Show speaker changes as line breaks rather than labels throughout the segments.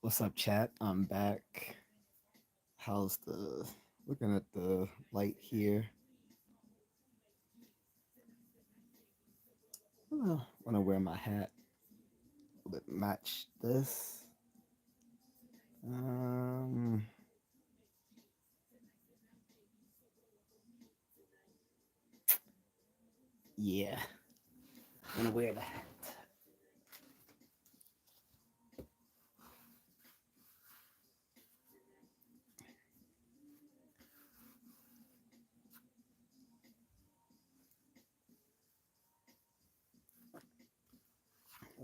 What's up, chat? I'm back. How's the looking at the light here? I want to wear my hat that match this. Um, yeah, I'm gonna wear the hat.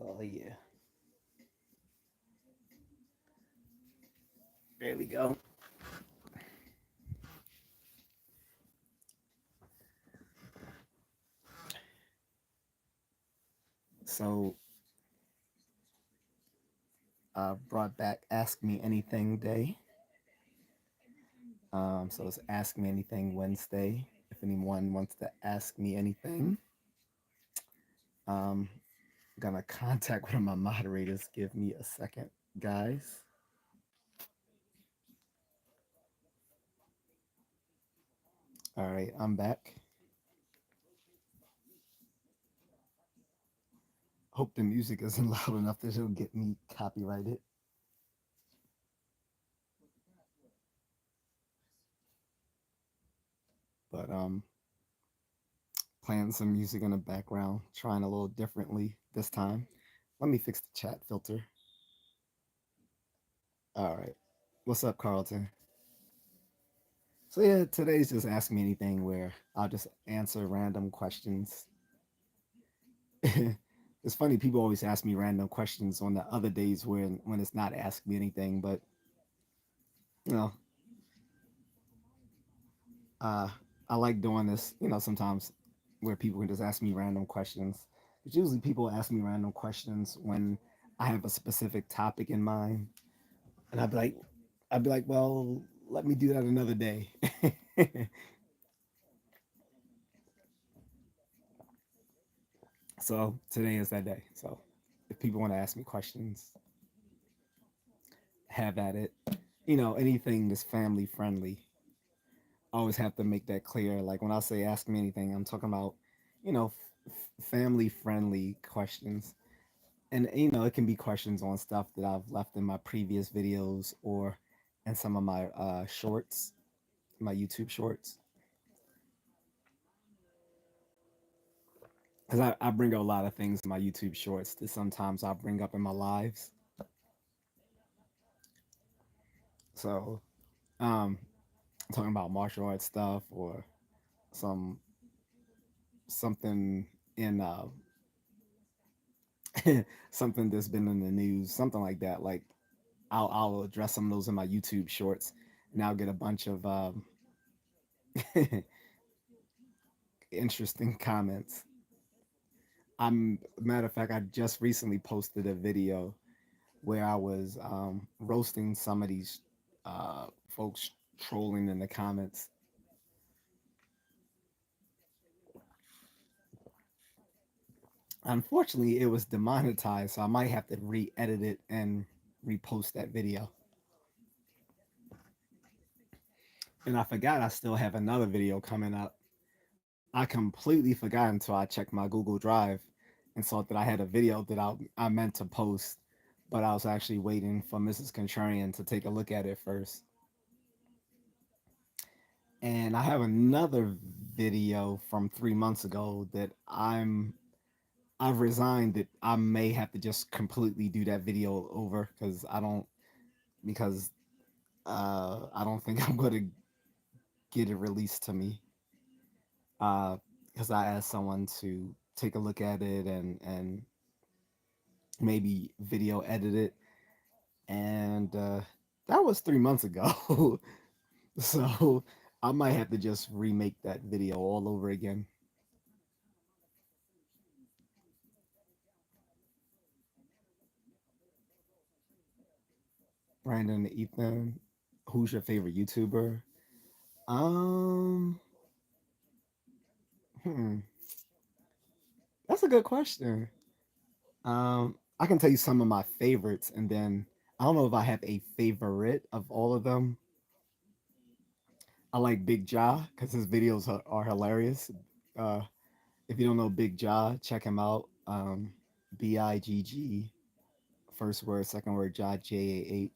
Oh yeah, there we go. So I brought back Ask Me Anything Day. So it's Ask Me Anything Wednesday. If anyone wants to ask me anything, um, I'm gonna contact one of my moderators. Give me a second, guys. All right, I'm back. Hope the music isn't loud enough that it'll get me copyrighted. But playing some music in the background, trying a little differently this time. Let me fix the chat filter. All right. What's up, Carlton? So yeah, today's just ask me anything where I'll just answer random questions. It's funny, people always ask me random questions on the other days when it's not ask me anything, but you know, uh, I like doing this. Sometimes where people can just ask me random questions. It's usually people ask me random questions when I have a specific topic in mind, and I'd be like, well, let me do that another day. So today is that day. So if people want to ask me questions, have at it. Anything that's family friendly. I always have to make that clear. Like when I say ask me anything, I'm talking about, family friendly questions. And it can be questions on stuff that I've left in my previous videos or in some of my shorts, my YouTube shorts, because I bring up a lot of things in my YouTube shorts that sometimes I bring up in my lives. So talking about martial arts stuff or some something in something that's been in the news, something like that. Like I'll address some of those in my YouTube shorts, and I'll get a bunch of interesting comments. Matter of fact, I just recently posted a video where I was roasting some of these folks trolling in the comments. Unfortunately, it was demonetized, so I might have to re-edit it and repost that video. And I forgot I still have another video coming up. I completely forgot until I checked my Google Drive and saw that I had a video that I meant to post, but I was actually waiting for Mrs. Contrarian to take a look at it first. And I have another video from 3 months ago that I've resigned that I may have to just completely do that video over because I don't think I'm going to get it released to me. Because I asked someone to take a look at it and maybe video edit it, and that was 3 months ago. So I might have to just remake that video all over again. Brandon, Ethan, who's your favorite YouTuber? Um, hmm, that's a good question. I can tell you some of my favorites, and then I don't know if I have a favorite of all of them. I like Big Ja because his videos are hilarious. Uh, if you don't know Big Ja, check him out. Bigg, first word, second word, Ja, Jah.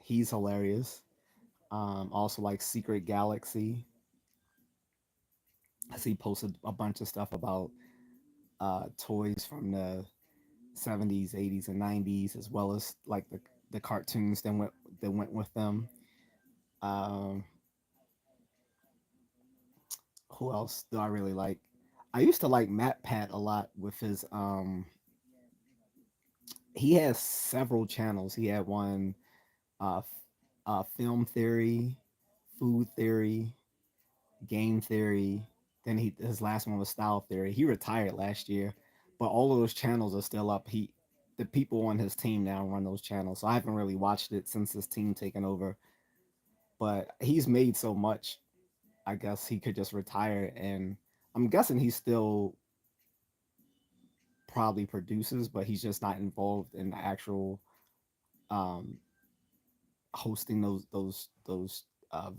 He's hilarious. Also like Secret Galaxy. I see he posted a bunch of stuff about toys from the 70s, 80s, and 90s, as well as like the cartoons that went with them. Um, who else do I really like? I used to like Matt Pat a lot with his he has several channels. He had one uh, film theory, food theory, game theory. Then his last one was style theory. He retired last year, but all of those channels are still up. The people on his team now run those channels. So I haven't really watched it since his team taken over. But he's made so much. I guess he could just retire, and I'm guessing he still probably produces, but he's just not involved in the actual um, hosting those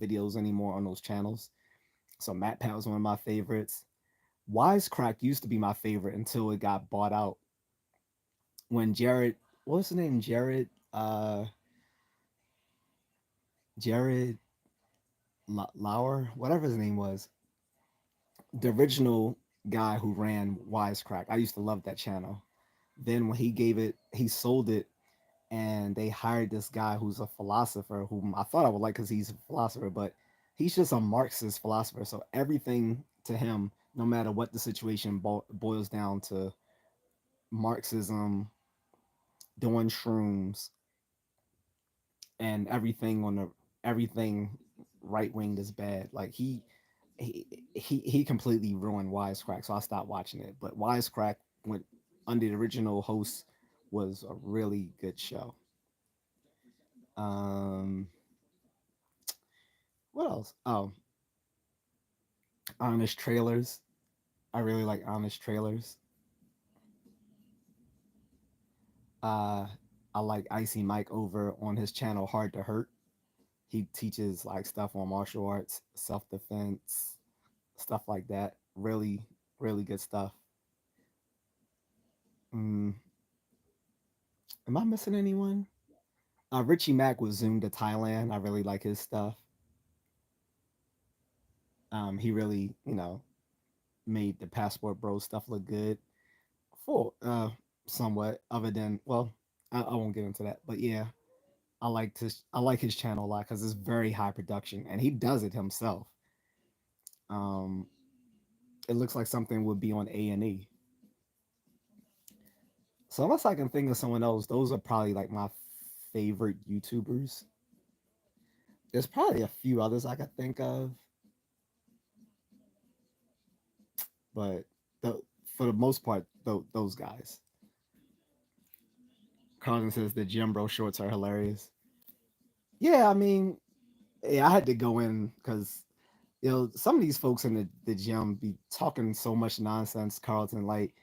videos anymore on those channels. So Matt Pat was one of my favorites. Wisecrack used to be my favorite until it got bought out. When Jared, what was his name? Jared Lauer, whatever his name was, the original guy who ran Wisecrack. I used to love that channel. Then when he sold it, and they hired this guy who's a philosopher, whom I thought I would like because he's a philosopher, but he's just a Marxist philosopher. So everything to him, no matter what the situation, boils down to Marxism, doing shrooms, and everything right winged is bad. Like he completely ruined Wisecrack, so I stopped watching it. But Wisecrack went under the original host was a really good show. Um, what else? Oh, Honest Trailers. I really like Honest Trailers. Uh, I like Icy Mike over on his channel Hard to Hurt. He teaches like stuff on martial arts, self defense, stuff like that. Really, really good stuff. Mm, am I missing anyone? Richie Mack was zoomed to Thailand. I really like his stuff. He really, made the Passport Bro stuff look good. Full, somewhat. Other than, well, I won't get into that. But yeah, I like his channel a lot because it's very high production, and he does it himself. Um, it looks like something would be on A&E. So unless I can think of someone else, those are probably like my favorite YouTubers. There's probably a few others I could think of, but the, for the most part, those guys. Carlton says the Jim Bro shorts are hilarious. Yeah, I mean, yeah, I had to go in because some of these folks in the gym be talking so much nonsense, Carlton. Like,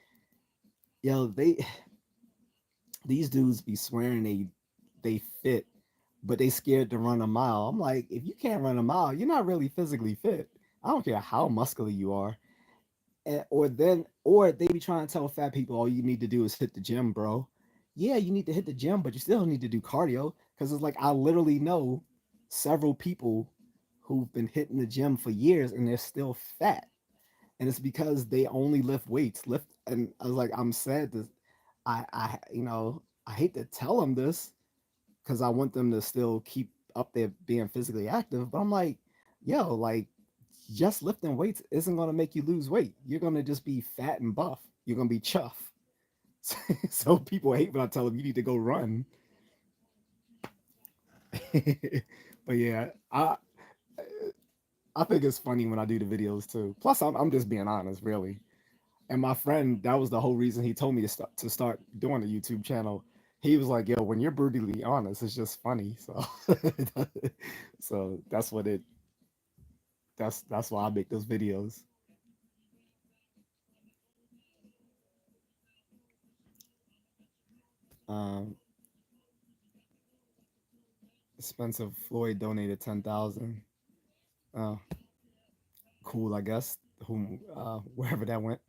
they these dudes be swearing they fit, but they scared to run a mile. I'm like, if you can't run a mile, you're not really physically fit. I don't care how muscular you are. Or they be trying to tell fat people all you need to do is hit the gym, bro. Yeah, you need to hit the gym, but you still need to do cardio because it's like I literally know several people who've been hitting the gym for years and they're still fat, and it's because they only lift weights. And I was like, I'm sad to, I hate to tell them this because I want them to still keep up there being physically active, but I'm like, like just lifting weights isn't going to make you lose weight. You're going to just be fat and buff. You're going to be chuff. So people hate when I tell them you need to go run. But yeah, I think it's funny when I do the videos too. Plus, I'm just being honest, really. And my friend, that was the whole reason he told me to start doing a YouTube channel. He was like, "Yo, when you're brutally honest, it's just funny." So, so that's why I make those videos. Um, Spencer Floyd donated 10,000. Uh, cool, I guess. Whom wherever that went.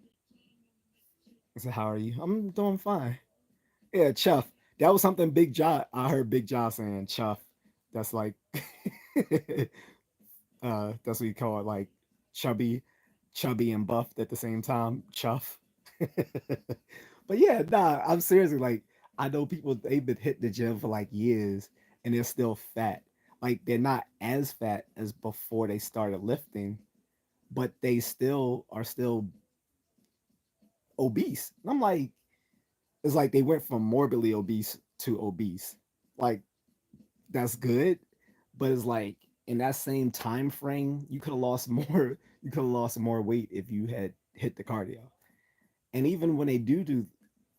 I said, "How are you?" I'm doing fine. Yeah, Chuff. That was something Big Jaw. I heard Big Jaw saying Chuff. That's like, that's what you call it, like chubby, chubby and buffed at the same time. Chuff. But yeah, nah. I'm seriously like, I know people they've been hitting the gym for like years and they're still fat. Like they're not as fat as before they started lifting, but they still are still obese. And I'm like, it's like they went from morbidly obese to obese. Like that's good, but it's like in that same time frame, you could have lost more. You could have lost more weight if you had hit the cardio. And even when they do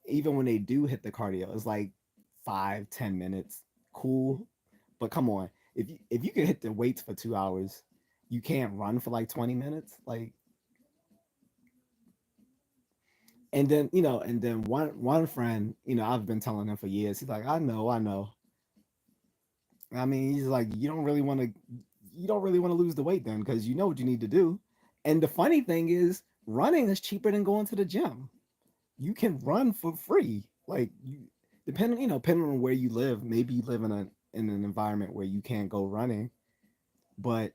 hit the cardio, it's like 5-10 minutes, cool. But come on, if you can hit the weights for 2 hours, you can't run for like 20 minutes. Like, and then one friend, I've been telling him for years. He's like, I know. I mean, he's like, you don't really want to lose the weight then because you know what you need to do. And the funny thing is, running is cheaper than going to the gym. You can run for free. Like depending on where you live, maybe you live in an environment where you can't go running, but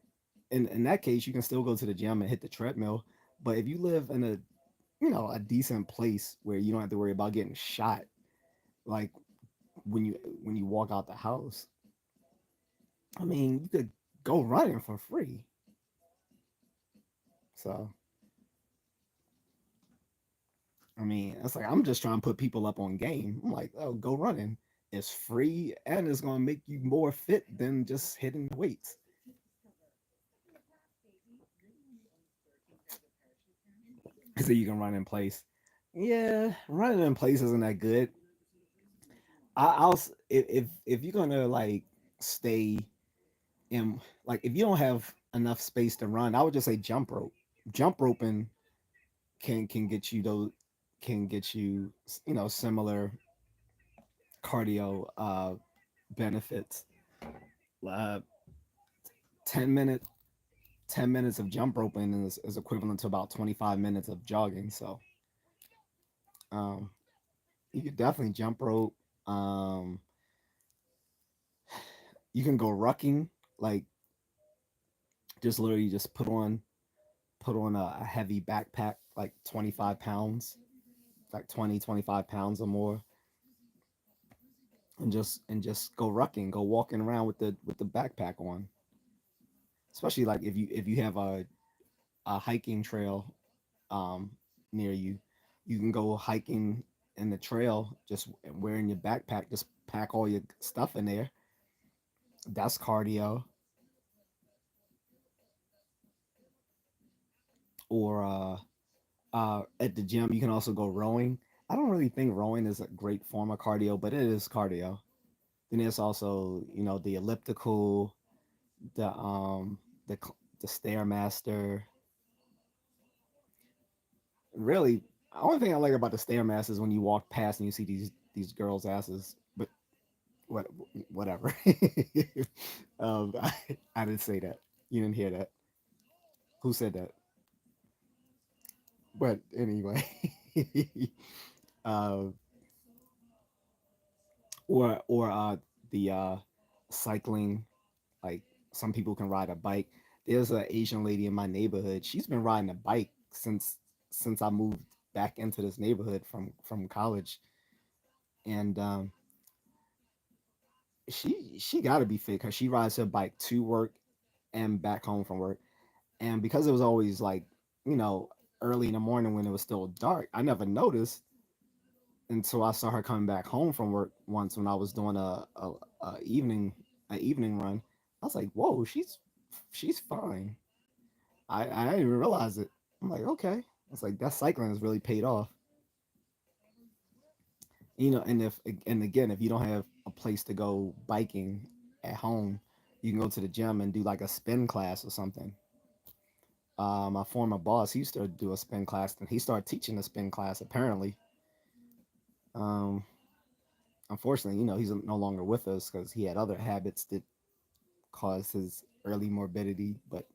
in that case, you can still go to the gym and hit the treadmill. But if you live in a decent place where you don't have to worry about getting shot, like when you walk out the house, I mean, you could go running for free. So I mean, it's like I'm just trying to put people up on game. I'm like, oh, go running. It's free and it's gonna make you more fit than just hitting weights. So you can run in place. Yeah, running in place isn't that good. If you're gonna like stay in, like if you don't have enough space to run, I would just say jump rope. Jump roping can get you those can get you similar cardio benefits. Uh, 10 minute 10 minutes of jump roping is equivalent to about 25 minutes of jogging. So um, you could definitely jump rope. Um, you can go rucking, like just literally just put on a heavy backpack, like 25 pounds, like 20-25 pounds or more, and just go rucking, go walking around with the backpack on. Especially like if you have a hiking trail um, near you, you can go hiking in the trail just wearing your backpack. Just pack all your stuff in there. That's cardio. Or at the gym, you can also go rowing. I don't really think rowing is a great form of cardio, but it is cardio. Then there's also the elliptical, the the the stairmaster. Really, the only thing I like about the stairmaster is when you walk past and you see these girls' asses. But what whatever. I didn't say that. You didn't hear that. Who said that? But anyway, uh, or the cycling. Like some people can ride a bike. There's an Asian lady in my neighborhood. She's been riding a bike since I moved back into this neighborhood from college, and she got to be fit because she rides her bike to work and back home from work. And because it was always like, you know, early in the morning when it was still dark, I never noticed until I saw her coming back home from work once when I was doing a evening run. I was like, whoa, she's fine. I didn't even realize it. I'm like, okay. It's like that cycling has really paid off. And again, if you don't have a place to go biking at home, you can go to the gym and do like a spin class or something. My former boss, he used to do a spin class, and he started teaching a spin class. Apparently, um, unfortunately, he's no longer with us because he had other habits that caused his early morbidity, but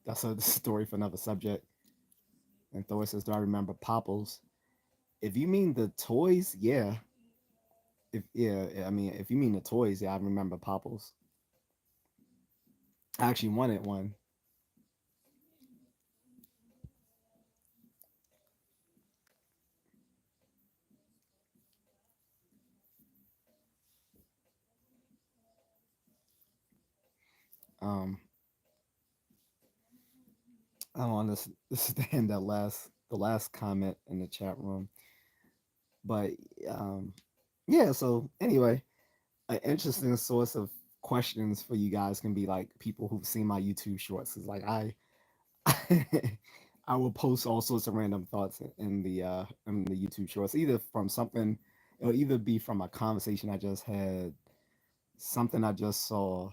that's a story for another subject. And Thor says, "Do I remember Popples?" If you mean the toys, yeah. If yeah, I mean, if you mean the toys, yeah, I remember Popples. I actually wanted one. Um, I don't want this is the end that the last comment in the chat room, but um, yeah. So anyway, an interesting source of questions for you guys can be like people who've seen my YouTube shorts. Is like I will post all sorts of random thoughts in the YouTube shorts, either from something, it'll either be from a conversation I just had, something I just saw,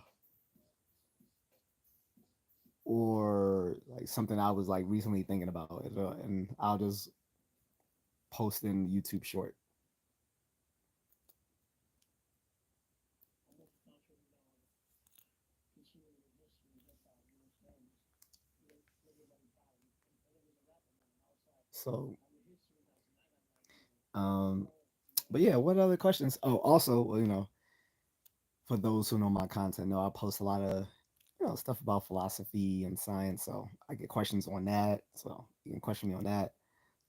or like something I was like recently thinking about, and I'll just post in YouTube short. So, um, but yeah, what other questions? Oh, also, well, for those who know my content, know I post a lot of stuff about philosophy and science. So I get questions on that. So you can question me on that.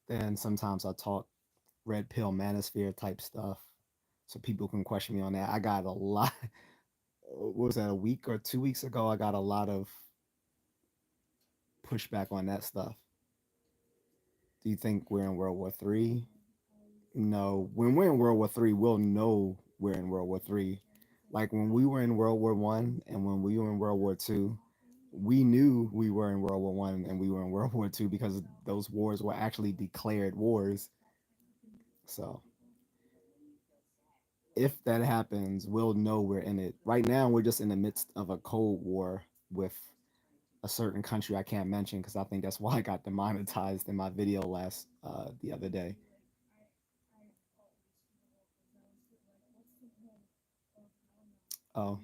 Then sometimes I talk red pill manosphere type stuff. So people can question me on that. I got a lot. What was that, a week or 2 weeks ago? I got a lot of pushback on that stuff. Do you think we're in World War III? No. When we're in World War III, we'll know we're in World War III. Like when we were in World War I and when we were in World War II, we knew we were in World War I and we were in World War II because those wars were actually declared wars. So if that happens, we'll know we're in it. Right now, we're just in the midst of a Cold War with a certain country I can't mention because I think that's why I got demonetized in my video the other day. Oh,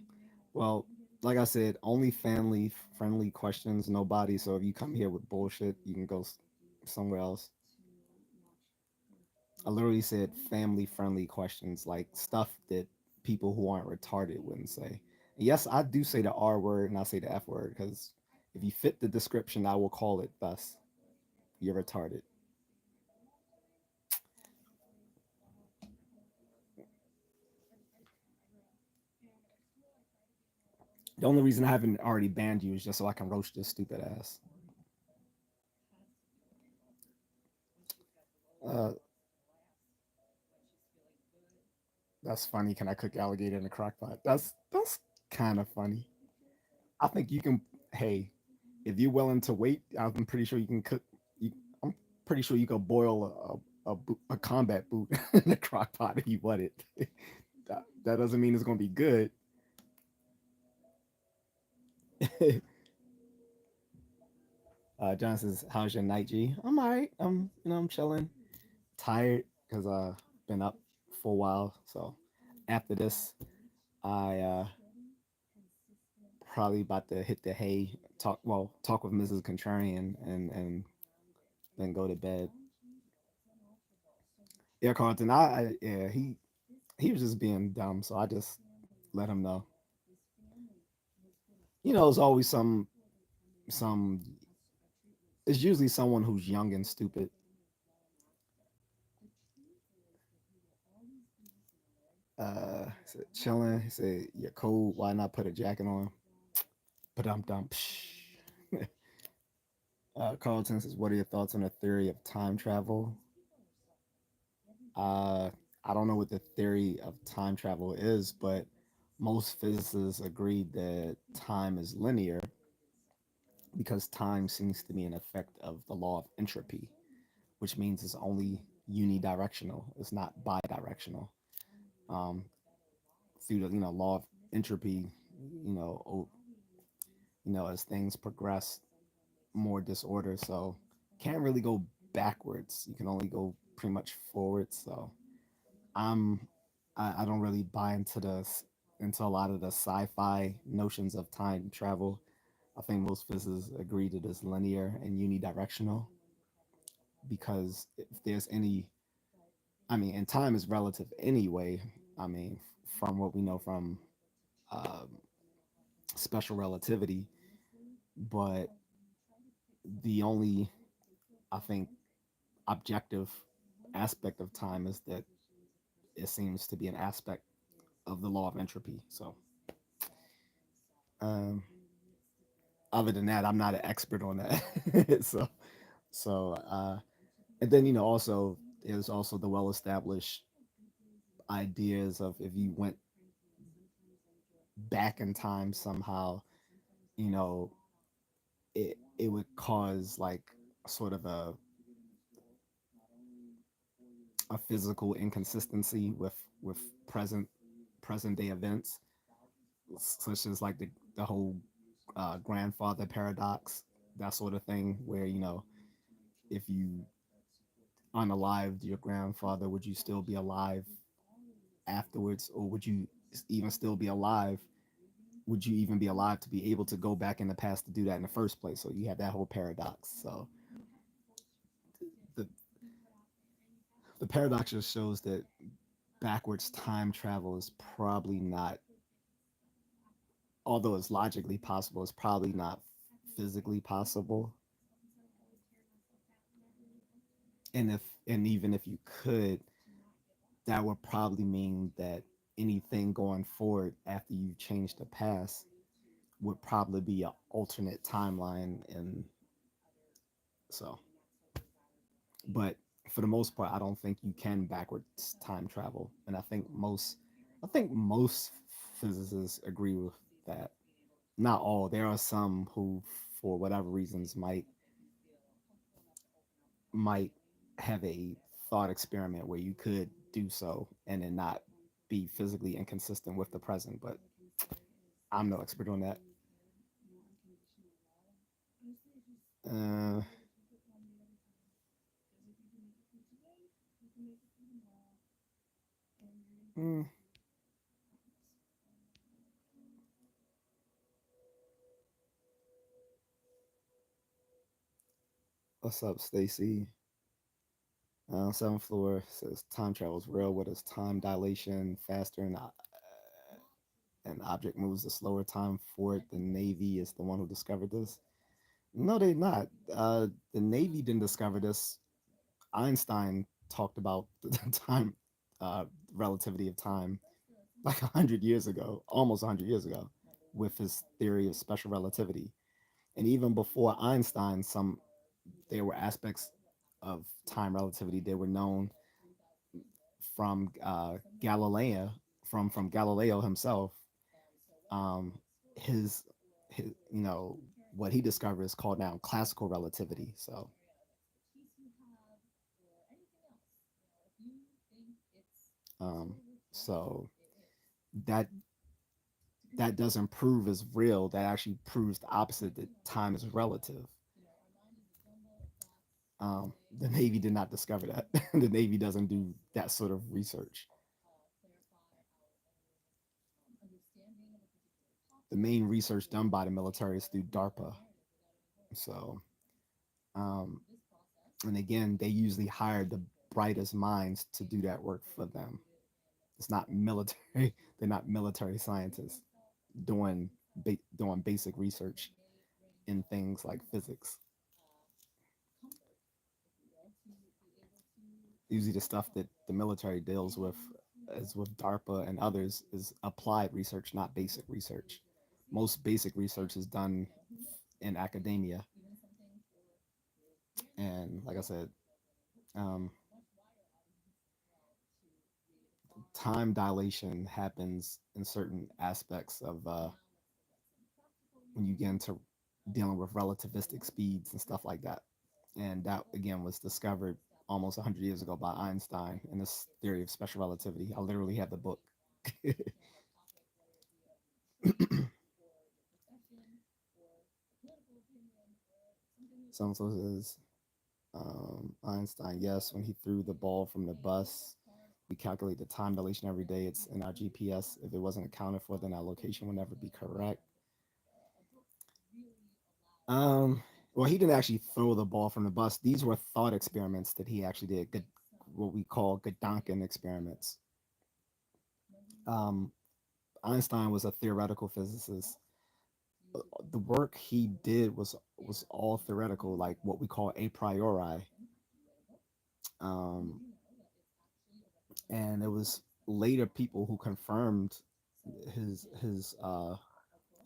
well, like I said, only family friendly questions, nobody. So if you come here with bullshit, you can go somewhere else. I literally said family friendly questions, like stuff that people who aren't retarded wouldn't say. And yes, I do say the R word and I say the F word because if you fit the description, I will call it thus. You're retarded. The only reason I haven't already banned you is just so I can roast your stupid ass. Uh, that's funny. Can I cook alligator in a crock pot? That's kind of funny. I think you can. Hey, if you're willing to wait, I'm pretty sure you can cook. You, I'm pretty sure you can boil a combat boot in a crock pot if you want it. That doesn't mean it's gonna be good. John says, "How's your night, G? I'm alright. I'm chilling. Tired because been up for a while. So after this, I probably about to hit the hay. Talk with Mrs. Contrarian and then go to bed. Yeah, Carlton. Yeah, he was just being dumb, so I just let him know. It's always some. It's usually someone who's young and stupid. He said, chilling. He said, "You're cold. Why not put a jacket on?" But I'm dumb. Carlton says, "What are your thoughts on the theory of time travel?" Uh, I don't know what the theory of time travel is, but most physicists agree that time is linear because time seems to be an effect of the law of entropy, which means it's only unidirectional. It's not bidirectional. Um, through the law of entropy, you know, as things progress, more disorder. So can't really go backwards. You can only go pretty much forward. So I'm I don't really buy into a lot of the sci-fi notions of time travel. I think most physicists agree that it's linear and unidirectional because if there's any, I mean, and time is relative anyway. I mean, from what we know from um, special relativity, but the only, I think, objective aspect of time is that it seems to be an aspect of the law of entropy. So, um, other than that, I'm not an expert on that. So, and then also there's also the well-established ideas of if you went back in time somehow, you know, it would cause like sort of a physical inconsistency with present present day events, such as like the whole grandfather paradox, that sort of thing, where if you unalived your grandfather, would you still be alive afterwards, or would you even still be alive? Would you even be alive to be able to go back in the past to do that in the first place? So you have that whole paradox. So the the paradox just shows that backwards time travel is probably not, although it's logically possible, it's probably not physically possible. And even if you could, that would probably mean that anything going forward after you change the past would probably be an alternate timeline. And so, but for the most part, I don't think you can backwards time travel. And I think most physicists agree with that. Not all. There are some who, for whatever reasons, might have a thought experiment where you could do so and then not be physically inconsistent with the present. But I'm no expert on that. Uh, hmm, what's up, Stacy? Seventh floor says time travel is real. What is time dilation? Faster and an object moves a slower time forward. The Navy is the one who discovered this. No, they're not. The Navy didn't discover this. Einstein talked about the time, uh, relativity of time, like 100 years ago, almost 100 years ago, with his theory of special relativity. And even before Einstein, there were aspects of time relativity that were known from from Galileo himself. Um, his his what he discovered is called now classical relativity. Um, so that that doesn't prove is real. That actually proves the opposite, that time is relative. The Navy did not discover that. The Navy doesn't do that sort of research. The main research done by the military is through DARPA. So, um, and again, they usually hire the brightest minds to do that work for them. It's not military. They're not military scientists doing doing basic research in things like physics. Usually, the stuff that the military deals with, as with DARPA and others, is applied research, not basic research. Most basic research is done in academia, and like I said, um, time dilation happens in certain aspects of when you get into dealing with relativistic speeds and stuff like that. And that again was discovered almost 100 years ago by Einstein in this theory of special relativity. I literally have the book. Someone says Einstein, yes, when he threw the ball from the bus. We calculate the time dilation every day. It's in our GPS. If it wasn't accounted for, then our location would never be correct. Um, well, he didn't actually throw the ball from the bus. These were thought experiments that he actually did. What we call Gedanken experiments. Um, Einstein was a theoretical physicist. The work he did was all theoretical, like what we call a priori. Um, and it was later people who confirmed his his uh,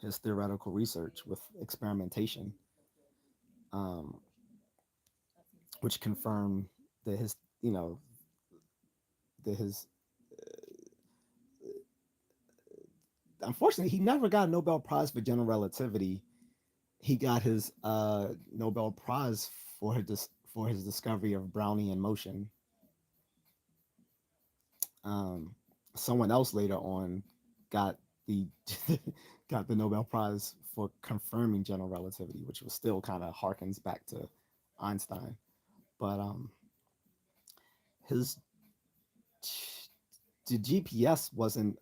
his theoretical research with experimentation, um, which confirmed that his that his unfortunately he never got a Nobel Prize for general relativity. He got his Nobel Prize for his discovery of Brownian motion. Um, Someone else later on got the got the Nobel Prize for confirming general relativity, which was still kind of harkens back to Einstein. But his the GPS wasn't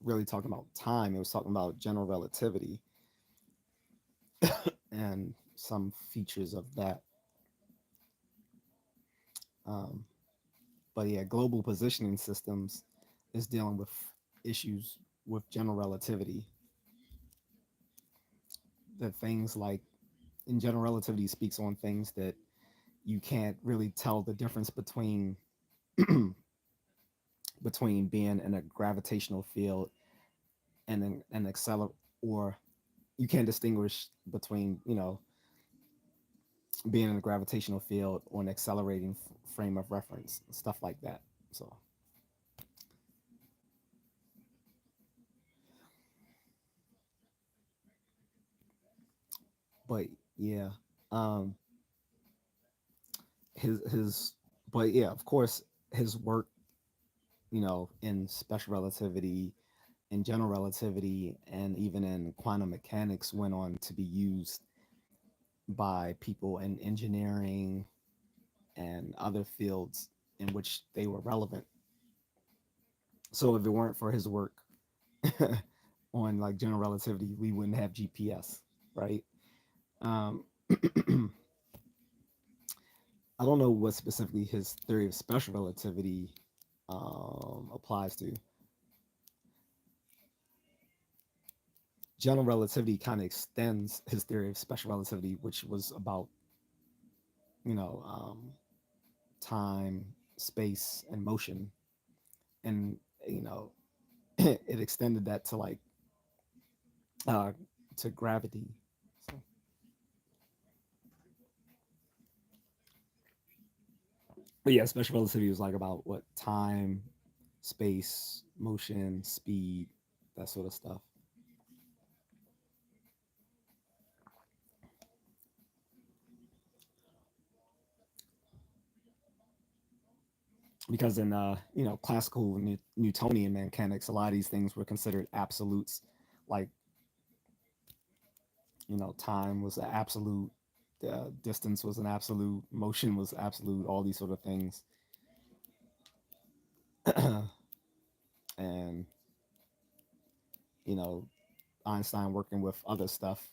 really talking about time. It was talking about general relativity and some features of that. Um, but yeah, global positioning systems is dealing with issues with general relativity. That things like in general relativity speaks on things that you can't really tell the difference between being in a gravitational field and an acceler or you can't distinguish between being in a gravitational field or an accelerating frame of reference, stuff like that. So, but yeah, um, his, but yeah, of course, his work, in special relativity, in general relativity, and even in quantum mechanics, went on to be used by people in engineering and other fields in which they were relevant. So if it weren't for his work on like general relativity, we wouldn't have GPS, right? Um, I don't know what specifically his theory of special relativity applies to. General relativity kind of extends his theory of special relativity, which was about you know um, time, space, and motion, and you know it extended that to like uh, to gravity. So, but yeah, special relativity was like about what time, space, motion, speed, that sort of stuff. Because in classical Newtonian mechanics, a lot of these things were considered absolutes, like time was an absolute, distance was an absolute, motion was absolute, all these sort of things, and you know Einstein working with other stuff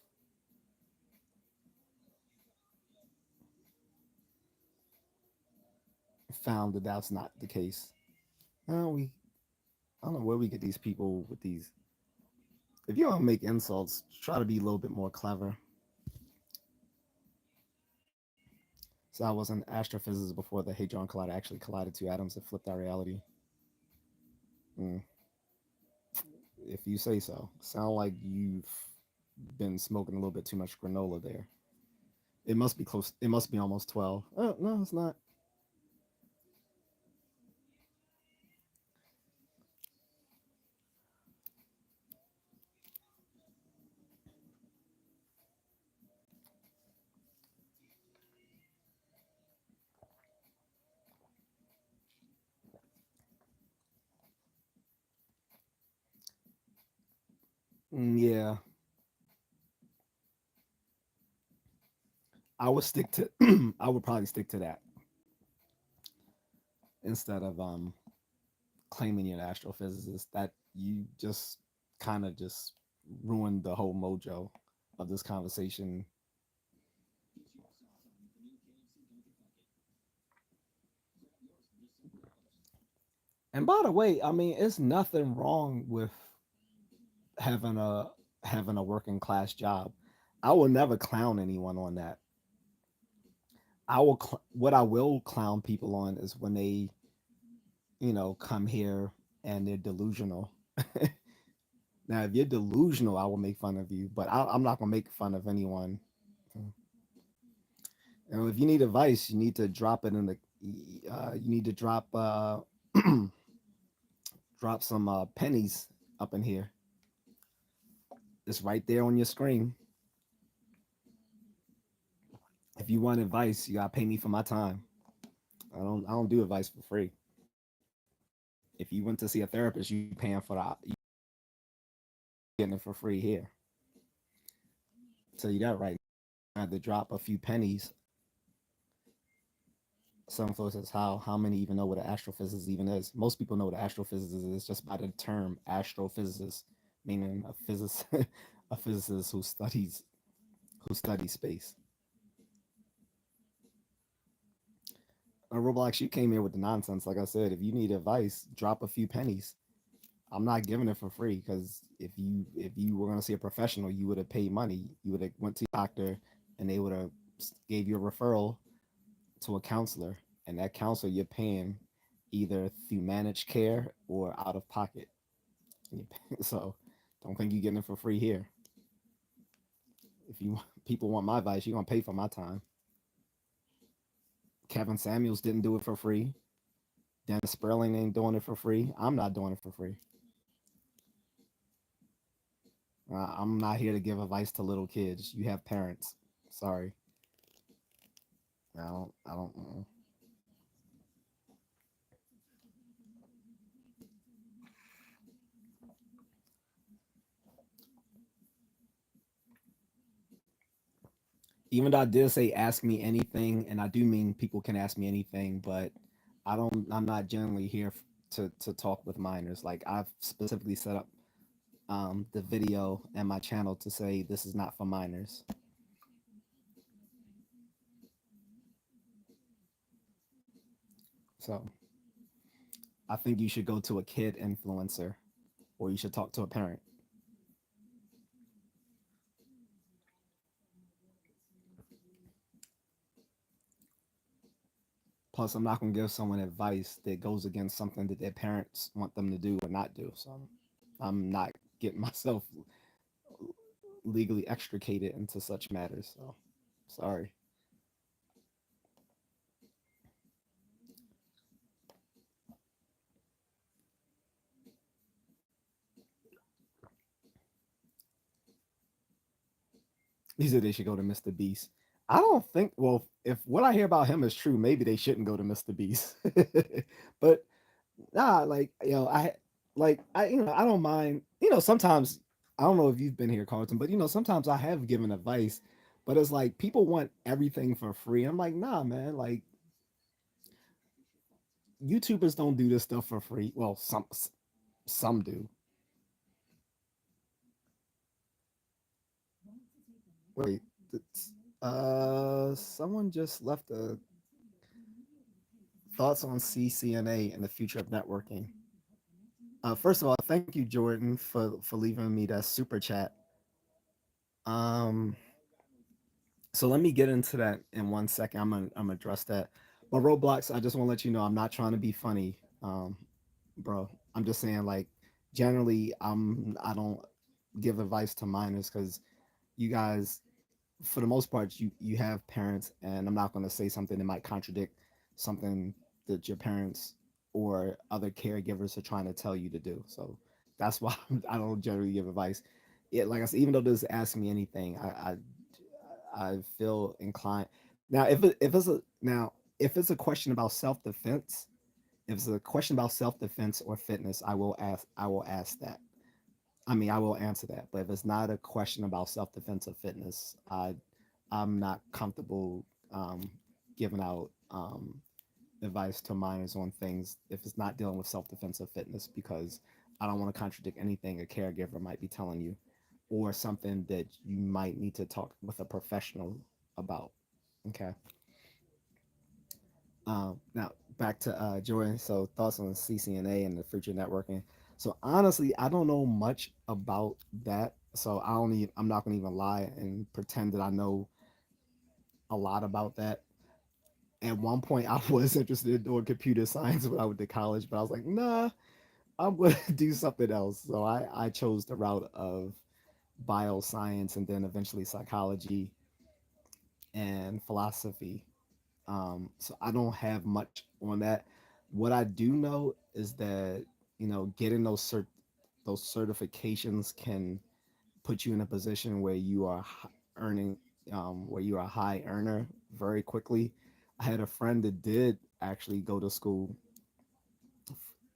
found that that's not the case. We I don't know where we get these people with these. If you don't make insults, try to be a little bit more clever. So I was an astrophysicist before the Hadron Collider actually collided two atoms that flipped our reality. Mm, if you say so. Sound like you've been smoking a little bit too much granola there. It must be close. It must be almost 12. Oh no, it's not. Yeah, I would stick to. I would probably stick to that. instead of claiming you're an astrophysicist. That you just kind of just ruined the whole mojo of this conversation. And by the way, I mean it's nothing wrong with having a having a working class job. I will never clown anyone on that. What I will clown people on is when they, come here and they're delusional. Now, if you're delusional, I will make fun of you, but I'm not gonna make fun of anyone. If you need advice, you need to drop it in the. You need to drop some pennies up in here. It's right there on your screen. If you want advice, you gotta pay me for my time. I don't do advice for free. If you went to see a therapist, you paying for the getting it for free here. Tell you that right now. I had to drop a few pennies. Some folks says how many even know what an astrophysicist even is. Most people know what an astrophysicist is just by the term astrophysicist, meaning a physicist a physicist who studies space. Roblox, you came here with the nonsense. Like I said, if you need advice, drop a few pennies. I'm not giving it for free because if you were gonna see a professional, you would have paid money. You would have went to your doctor, and they would have gave you a referral to a counselor, and that counselor you're paying either through managed care or out of pocket. So don't think you're getting it for free here. If you people want my advice, you're gonna pay for my time. Kevin Samuels didn't do it for free. Dennis Sperling ain't doing it for free. I'm not doing it for free. I'm not here to give advice to little kids. You have parents. Sorry. I don't. Even though I did say ask me anything, and I do mean people can ask me anything, but I'm not generally here to talk with minors. Like I've specifically set up the video and my channel to say this is not for minors. So I think you should go to a kid influencer, or you should talk to a parent. Plus, I'm not going to give someone advice that goes against something that their parents want them to do or not do. So I'm not getting myself legally extricated into such matters. So sorry. He said they should go to Mr. Beast. I don't think. Well, if what I hear about him is true, maybe they shouldn't go to Mr. Beast. But nah, like I don't mind. Sometimes I don't know if you've been here, Carlton, but sometimes I have given advice, but it's like people want everything for free. I'm like, nah, man. Like YouTubers don't do this stuff for free. Well, some do. Wait, someone just left a thoughts on CCNA and the future of networking. First of all, thank you, Jordan, for leaving me that super chat. Um, so let me get into that in 1 second. I'm gonna address that. But Roblox, I just want to let you know I'm not trying to be funny, bro. I'm just saying like generally I don't give advice to minors because you guys, for the most part, you have parents, and I'm not gonna say something that might contradict something that your parents or other caregivers are trying to tell you to do. So that's why I don't generally give advice. Like I said, even though this ask me anything, I feel inclined. Now, if it's a question about self defense, if it's a question about self defense or fitness, I will ask that. I mean, I will answer that. But if it's not a question about self defense or fitness, I'm not comfortable giving out. advice to minors on things if it's not dealing with self-defense or fitness, because I don't want to contradict anything a caregiver might be telling you, or something that you might need to talk with a professional about. Okay. Now back to Jordan. So thoughts on CCNA and the future networking. So honestly, I don't know much about that. So I don't even, I'm not gonna even lie and pretend that I know a lot about that. At one point, I was interested in doing computer science when I went to college, but I was like, nah, I'm gonna do something else. So I chose the route of bioscience and then eventually psychology and philosophy. So I don't have much on that. What I do know is that getting those certifications can put you in a position where you are earning, where you are a high earner very quickly. I had a friend that did actually go to school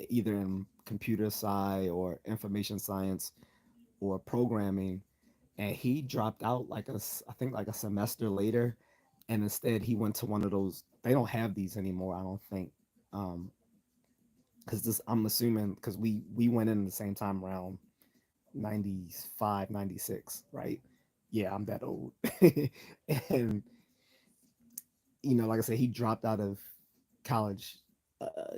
either in computer sci or information science or programming, and he dropped out like I think like a semester later, and instead he went to one of those. They don't have these anymore, I don't think, because this I'm assuming because we went in the same time around 95, 96, right? Yeah, I'm that old. And like I said, he dropped out of college uh,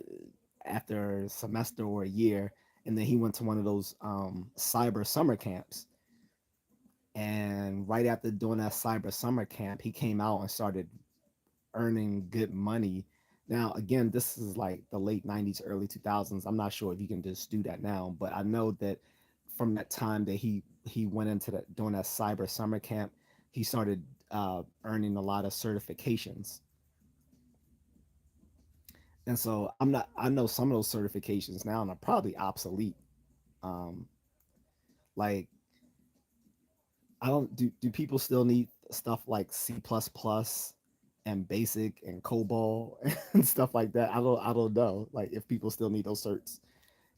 after a semester or a year, and then he went to one of those cyber summer camps. And right after doing that cyber summer camp, he came out and started earning good money. Now, again, this is like the late 90s, early 2000s. I'm not sure if you can just do that now, but I know that from that time that he went into that doing that cyber summer camp, he started earning a lot of certifications. And so I know some of those certifications now and are probably obsolete. Um, like I don't do people still need stuff like C plus plus and basic and COBOL and stuff like that? I don't know. Like if people still need those certs.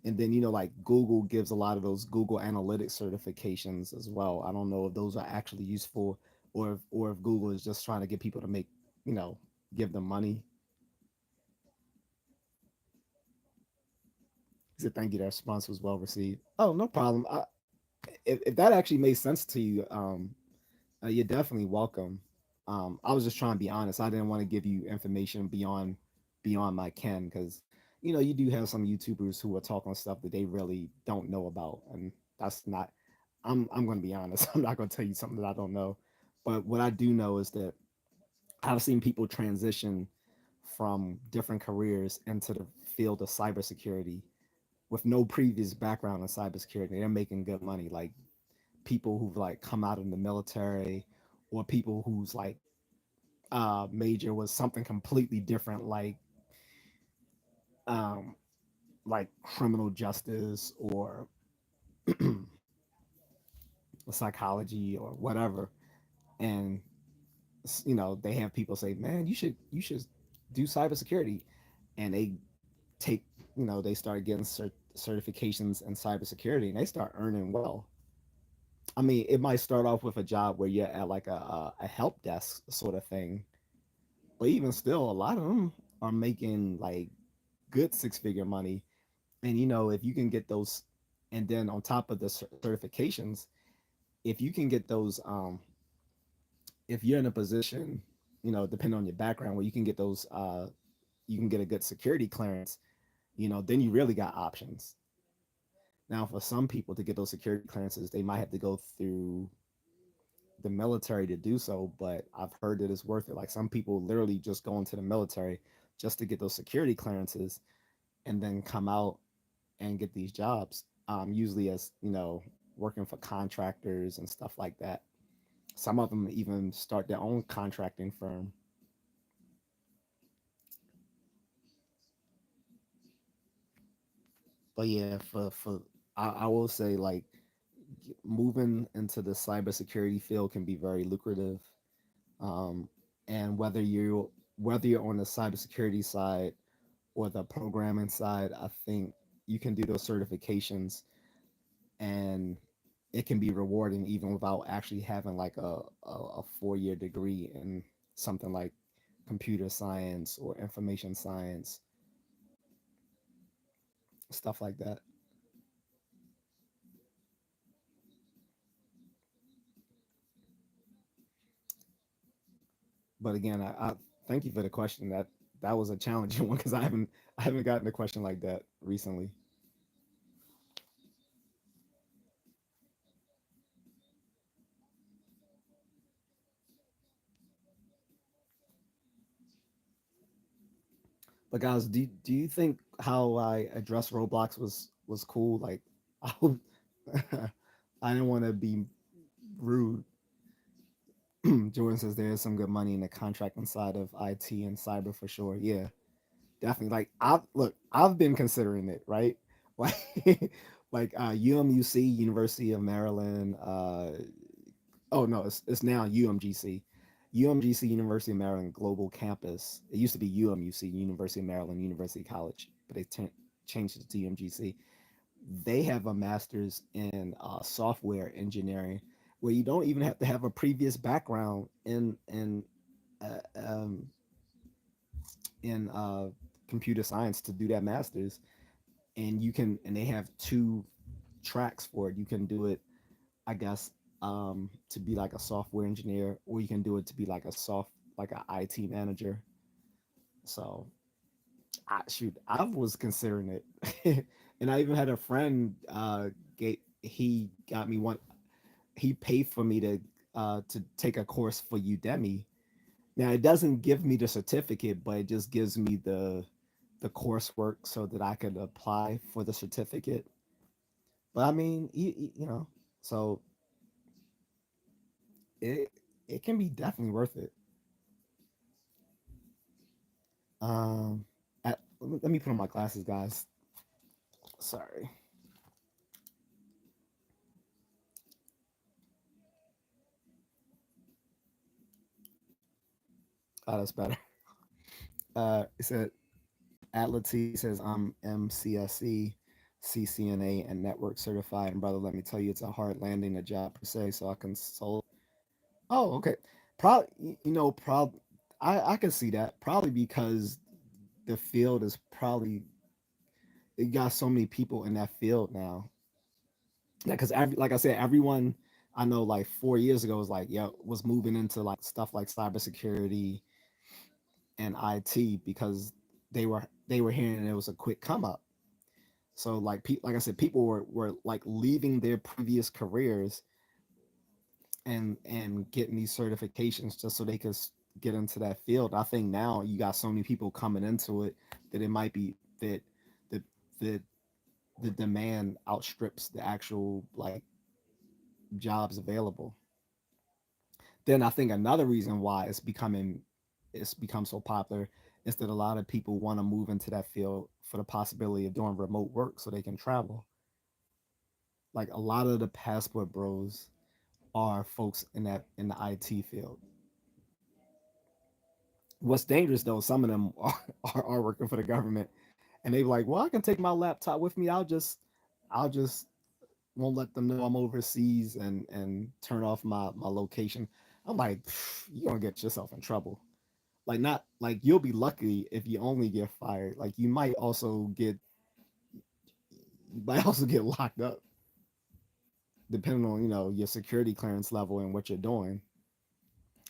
And then like Google gives a lot of those Google Analytics certifications as well. I don't know if those are actually useful, or if Google is just trying to get people to make, you know, give them money. He said thank you. That response was well received. Oh, no problem. If that actually made sense to you, you're definitely welcome. I was just trying to be honest. I didn't want to give you information beyond my ken, because you do have some YouTubers who are talking stuff that they really don't know about, and that's not. I'm going to be honest. I'm not going to tell you something that I don't know. But what I do know is that I've seen people transition from different careers into the field of cybersecurity with no previous background in cybersecurity. They're making good money. Like people who've like come out in the military, or people whose major was something completely different, um like criminal justice or psychology or whatever. And they have people say, man, you should do cybersecurity, and they take they start getting certifications in cybersecurity, and they start earning well. I mean, it might start off with a job where you're at like a help desk sort of thing, but even still, a lot of them are making like good six-figure money. And if you can get those, and then on top of the certifications, if you can get those, if you're in a position, depending on your background, where you can get those, you can get a good security clearance, then you really got options. Now, for some people to get those security clearances, they might have to go through the military to do so, but I've heard that it's worth it. Like some people literally just go into the military just to get those security clearances and then come out and get these jobs, usually as working for contractors and stuff like that. Some of them even start their own contracting firm. But yeah, I will say, like, moving into the cybersecurity field can be very lucrative. Um, and whether you're on the cybersecurity side or the programming side, I think you can do those certifications, and it can be rewarding even without actually having like a 4-year degree in something like computer science or information science, stuff like that. But again, I thank you for the question. That was a challenging one because I haven't gotten a question like that recently. But guys, do you think how I addressed Roblox was cool? Like, I hope I didn't want to be rude. Jordan says there is some good money in the contracting side of IT and cyber for sure. Yeah, definitely. Like I've been considering it, right? Like UMUC, University of Maryland. Oh no, it's now UMGC. UMGC, University of Maryland Global Campus. It used to be UMUC, University of Maryland University College, but they changed it to UMGC. They have a master's in software engineering, where you don't even have to have a previous background uh, um, in computer science to do that master's, and they have two tracks for it. You can do it, I guess, to be like a software engineer, or you can do it to be like an IT manager. So, I was considering it, and I even had a friend. He got me one. He paid for me to take a course for Udemy. Now it doesn't give me the certificate, but it just gives me the coursework so that I could apply for the certificate. But I mean, so it it can be definitely worth it. Um, let me put on my glasses, guys. Sorry. Oh, that's better. It said Atleti says I'm MCSE, CCNA, and network certified. And brother, let me tell you, it's a hard landing a job per se. So I consult. Oh, okay. Probably, I can see that. Probably because the field is probably it got so many people in that field now. Yeah, because like I said, everyone I know like 4 years ago was like, yeah, was moving into like stuff like cybersecurity and IT because they were hearing it was a quick come up. So like I said, people were like leaving their previous careers and getting these certifications just so they could get into that field. I think now you got so many people coming into it that it might be that the the the demand outstrips the actual like jobs available. Then I think another reason why it's become so popular is that a lot of people want to move into that field for the possibility of doing remote work so they can travel. Like a lot of the passport bros are folks in the IT field. What's dangerous though, some of them are working for the government, and they like, well, I can take my laptop with me. I'll just won't let them know I'm overseas and turn off my location. I'm like, you're gonna get yourself in trouble. Like not like you'll be lucky if you only get fired. Like you might also get locked up depending on your security clearance level and what you're doing.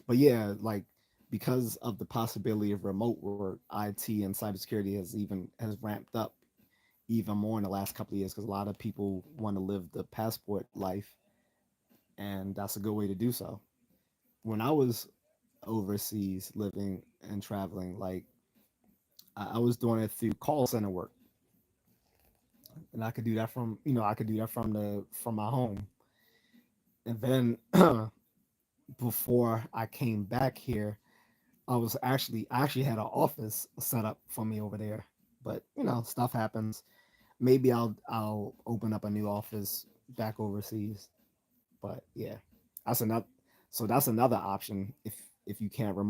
But yeah, like because of the possibility of remote work, IT and cybersecurity has ramped up even more in the last couple of years because a lot of people want to live the passport life, and that's a good way to do so. When I was overseas living and traveling, like I was doing it through call center work, and I could do that from my home. And then before I came back here, I actually had an office set up for me over there. But stuff happens. Maybe I'll open up a new office back overseas. But yeah, that's another. So that's another option if you can't work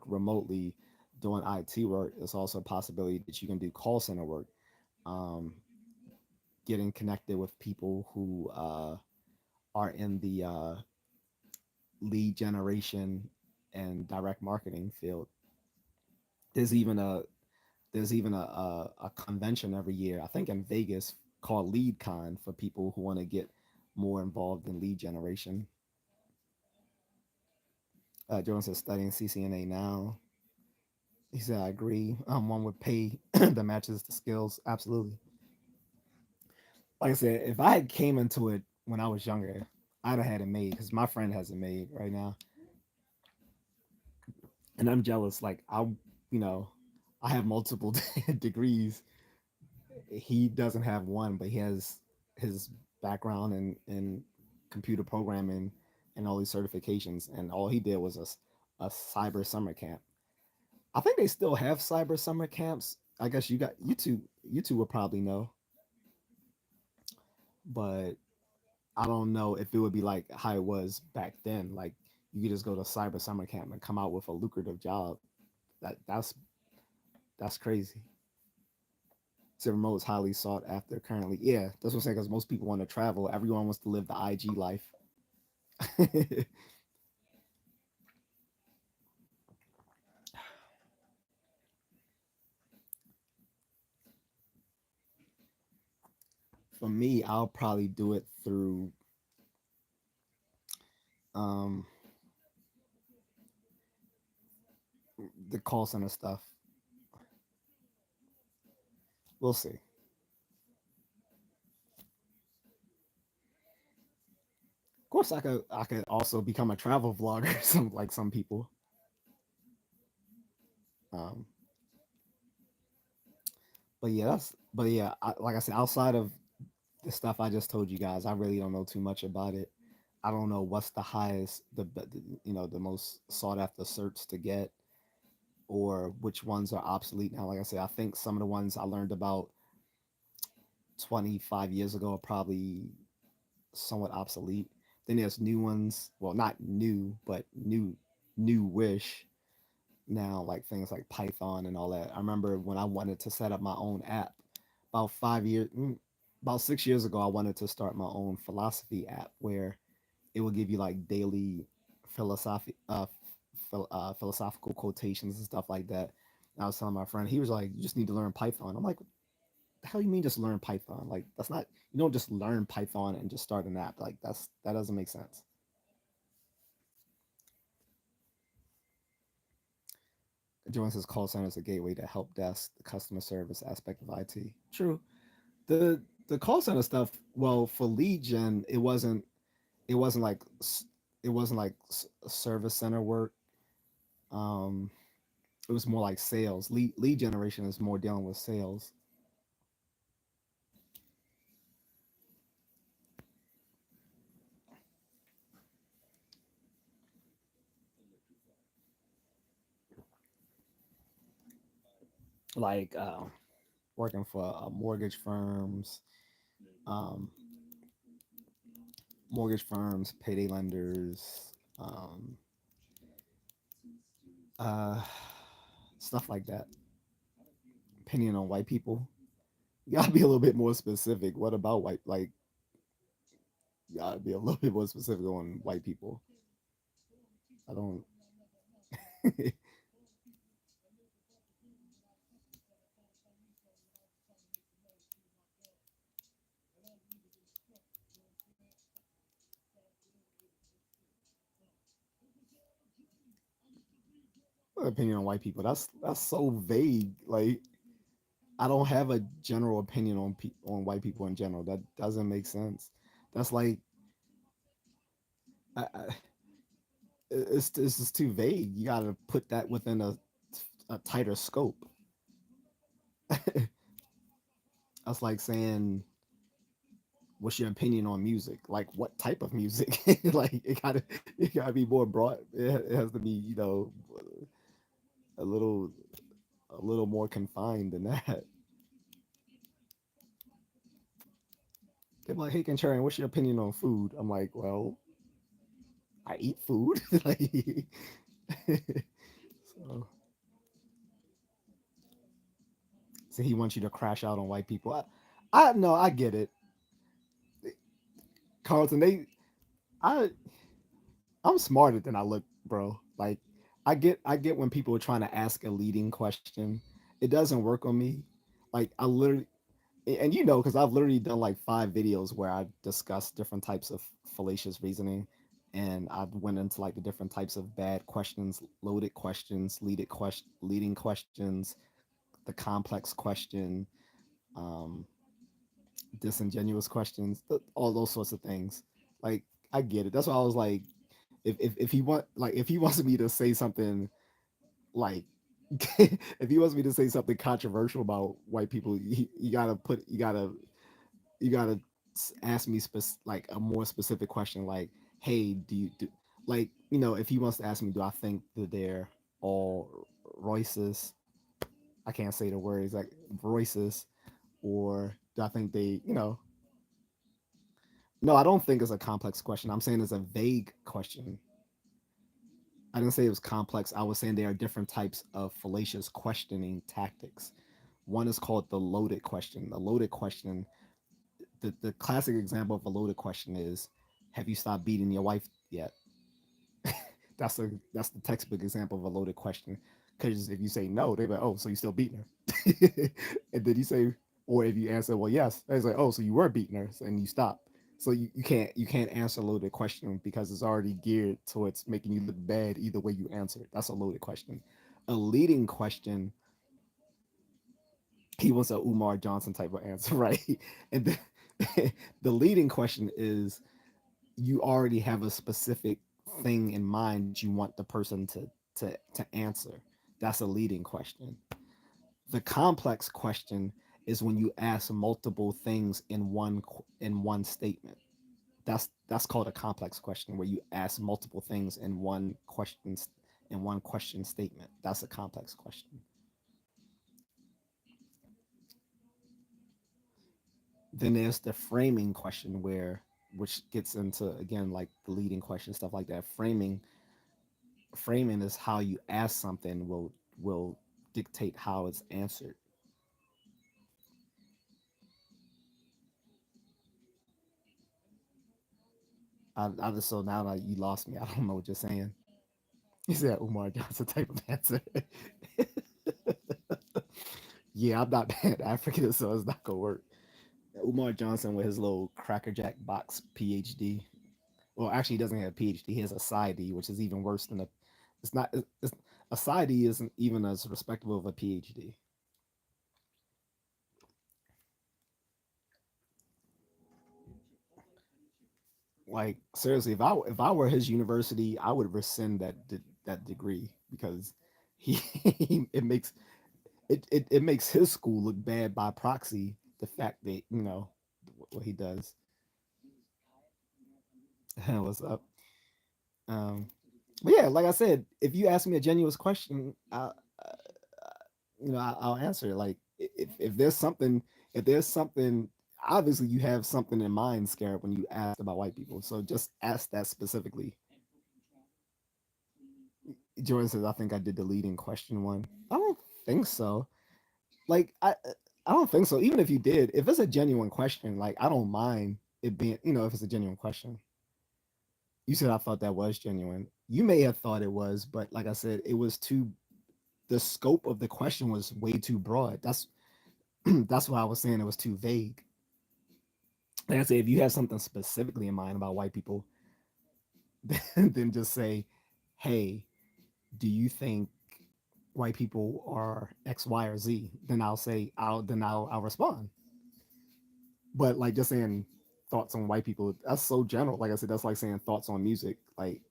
remotely doing IT work. It's also a possibility that you can do call center work, um, getting connected with people who are in the lead generation and direct marketing field. There's even a there's even a convention every year, I think in Vegas, called LeadCon for people who want to get more involved in lead generation. Jordan says studying CCNA now. He said, I agree. One would pay that matches the skills. Absolutely. Like I said, if I had came into it when I was younger, I'd have had it made because my friend has it made right now, and I'm jealous. Like you know, I have multiple degrees. He doesn't have one, but he has his background in computer programming and all these certifications, and all he did was a cyber summer camp. I think they still have cyber summer camps. I guess you two will probably know, but I don't know if it would be like how it was back then. Like you could just go to cyber summer camp and come out with a lucrative job. That's crazy. So remote is highly sought after currently. Yeah, that's what I'm saying. Because most people want to travel. Everyone wants to live the IG life. For me, I'll probably do it through um, the call center stuff. We'll see. Of course, I could also become a travel vlogger. Some people. Um, like I said, outside of the stuff I just told you guys, I really don't know too much about it. I don't know what's the highest, the most sought after certs to get, or which ones are obsolete now. Like I said, I think some of the ones I learned about 25 years ago are probably somewhat obsolete. Then there's new ones, well, not new, but new wish now, like things like Python and all that. I remember when I wanted to set up my own app about 5 years, about 6 years ago, I wanted to start my own philosophy app where it will give you like daily philosophy, philosophical quotations and stuff like that. And I was telling my friend, he was like, "You just need to learn Python." I'm like, "The hell you mean just learn Python? Like that's not you don't just learn Python and just start an app. Like that doesn't make sense." Joins says call center is a gateway to help desk, the customer service aspect of IT. True. The call center stuff. Well, for lead gen, it wasn't like it wasn't like service center work. Um, it was more like sales. Lead generation is more dealing with sales. Like working for mortgage firms, um, payday lenders, uh, stuff like that. Opinion on white people. You gotta be a little bit more specific. What about white? Like, you gotta be a little bit more specific on white people. I don't. Opinion on white people. That's so vague. Like, I don't have a general opinion on on white people in general. That doesn't make sense. That's like it's just too vague. You got to put that within a tighter scope. That's like saying, "What's your opinion on music? Like, what type of music? Like, it gotta be more broad. It has to be a little a little more confined than that." They're like, "Hey, Contrarian, what's your opinion on food?" I'm like, "Well, I eat food." Like, so, so he wants you to crash out on white people. I no, I get it, Carlton. I I'm smarter than I look, bro. Like I get when people are trying to ask a leading question. It doesn't work on me. Like I literally, and you know, because I've literally done like 5 videos where I discuss different types of fallacious reasoning, and I went into like the different types of bad questions, loaded questions, leading questions, the complex question, um, disingenuous questions, all those sorts of things. Like I get it. That's why I was like, if he if he wants me to say something like if he wants me to say something controversial about white people, you gotta ask me like a more specific question, like, hey, do you do like if he wants to ask me, do I think that they're all racist? I can't say the words like racist, or do I think they, no, I don't think it's a complex question. I'm saying it's a vague question. I didn't say it was complex. I was saying there are different types of fallacious questioning tactics. One is called the loaded question. The loaded question, the classic example of a loaded question is, have you stopped beating your wife yet? That's the textbook example of a loaded question. Because if you say no, they're like, oh, so you still beating her? And then you say, or if you answer, well, yes, it's like, oh, so you were beating her, and you stop. So you can't answer a loaded question because it's already geared towards making you look bad either way you answer it. That's a loaded question. A leading question, he wants a Umar Johnson type of answer, right? And the leading question is you already have a specific thing in mind that you want the person to answer. That's a leading question. The complex question is when you ask multiple things in one statement. That's called a complex question, where you ask multiple things in one question statement. That's a complex question. Then there's the framing question, which gets into again like the leading question, stuff like that. Framing is how you ask something will dictate how it's answered. I just, so now that you lost me, I don't know what you're saying. You said Umar Johnson type of answer. Yeah, I'm not Pan African, so it's not gonna work. Umar Johnson with his little crackerjack box PhD. Well, actually, he doesn't have a PhD. He has a PsyD, which is even worse than a. It's not. A PsyD isn't even as respectable of a PhD. Like seriously, if I were his university, I would rescind that degree because he it makes it makes his school look bad by proxy. The fact that what he does. What's up? Um, but yeah, like I said, if you ask me a genuine question, I'll answer it. Like if there's something, obviously you have something in mind, Scarab, when you ask about white people. So just ask that specifically. Jordan says, I think I did the leading question one. I don't think so. Like I don't think so. Even if you did, if it's a genuine question, like I don't mind it being, if it's a genuine question. You said I thought that was genuine. You may have thought it was, but like I said, it was too. The scope of the question was way too broad. That's why I was saying it was too vague. Like I said, if you have something specifically in mind about white people, then just say, "Hey, do you think white people are X, Y, or Z?" Then I'll respond. But like just saying thoughts on white people, that's so general. Like I said, that's like saying thoughts on music. Like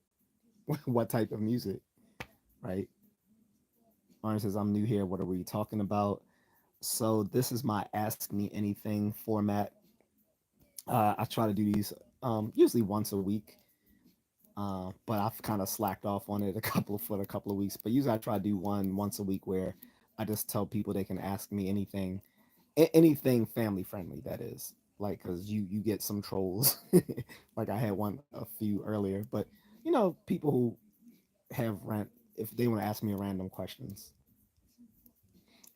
what type of music, right? Orange says, I'm new here. What are we talking about? So this is my Ask Me Anything format. I try to do these usually once a week, but I've kind of slacked off on it a couple of weeks. But usually I try to do one once a week where I just tell people they can ask me anything, anything family friendly. That is like because you get some trolls. Like I had one a few earlier, but people who have rant if they want to ask me random questions.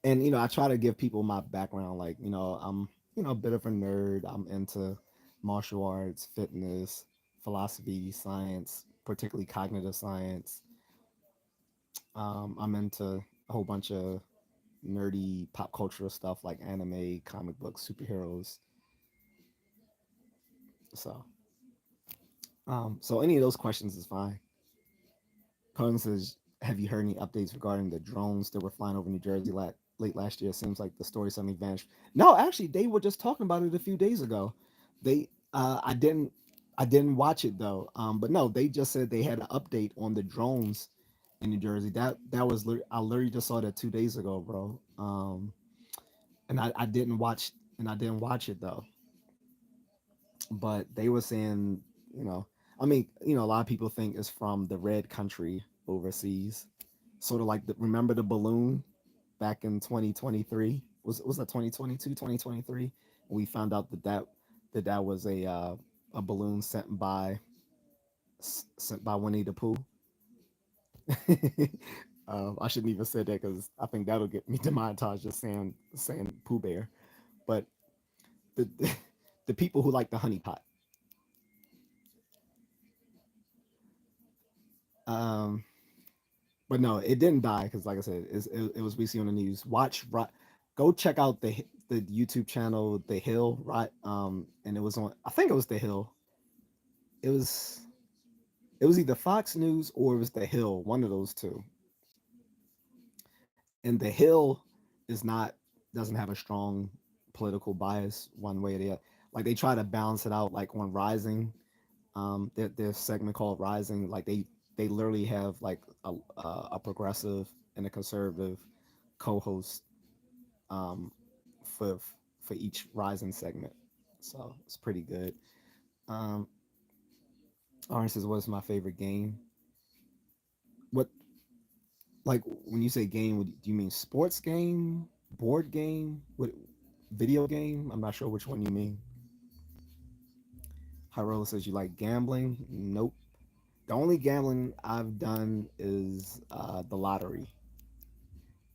And I try to give people my background, like I'm a bit of a nerd. I'm into martial arts, fitness, philosophy, science, particularly cognitive science. I'm into a whole bunch of nerdy pop cultural stuff like anime, comic books, superheroes. So, so any of those questions is fine. Cohen says, "Have you heard any updates regarding the drones that were flying over New Jersey late last year? Seems like the story suddenly vanished." No, actually, they were just talking about it a few days ago. They, I didn't watch it though. But no, they just said they had an update on the drones in New Jersey. That was I literally just saw that 2 days ago, bro. And I didn't watch and I didn't watch it though. But they were saying, you know, I mean, a lot of people think it's from the red country overseas, sort of like remember the balloon back in 2023, was that 2022, 2023? We found out that was a balloon sent by Winnie the Pooh. I shouldn't even say that because I think that'll get me demonetized just saying Pooh Bear. But the the people who like the honeypot. Um, but no, it didn't die because, like I said, it was recently on the news. Go check out the YouTube channel The Hill, right? And it was on. I think it was The Hill. It was it was either Fox News or it was The Hill, one of those two. And The Hill is not doesn't have a strong political bias one way or the other. Like they try to balance it out, like on Rising, their segment called Rising, like they literally have like a progressive and a conservative co-host um, for for each Rising segment, so it's pretty good. Um, Orange says, "What is my favorite game?" What like when you say game? Do you mean sports game, board game, what video game? I'm not sure which one you mean. Hyrola says you like gambling. Nope. The only gambling I've done is the lottery,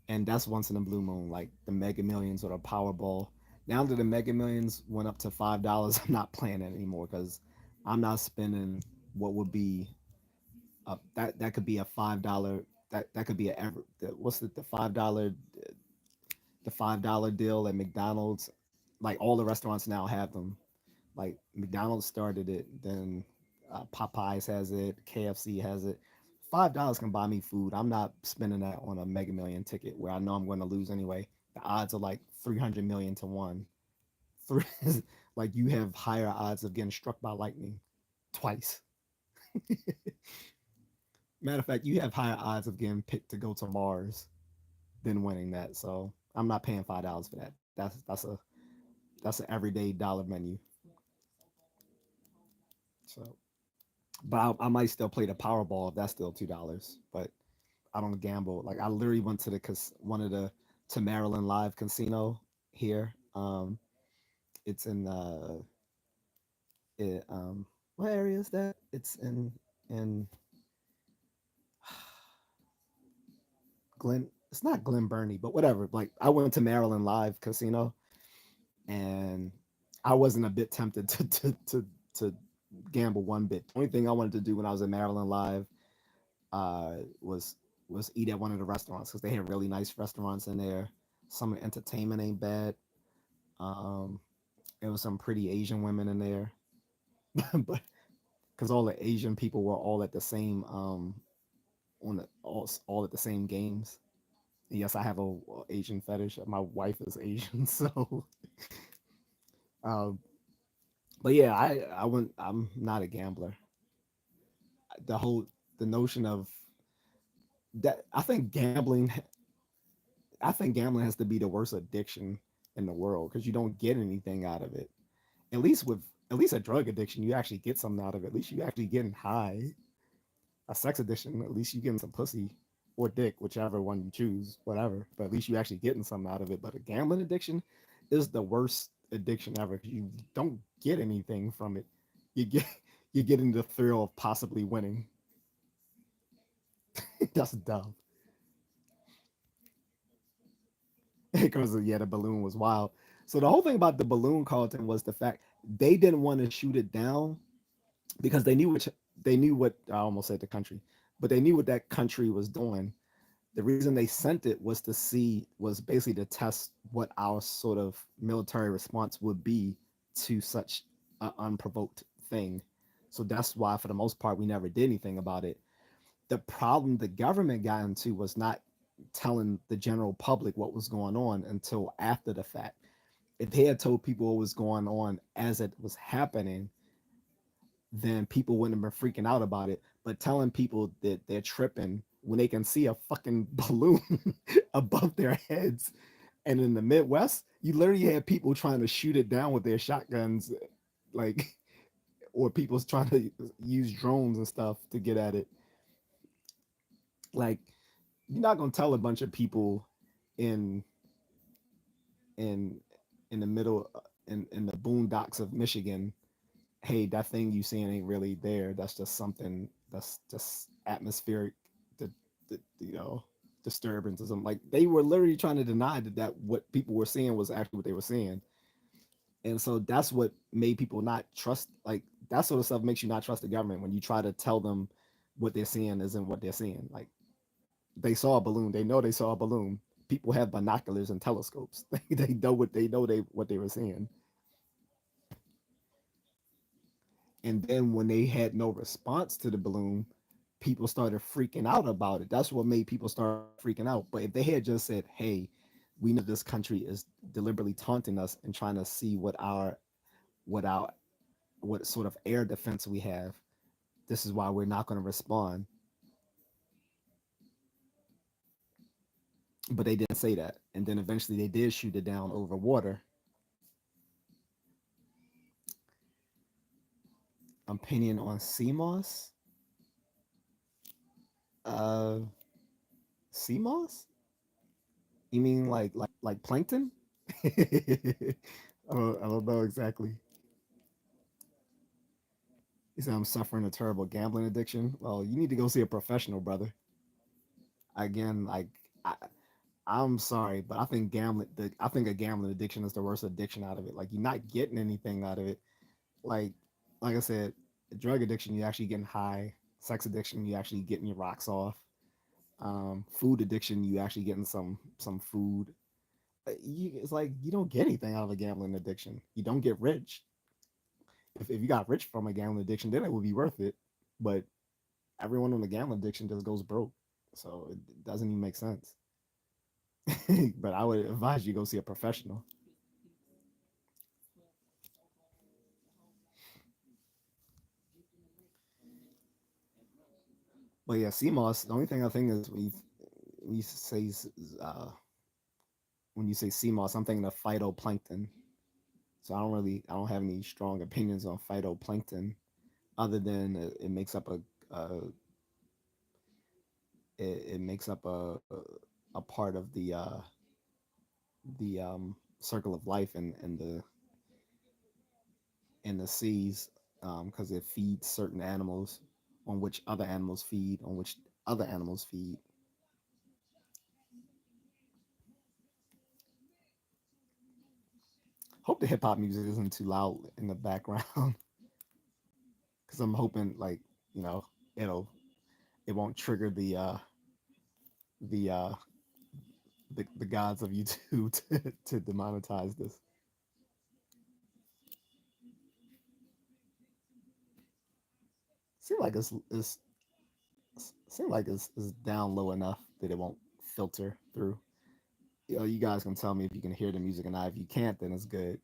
and that's once in a blue moon, like the Mega Millions or the Powerball. Now that the Mega Millions went up to $5, I'm not playing it anymore because I'm not spending what would be that could be a $5 that could be a ever what's the $5 deal at McDonald's. Like all the restaurants now have them. Like McDonald's started it, then Popeyes has it, KFC has it. $5 can buy me food. I'm not spending that on a Mega Million ticket where I know I'm going to lose anyway. The odds are like 300 million to one. Three, like you have higher odds of getting struck by lightning twice. Matter of fact, you have higher odds of getting picked to go to Mars than winning that. So I'm not paying $5 for that. That's an everyday dollar menu. So, but I might still play the Powerball if that's still $2. But I don't gamble. Like I literally went to one of the to Maryland Live Casino here. It's in what area is that? It's in Glen. It's not Glen Burnie, but whatever. Like I went to Maryland Live Casino, and I wasn't a bit tempted to gamble one bit. The only thing I wanted to do when I was at Maryland Live uh, was was eat at one of the restaurants because they had really nice restaurants in there. Some of the entertainment ain't bad. Um, there was some pretty Asian women in there, but because all the Asian people were all at the same on the all at the same games. Yes, I have a Asian fetish. My wife is Asian, so um, but yeah, I wouldn't. I'm not a gambler. The whole the notion of that I think gambling has to be the worst addiction in the world because you don't get anything out of it. At least with at least a drug addiction, you actually get something out of it. At least you actually getting high. A sex addiction, at least you getting some pussy or dick, whichever one you choose, whatever. But at least you actually getting something out of it. But a gambling addiction is the worst addiction ever because you don't get anything from it. You get you're getting the thrill of possibly winning. That's dumb. Because yeah, the balloon was wild. So the whole thing about the balloon Carlton was the fact they didn't want to shoot it down because they knew what I almost said the country, but they knew what that country was doing. The reason they sent it was to see was basically to test what our sort of military response would be to such an unprovoked thing. So that's why, for the most part, we never did anything about it. The problem the government got into was not telling the general public what was going on until after the fact. If they had told people what was going on as it was happening, then people wouldn't have been freaking out about it. But telling people that they're tripping when they can see a fucking balloon above their heads, and in the Midwest, you literally had people trying to shoot it down with their shotguns, like, or people trying to use drones and stuff to get at it. Like, you're not gonna tell a bunch of people in in in the middle in the boondocks of Michigan, hey, that thing you seeing ain't really there. That's just something that's just atmospheric, the, disturbance or something. Like, they were literally trying to deny that what people were seeing was actually what they were seeing. And so that's what made people not trust. Like, that sort of stuff makes you not trust the government when you try to tell them what they're seeing isn't what they're seeing. Like, they saw a balloon. They know they saw a balloon. People have binoculars and telescopes. They know what they were seeing. And then when they had no response to the balloon, people started freaking out about it. That's what made people start freaking out. But if they had just said, "Hey, we know this country is deliberately taunting us and trying to see what our what sort of air defense we have. This is why we're not going to respond." But they didn't say that. And then eventually they did shoot it down over water. Opinion on CMOS? Uh, CMOS? You mean like plankton? I don't know exactly. He said I'm suffering a terrible gambling addiction. Well, you need to go see a professional, brother. Again, like, I'm sorry, but I think a gambling addiction is the worst addiction out of it. Like, you're not getting anything out of it. Like like I said, drug addiction, you're actually getting high. Sex addiction, you actually getting your rocks off. Food addiction, you actually getting some food. It's like you don't get anything out of a gambling addiction. You don't get rich. If you got rich from a gambling addiction, then it would be worth it. But everyone on the gambling addiction just goes broke, so it doesn't even make sense. But I would advise you go see a professional. But yeah, CMOS. The only thing I think is we say uh, when you say CMOS, I'm thinking of phytoplankton. So I don't have any strong opinions on phytoplankton, other than it makes up uh, it makes up a part of the circle of life in the seas, because it feeds certain animals, on which other animals feed, on which other animals feed. Hope the hip hop music isn't too loud in the background, because I'm hoping, like, you know it'll it won't trigger the the gods of YouTube to demonetize this. Seem like it's down low enough that it won't filter through. You guys can tell me if you can hear the music or not. If you can't, then it's good.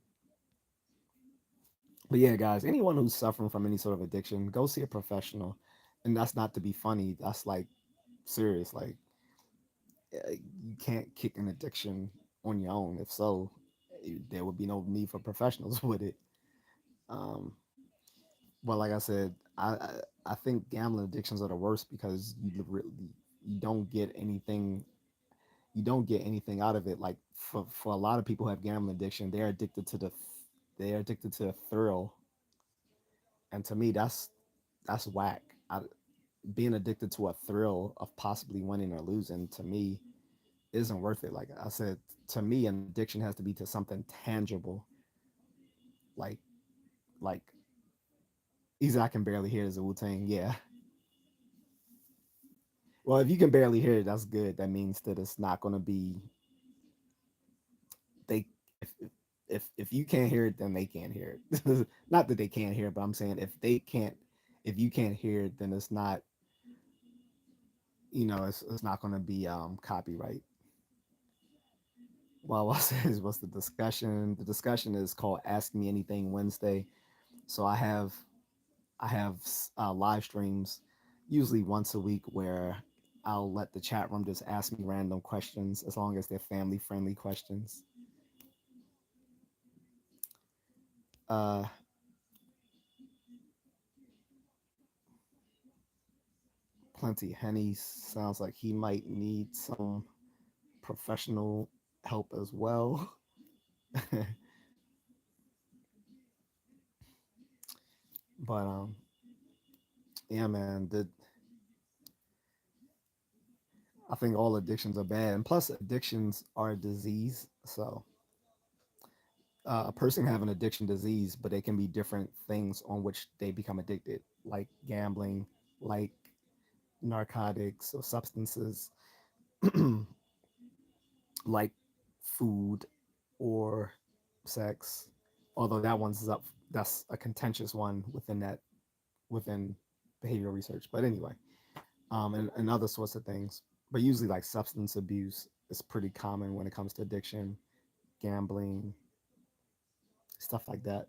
But yeah, guys, anyone who's suffering from any sort of addiction, go see a professional. And that's not to be funny. That's like serious. Like, you can't kick an addiction on your own. If so, there would be no need for professionals with it. Um, but like I said, I think gambling addictions are the worst because you don't get anything you don't get anything out of it. Like, for a lot of people who have gambling addiction, they're addicted to the thrill, and to me, that's whack. Being addicted to a thrill of possibly winning or losing, to me, isn't worth it. Like I said, to me, an addiction has to be to something tangible. Like like Easy, I can barely hear the Wu Tang. Yeah, Well, if you can barely hear it, that's good. That means that it's not going to be they. If you can't hear it, then they can't hear it. Not that they can't hear it, but I'm saying if you can't hear it, then it's not. It's not going to be copyright. Well, what says what's the discussion? The discussion is called "Ask Me Anything Wednesday." So I have live streams usually once a week where I'll let the chat room just ask me random questions as long as they're family friendly questions. Uh, Plenty Henny sounds like he might need some professional help as well. But yeah, man, I think all addictions are bad, and plus addictions are a disease. So a person can have an addiction disease, but they can be different things on which they become addicted, like gambling, like narcotics or substances, like food or sex. Although that one's up, that's a contentious one within behavioral research. But anyway, and other sorts of things. But usually, like substance abuse is pretty common when it comes to addiction, gambling, stuff like that.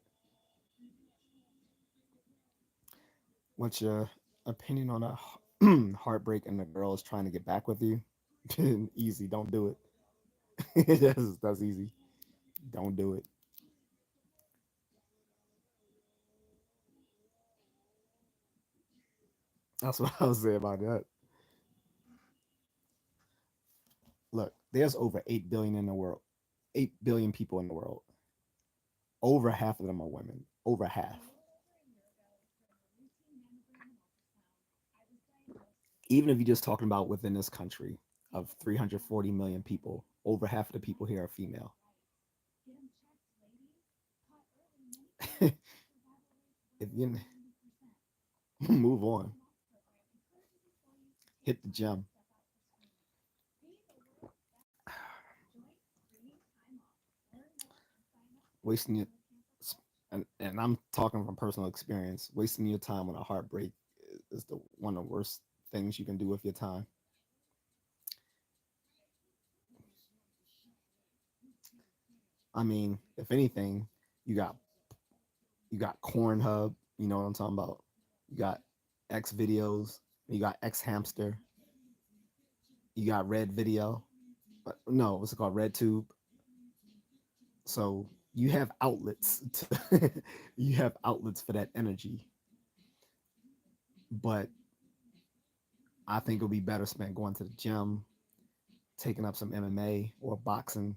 What's your opinion on a heartbreak and the girl is trying to get back with you? Easy, don't do it. That's easy. Don't do it. That's what I was saying about that. Look, there's over 8 billion in the world. 8 billion people in the world. Over half of them are women. Over half. Even if you're just talking about within this country of 340 million people, over half of the people here are female. If you move on, hit the gym. Wasting your and I'm talking from personal experience. Wasting your time on a heartbreak is the one of the worst things you can do with your time. I mean, if anything, you got you got Cornhub. You know what I'm talking about. You got X videos. You got X Hamster. You got Red Video. No, what's it called? Red Tube. So you have outlets. You have outlets for that energy. But I think it'll be better spent going to the gym, taking up some MMA or boxing.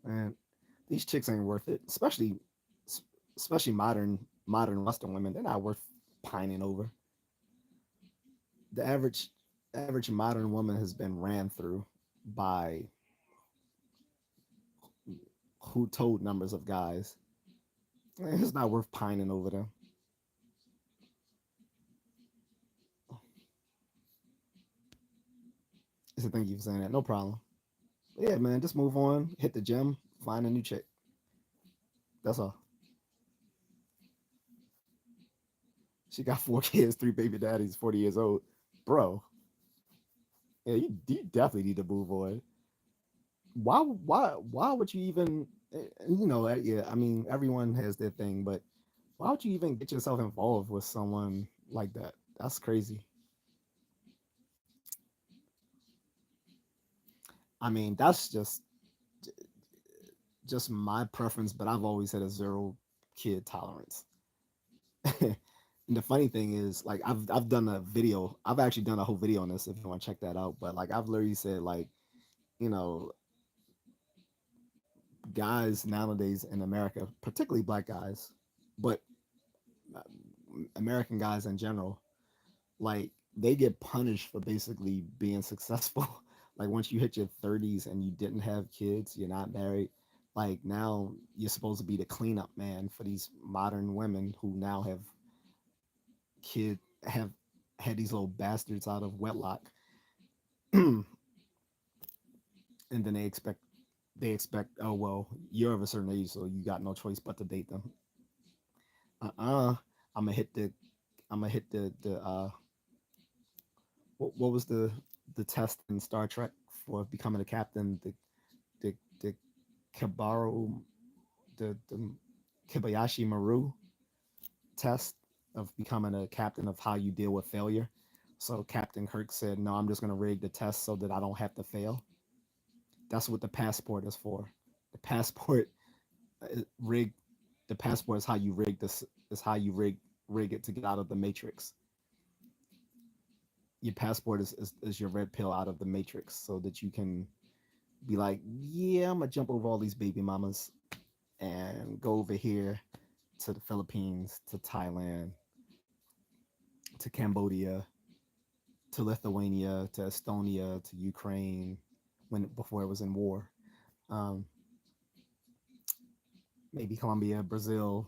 And these chicks ain't worth it, especially modern Western women. They're not worth pining over. The average modern woman has been ran through by who told numbers of guys. It's not worth pining over them. So thank you for saying that. No problem. Yeah, man, just move on. Hit the gym. Find a new chick. That's all. She got 4 kids, 3 baby daddies, 40 years old. Bro, yeah, you definitely need to move on. Why would you even yeah, I mean everyone has their thing, but why would you even get yourself involved with someone like that? That's crazy. I mean, that's just my preference, but I've always had a zero kid tolerance. And the funny thing is, like, I've done a video. I've actually done a whole video on this if you want to check that out. But like, I've literally said, like, you know, guys nowadays in America, particularly black guys, but uh, American guys in general, like, they get punished for basically being successful. Like, once you hit your 30s and you didn't have kids, you're not married. Like, now you're supposed to be the cleanup man for these modern women who now have kid. have had these little bastards out of wedlock, and then they expect, oh well, you're of a certain age, so you got no choice but to date them. Uh-uh. I'm gonna hit the I'm gonna hit the what was the test in Star Trek for becoming a captain? The Kibaru the Kibayashi Maru test of becoming a captain of how you deal with failure. So Captain Kirk said, "No, I'm just gonna rig the test so that I don't have to fail." That's what the passport is for. The passport rig. The passport is how you rig this. Is how you rig it to get out of the matrix. Your passport is your red pill out of the matrix, so that you can be like, yeah, I'm gonna jump over all these baby mamas and go over here to the Philippines, to Thailand, to Cambodia, to Lithuania, to Estonia, to Ukraine, when before it was in war. Um, Maybe Colombia, Brazil,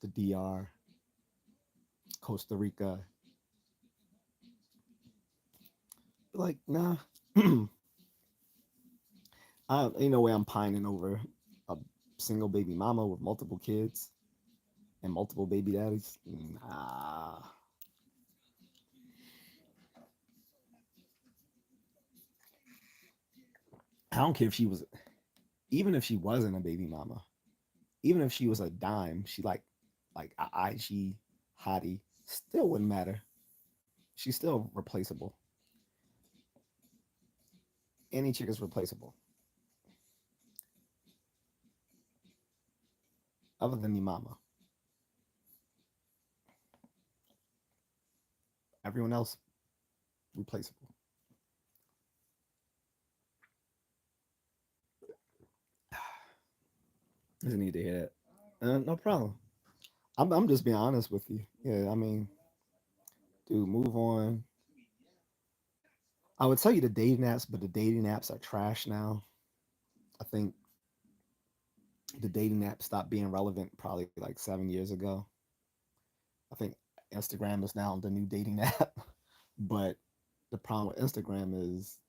the DR, Costa Rica. Like, nah, ain't no way I'm pining over a single baby mama with multiple kids and multiple baby daddies. Nah, I don't care if she was, even if she wasn't a baby mama, even if she was a dime, she like a IG hottie, still wouldn't matter. She's still replaceable. Any chick is replaceable, other than your mama. Everyone else replaceable. Doesn't need to hear that. No problem. I'm just being honest with you. Yeah, I mean, dude, move on. I would tell you the dating apps, but the dating apps are trash now. I think the dating app stopped being relevant probably like 7 years ago. I think Instagram is now the new dating app. But the problem with Instagram is,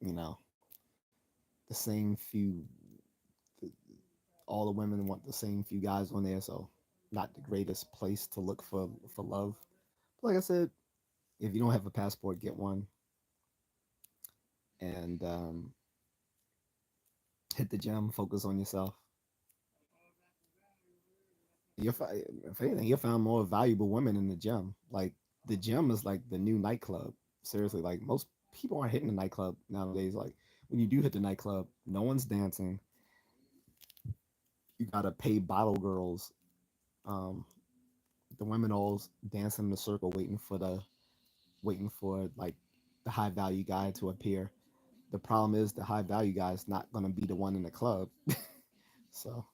you know, the same few, all the women want the same few guys on there. So, not the greatest place to look for love. But like I said, if you don't have a passport, get one and hit the gym. Focus on yourself. You'll if anything, you'll find more valuable women in the gym. Like the gym is like the new nightclub. Seriously, like most people aren't hitting the nightclub nowadays. Like when you do hit the nightclub, no one's dancing. You gotta pay bottle girls. Um, the women all dancing in the circle, waiting for like the high value guy to appear. The problem is the high value guy is not gonna be the one in the club. So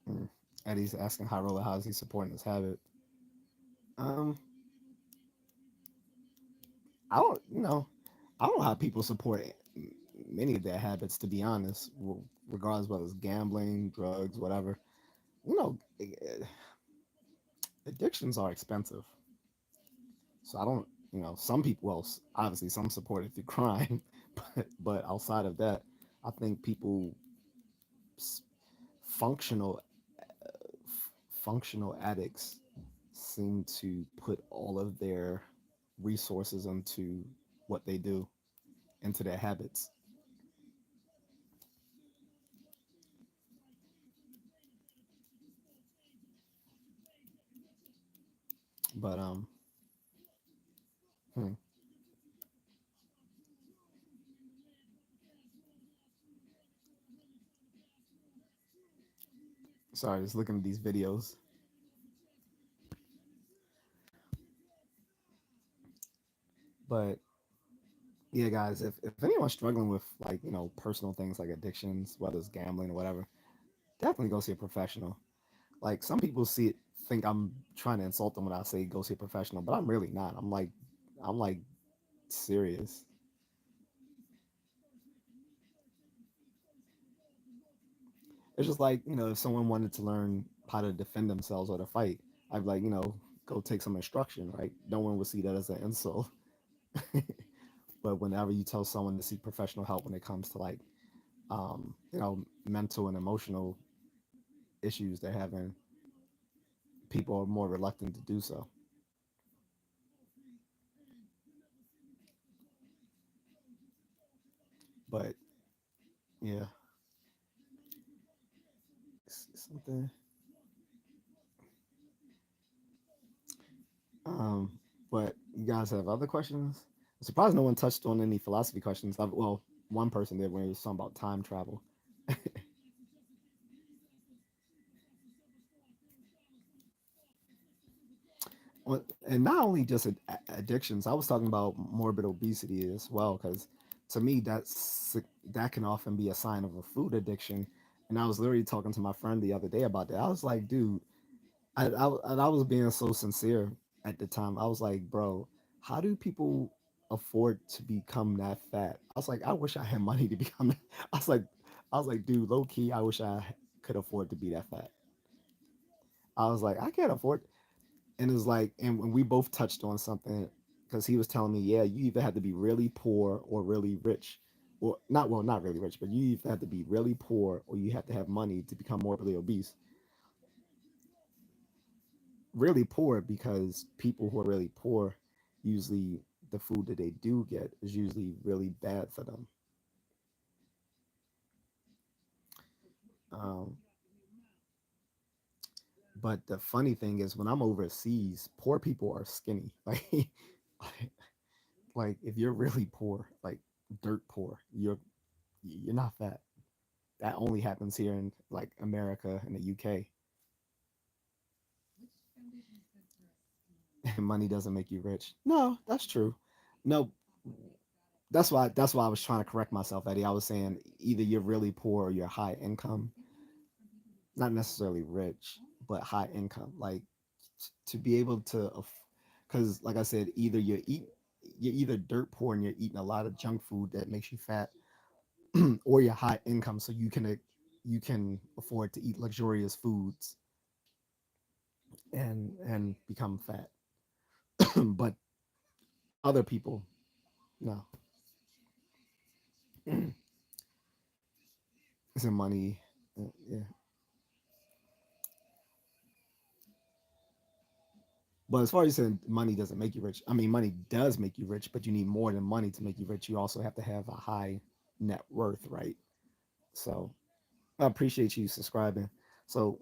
mm. Eddie's asking high roller how's he supporting this habit. Um, I don't, I don't know how people support many of their habits. To be honest, regardless whether it's gambling, drugs, whatever. You know, addictions are expensive. So I don't, some people, well, obviously some support it through crime, but outside of that, I think people functional functional addicts seem to put all of their resources into what they do, into their habits. But hmm, sorry, just looking at these videos. But yeah, guys, if anyone's struggling with like personal things like addictions, whether it's gambling or whatever, definitely go see a professional. Like some people think I'm trying to insult them when I say go see a professional, but I'm really not. I'm like serious. It's just like, if someone wanted to learn how to defend themselves or to fight, I'd be like, go take some instruction, right? No one would see that as an insult. But whenever you tell someone to seek professional help when it comes to like, mental and emotional issues they're having, people are more reluctant to do so. But yeah, something. Um, but you guys have other questions? I'm surprised no one touched on any philosophy questions. Well, one person did when it was something about time travel. And not only just addictions, I was talking about morbid obesity as well, because to me, that can often be a sign of a food addiction. And I was literally talking to my friend the other day about that. I was like, dude, and I was being so sincere at the time. I was like, bro, how do people afford to become that fat? I was like, I wish I had money to become that. I was like, dude, low key, I wish I could afford to be that fat. I was like, I can't afford. And it was like, and when we both touched on something, because he was telling me, yeah, you either have to be really poor or really rich, or not. Well, not really rich, but you either have to be really poor or you have to have money to become morbidly obese. Really poor because people who are really poor, usually the food that they do get is usually really bad for them. Um, but the funny thing is, when I'm overseas, poor people are skinny. Like if you're really poor, like dirt poor, you're not fat. That only happens here in like America and the UK. Money doesn't make you rich. No, that's true. No, that's why I was trying to correct myself, Eddie. I was saying either you're really poor or you're high income, not necessarily rich, but high income. Like to be able to, because like I said, you're either dirt poor and you're eating a lot of junk food that makes you fat, or you're high income, so you can afford to eat luxurious foods and become fat. But other people, no, it's a money. Yeah. But as far as you said, money doesn't make you rich. I mean, money does make you rich, but you need more than money to make you rich. You also have to have a high net worth, right? So I appreciate you subscribing. So,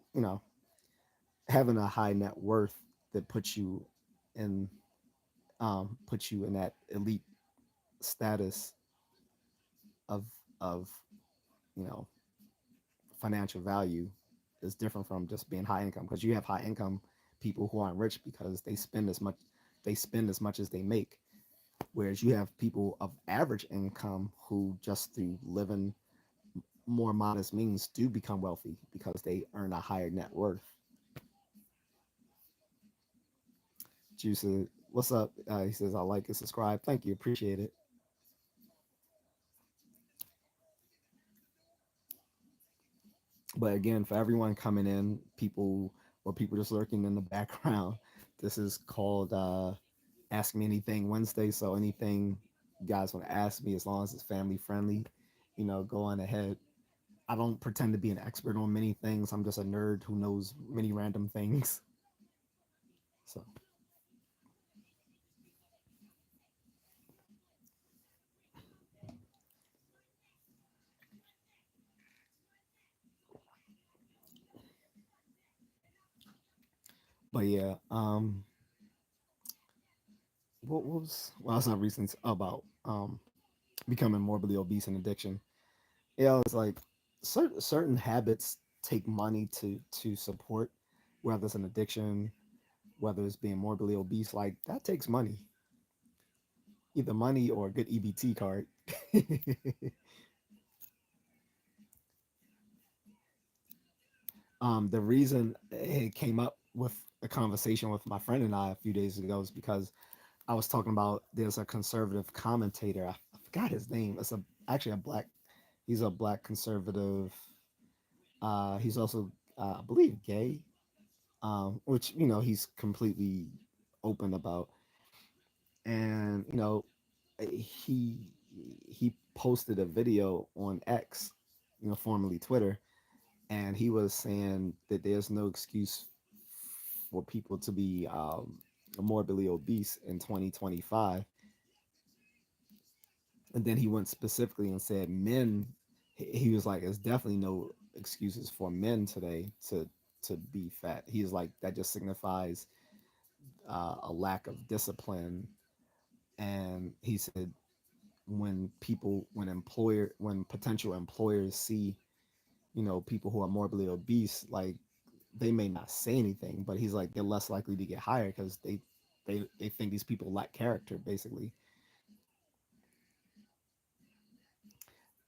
having a high net worth that in puts you in that elite status of of you know financial value is different from just being high income, because you have high income people who aren't rich because they spend as much as they make, whereas you have people of average income who just through living more modest means do become wealthy because they earn a higher net worth. Juice, what's up? He says I like it, subscribe, thank you, appreciate it. But again, for everyone coming in, people or people just lurking in the background, this is called Ask Me Anything Wednesday. So anything you guys want to ask me, as long as it's family friendly, go on ahead. I don't pretend to be an expert on many things. I'm just a nerd who knows many random things. So, but yeah, what was our reasons about becoming morbidly obese and addiction? Yeah, it's like certain habits take money to support, whether it's an addiction, whether it's being morbidly obese, like that takes money, either money or a good EBT card. The reason it came up with a conversation with my friend and I a few days ago is because I was talking about there's a conservative commentator. I forgot his name. It's actually a black. He's a black conservative. He's also, I believe, gay, which he's completely open about. And he he posted a video on X, formerly Twitter, and he was saying that there's no excuse for people to be morbidly obese in 2025. And then he went specifically and said men. He was like, "There's definitely no excuses for men today to be fat." He's like, that just signifies a lack of discipline. And he said, when potential employers see people who are morbidly obese, like, they may not say anything, but he's like, they're less likely to get hired because they think these people lack character, basically.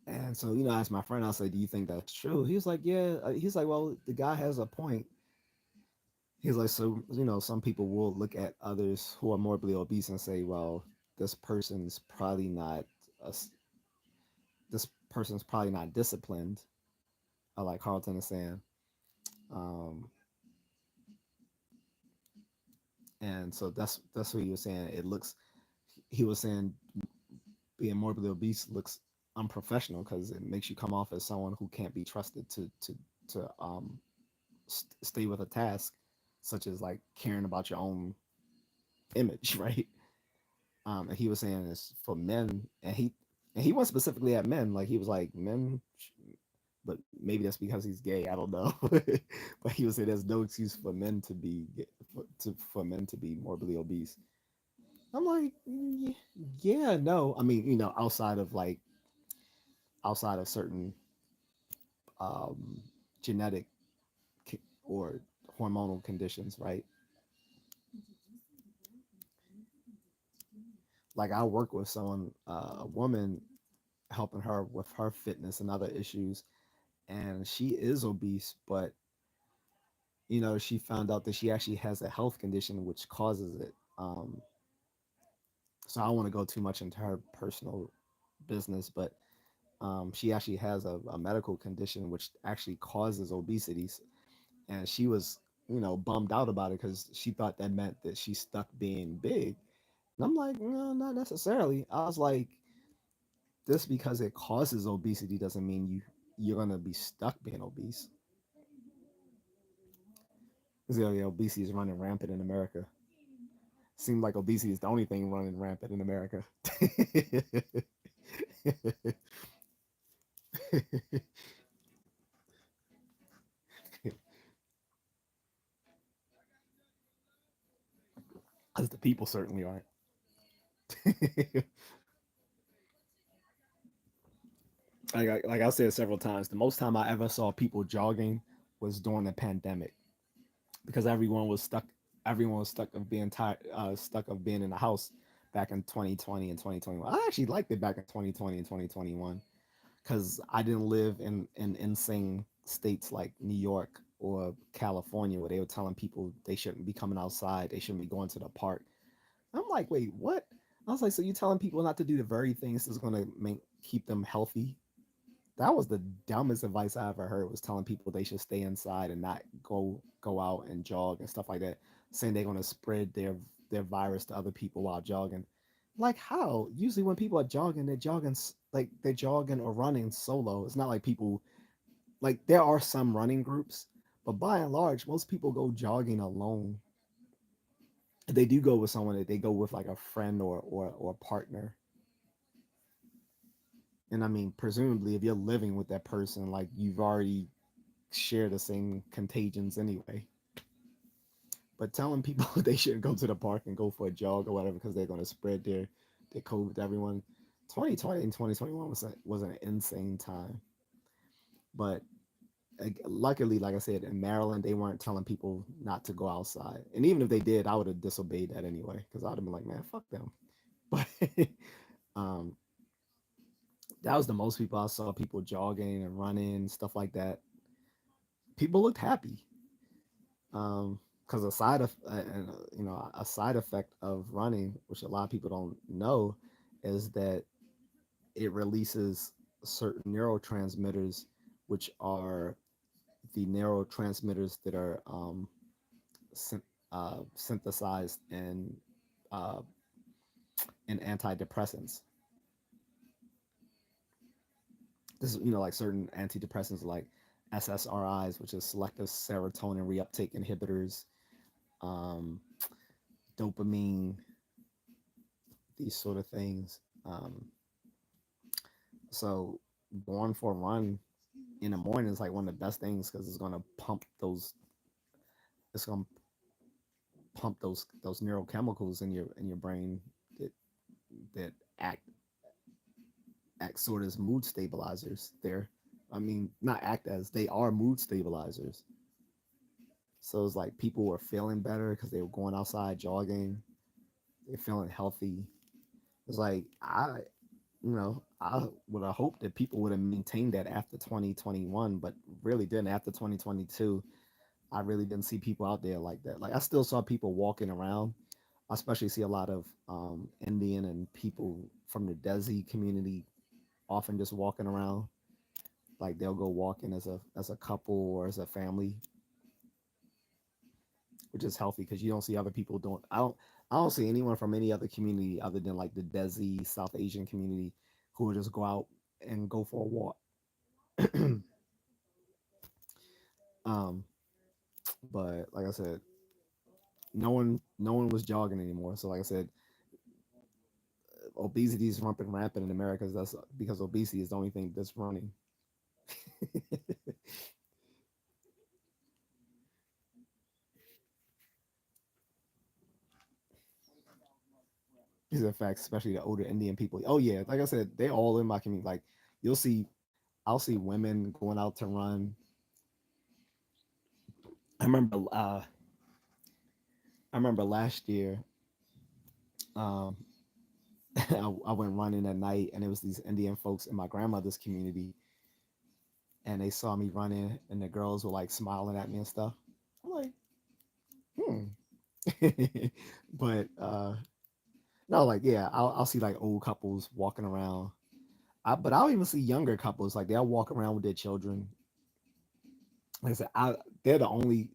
And so, I asked my friend, I said, "Do you think that's true?" He was like, "Yeah." He's like, "Well, the guy has a point." He's like, "So, some people will look at others who are morbidly obese and say, well, this person's probably not a, this person's probably not disciplined." Like Carlton is saying. Um, and so that's what he was saying. It looks He was saying being morbidly obese looks unprofessional because it makes you come off as someone who can't be trusted to stay with a task, such as like caring about your own image, right? And he was saying this for men, and he went specifically at men. Like, he was like, men, but maybe that's because he's gay. I don't know. But he was saying there's no excuse for men to be for men to be morbidly obese. I'm like, yeah, no. I mean, outside of certain um, genetic or hormonal conditions, right? Like, I work with someone, a woman, helping her with her fitness and other issues, and she is obese, but she found out that she actually has a health condition which causes it. So I don't want to go too much into her personal business, but she actually has a medical condition which actually causes obesity, and she was bummed out about it because she thought that meant that she stuck being big. And I'm like, no, not necessarily. I was like, just because it causes obesity doesn't mean you're gonna be stuck being obese. Because obesity is running rampant in America. Seems like obesity is the only thing running rampant in America. Because the people certainly aren't. Like I said several times, the most time I ever saw people jogging was during the pandemic, because everyone was stuck of being tired, stuck of being in the house back in 2020 and 2021. I actually liked it back in 2020 and 2021 because I didn't live in insane states like New York or California where they were telling people they shouldn't be coming outside, they shouldn't be going to the park. I'm like, wait, what? I was like, so you telling people not to do the very things that's going to make keep them healthy? That was the dumbest advice I ever heard, was telling people they should stay inside and not go out and jog and stuff like that, saying they're going to spread their virus to other people while jogging. Like, how? Usually when people are jogging, they're jogging or running solo. It's not like people, like, there are some running groups, but by and large most people go jogging alone. They do go with someone, that they go with like a friend or partner. And I mean, presumably if you're living with that person, like, you've already share the same contagions anyway. But telling people they shouldn't go to the park and go for a jog or whatever because they're going to spread their COVID to everyone. 2020 and 2021 was an insane time. But luckily, like I said, in Maryland, they weren't telling people not to go outside. And even if they did, I would have disobeyed that anyway, because I would have been like, man, fuck them. But um, that was the most people I saw, people jogging and running, stuff like that. People looked happy. Because a side effect of running, which a lot of people don't know, is that it releases certain neurotransmitters, which are the neurotransmitters that are synthesized uh, in antidepressants. This is, like certain antidepressants like SSRIs, which is selective serotonin reuptake inhibitors, um, dopamine, these sort of things. So going for a run in the morning is like one of the best things because it's gonna pump those neurochemicals in your brain that that act sort of as mood stabilizers. I mean, not act as, they are mood stabilizers. So it's like people were feeling better because they were going outside jogging. They're feeling healthy. It's like I would have hoped that people would have maintained that after 2021, but really didn't. After 2022, I really didn't see people out there like that. Like I still saw people walking around. I especially see a lot of Indian and people from the Desi community often just walking around. Like they'll go walking as a couple or as a family, which is healthy because you don't see other people doing. I don't see anyone from any other community other than like the Desi South Asian community who will just go out and go for a walk. um, but like I said, no one was jogging anymore. So like I said, obesity is rampant in America. That's because obesity is the only thing that's running. These are facts, especially the older Indian people. Oh yeah, like I said, they're all in my community. Like you'll see, I'll see women going out to run. I remember, I remember last year, um, I went running at night, and it was these Indian folks in my grandmother's community, and they saw me running, and the girls were like smiling at me and stuff. I'm like, hmm. But no, like yeah, I'll see like old couples walking around. But I'll even see younger couples like they'll walk around with their children. Like I said, they're the only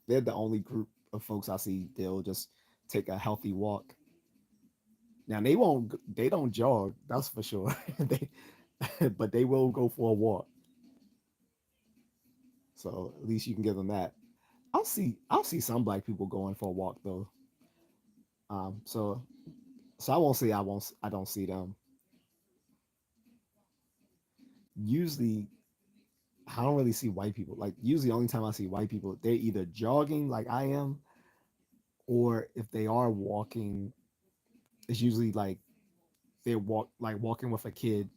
they're the only group of folks I see. They'll just take a healthy walk. Now they don't jog, that's for sure. they but they will go for a walk. So at least you can give them that. I'll see some black people going for a walk though. So I won't say I don't see them. Usually I don't really see white people. Like usually the only time I see white people, they're either jogging like I am, or if they are walking, it's usually like they're walking with a kid,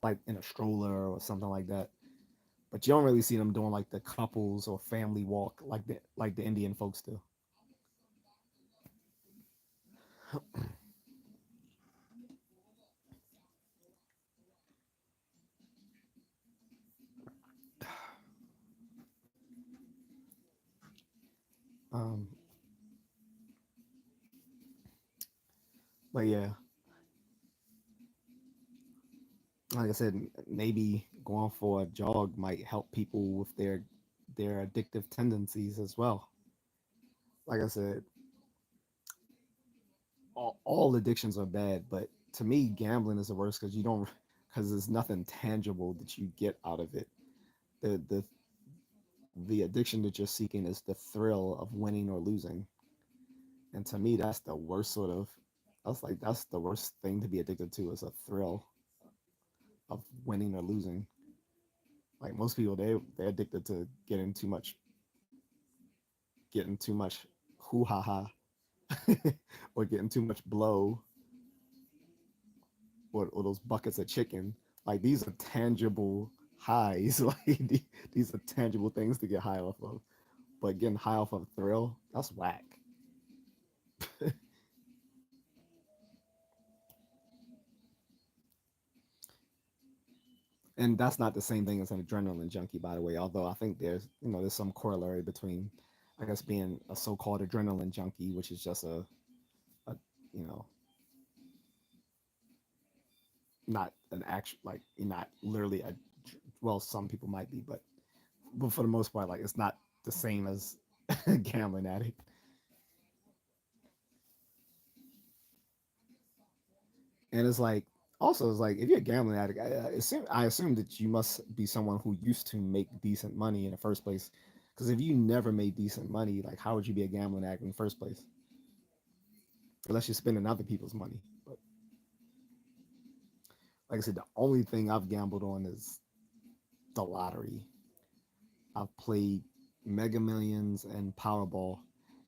like in a stroller or something like that. But you don't really see them doing like the couples or family walk like the Indian folks do. Um, but yeah, like I said, maybe going for a jog might help people with their addictive tendencies as well. Like I said, all addictions are bad, but to me, gambling is the worst because you don't because there's nothing tangible that you get out of it. The addiction that you're seeking is the thrill of winning or losing, and to me, that's the worst sort of. That's the worst thing to be addicted to is a thrill of winning or losing. Like most people, they're addicted to getting too much hoo ha ha, or getting too much blow, or those buckets of chicken. Like these are tangible highs. Like these are tangible things to get high off of. But getting high off of thrill, that's whack. And that's not the same thing as an adrenaline junkie, by the way. Although I think there's some corollary between, I guess, being a so-called adrenaline junkie, which is just a you know, not an actual, like you're not literally Well, some people might be, but for the most part, like it's not the same as gambling addict. And it's like also it's like if you're a gambling addict, I assume that you must be someone who used to make decent money in the first place. Because if you never made decent money, like how would you be a gambling addict in the first place? Unless you're spending other people's money. But like I said, the only thing I've gambled on is the lottery. I've played Mega Millions and Powerball.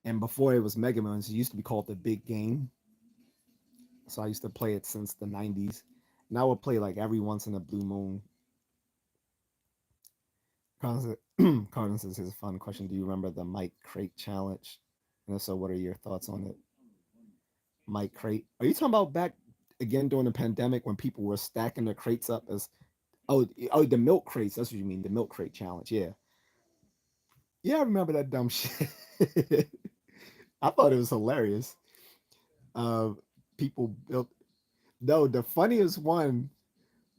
And before it was Mega Millions, it used to be called the Big Game. So I used to play it since the 90s. And I would play like every once in a blue moon. Carden says, here's a fun question. Do you remember the Mike Crate challenge? And if so, what are your thoughts on it? Mike Crate. Are you talking about back again during the pandemic when people were stacking their crates up as oh the milk crates? That's what you mean, the milk crate challenge. Yeah. Yeah, I remember that dumb shit. I thought it was hilarious. Uh people built no the funniest one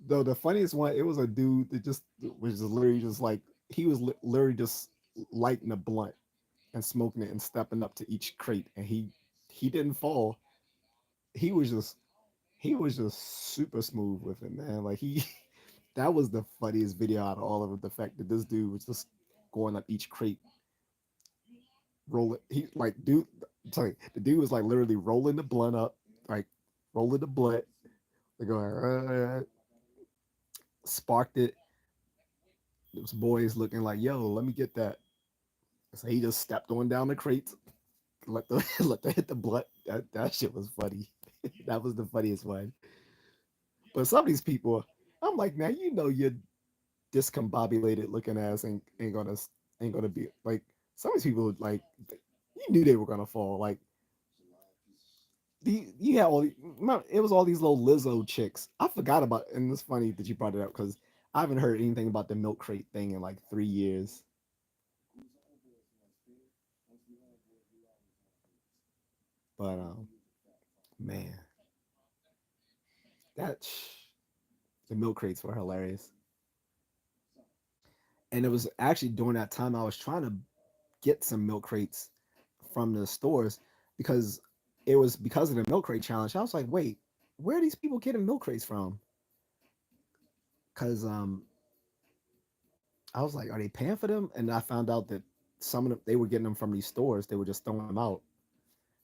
though the funniest one it was a dude that just was just literally just like he was literally just lighting a blunt and smoking it and stepping up to each crate and he didn't fall. He was just he was just super smooth with it, man. Like he that was the funniest video out of all of it. The fact that this dude was just going up each crate, rolling he like dude sorry, the dude was like literally rolling the blunt up, like rolling the blunt, like going sparked it. Those boys looking like, yo, let me get that. So he just stepped on down the crates, let the let the hit the blunt. That shit was funny. That was the funniest one. But some of these people, I'm like, man, you know your discombobulated looking ass ain't gonna be like some of these people like you knew they were gonna fall. Like you had it was all these little Lizzo chicks. I forgot about and it's funny that you brought it up because I haven't heard anything about the milk crate thing in like 3 years. But man, that the milk crates were hilarious. And it was actually during that time I was trying to get some milk crates from the stores because it was because of the milk crate challenge. I was like, wait, where are these people getting milk crates from? Because I was like, are they paying for them? And I found out that some of them they were getting them from these stores. They were just throwing them out.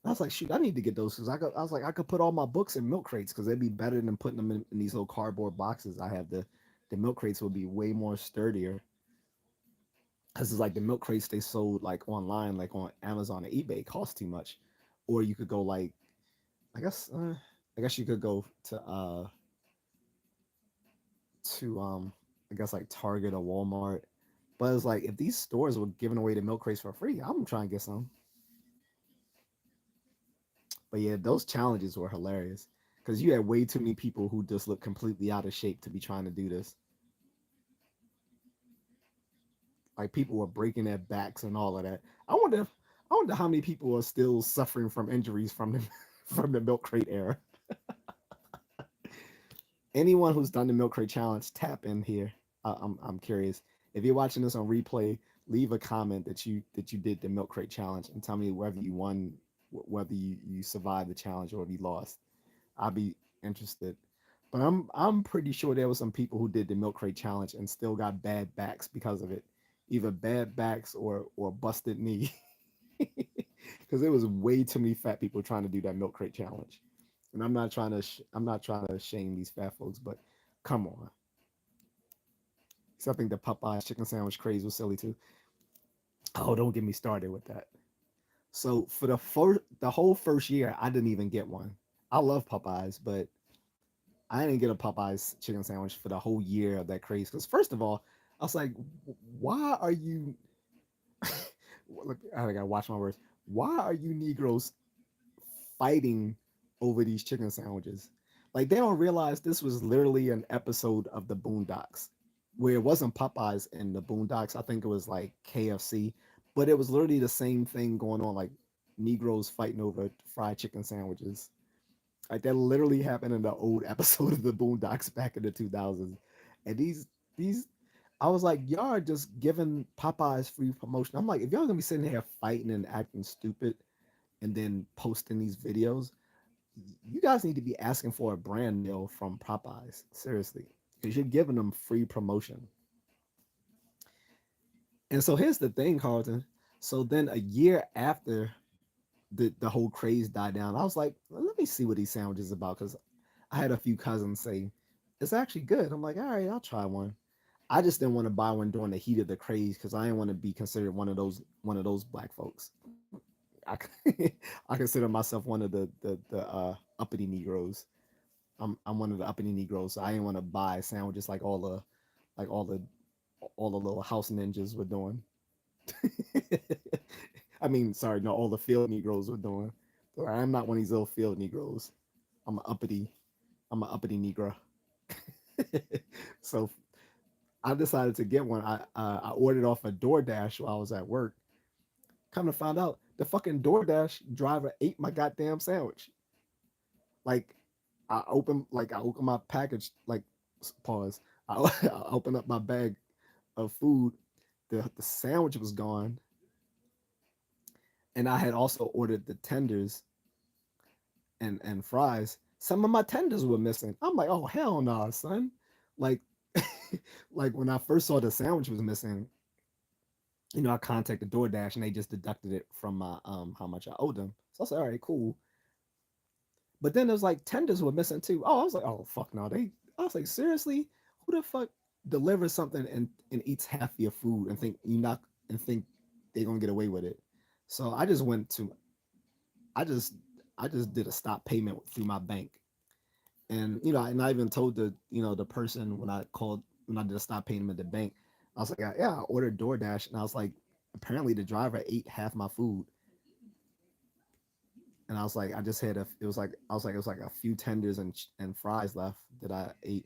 And I was like, shoot, I need to get those because I was like, I could put all my books in milk crates because they'd be better than putting them in these little cardboard boxes. I have the milk crates would be way more sturdier because it's like the milk crates they sold like online, like on Amazon or eBay, cost too much. Or you could go like, I guess, I guess you could go to I guess like Target or Walmart. But it's like if these stores were giving away the milk crates for free, I'm trying to get some. But yeah, those challenges were hilarious because you had way too many people who just look completely out of shape to be trying to do this. Like people were breaking their backs and all of that. I wonder how many people are still suffering from injuries from the from the milk crate era. Anyone who's done the milk crate challenge, tap in here. I'm curious. If you're watching this on replay, leave a comment that you did the milk crate challenge and tell me whether you won, whether you survived the challenge or if you lost. I'll be interested. But I'm pretty sure there were some people who did the milk crate challenge and still got bad backs because of it, either bad backs or busted knee. Because there was way too many fat people trying to do that milk crate challenge. And I'm not trying to shame these fat folks, but come on. So I think the Popeyes chicken sandwich craze was silly too. Oh, don't get me started with that. So for the whole first year, I didn't even get one. I love Popeyes, but I didn't get a Popeyes chicken sandwich for the whole year of that craze. Because first of all, I was like, why are you? Look, I gotta watch my words. Why are you Negroes fighting over these chicken sandwiches? Like they don't realize this was literally an episode of the Boondocks, where it wasn't Popeyes in the Boondocks. I think it was like KFC, but it was literally the same thing going on, like Negroes fighting over fried chicken sandwiches. Like that literally happened in the old episode of the Boondocks back in the 2000s. And these I was like, y'all are just giving Popeyes free promotion. I'm like, if y'all gonna be sitting here fighting and acting stupid and then posting these videos, you guys need to be asking for a brand meal from Popeyes. Seriously. Because you're giving them free promotion. And so here's the thing, Carlton. So then a year after the whole craze died down, I was like, let me see what these sandwiches are about. Because I had a few cousins say, it's actually good. I'm like, all right, I'll try one. I just didn't want to buy one during the heat of the craze because I didn't want to be considered one of those black folks. I, I consider myself one of the uppity Negroes. I'm one of the uppity Negroes, so I didn't want to buy sandwiches like all the little house ninjas were doing. I mean, sorry, no, all the field Negroes were doing. So I'm not one of these little field Negroes. I'm an uppity. I'm an uppity Negro. So I decided to get one. I ordered off a DoorDash while I was at work. Come to find out, the fucking DoorDash driver ate my goddamn sandwich. Like I open my package. Like pause. I, I open up my bag of food. The sandwich was gone, and I had also ordered the tenders and fries. Some of my tenders were missing. I'm like, oh hell no, son. Like like when I first saw the sandwich was missing, I contacted DoorDash and they just deducted it from my how much I owed them. So I said, all right, cool. But then there's like tenders were missing too. Oh, I was like, oh fuck no. I was like, seriously? Who the fuck delivers something and eats half your food and think they're gonna get away with it? So I just I just did a stop payment through my bank. And I even told the person when I did a stop payment at the bank, I was like, yeah, I ordered DoorDash, and I was like, apparently the driver ate half my food, and I was like, I just had it was like a few tenders and fries left that I ate,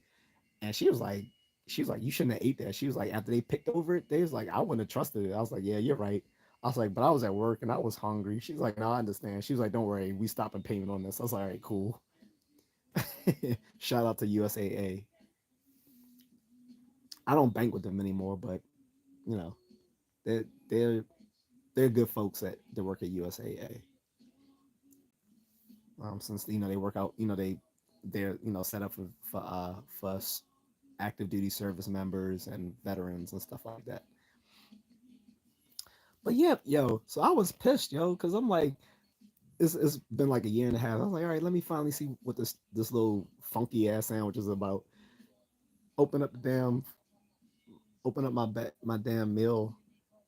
and she was like, you shouldn't have ate that. She was like, after they picked over it, they was like, I wouldn't have trusted it. I was like, yeah, you're right. I was like, but I was at work and I was hungry. She's like, no, I understand. She was like, don't worry, we stopping payment on this. I was like, all right, cool. Shout out to USAA. I don't bank with them anymore, but you know, they're they're they're good folks that work at USAA. Since they work out, they're set up for active duty service members and veterans and stuff like that. But yeah, yo, so I was pissed, yo, because I'm like, it's been like a year and a half. I was like, all right, let me finally see what this little funky ass sandwich is about. Open up the damn, open up my damn meal.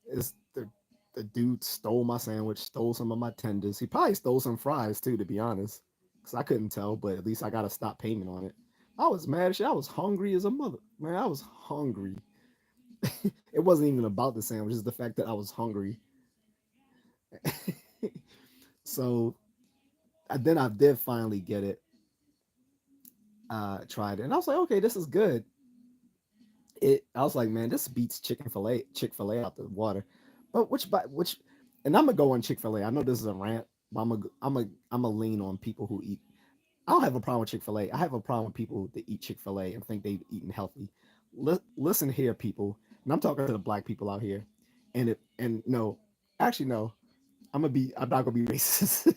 Is the dude stole my sandwich, stole some of my tenders. He probably stole some fries too, to be honest, because I couldn't tell. But at least I got to stop payment on it. I was mad as shit. I was hungry as a mother, man. I was hungry. It wasn't even about the sandwich; it's the fact that I was hungry. So then I did finally get it. Tried it, and I was like, okay, this is good. I was like, man, this beats Chick-fil-A out the water. But and I'm gonna go on Chick-fil-A. I know this is a rant, but I'm a lean on people who eat. I don't have a problem with Chick-fil-A. I have a problem with people that eat Chick-fil-A and think they've eaten healthy. Listen here, people, and I'm talking to the black people out here. And no, actually no, I'm not gonna be racist.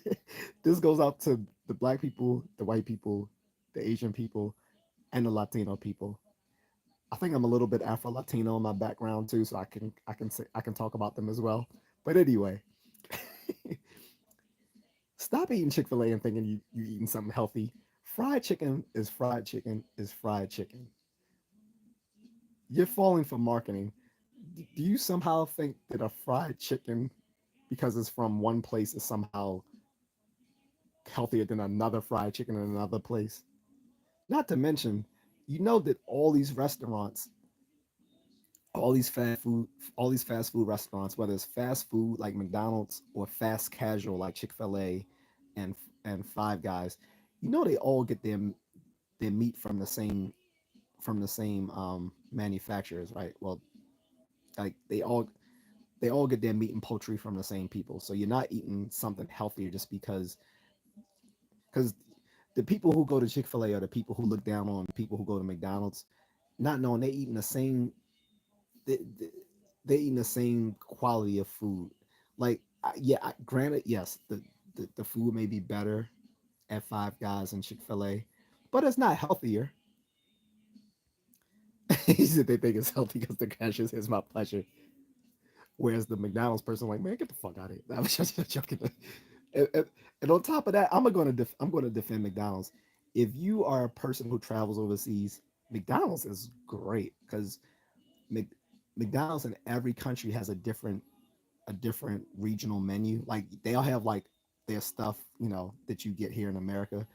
This goes out to the black people, the white people, the Asian people, and the Latino people. I think I'm a little bit Afro Latino in my background too, so I can talk about them as well. But anyway, stop eating Chick Fil A and thinking you eating something healthy. Fried chicken is fried chicken is fried chicken. You're falling for marketing. Do you somehow think that a fried chicken, because it's from one place, is somehow healthier than another fried chicken in another place? Not to mention, you know that all these fast food all these fast food restaurants, whether it's fast food like McDonald's or fast casual like Chick-fil-A and and Five Guys, they all get their meat from the same manufacturers, right? Well, like they all get their meat and poultry from the same people. So you're not eating something healthier just because the people who go to Chick-fil-A are the people who look down on people who go to McDonald's, not knowing they eating the same they, they eating the same quality of food. Like, yeah, granted, yes, the food may be better at Five Guys and Chick-fil-A, but it's not healthier. He said they think it's healthy because the cash is my pleasure. Whereas the McDonald's person, like, man, get the fuck out of here. I was just joking. And on top of that, I'm gonna defend McDonald's. If you are a person who travels overseas, McDonald's is great because Mc, McDonald's in every country has a different regional menu. Like they all have like their stuff, that you get here in America,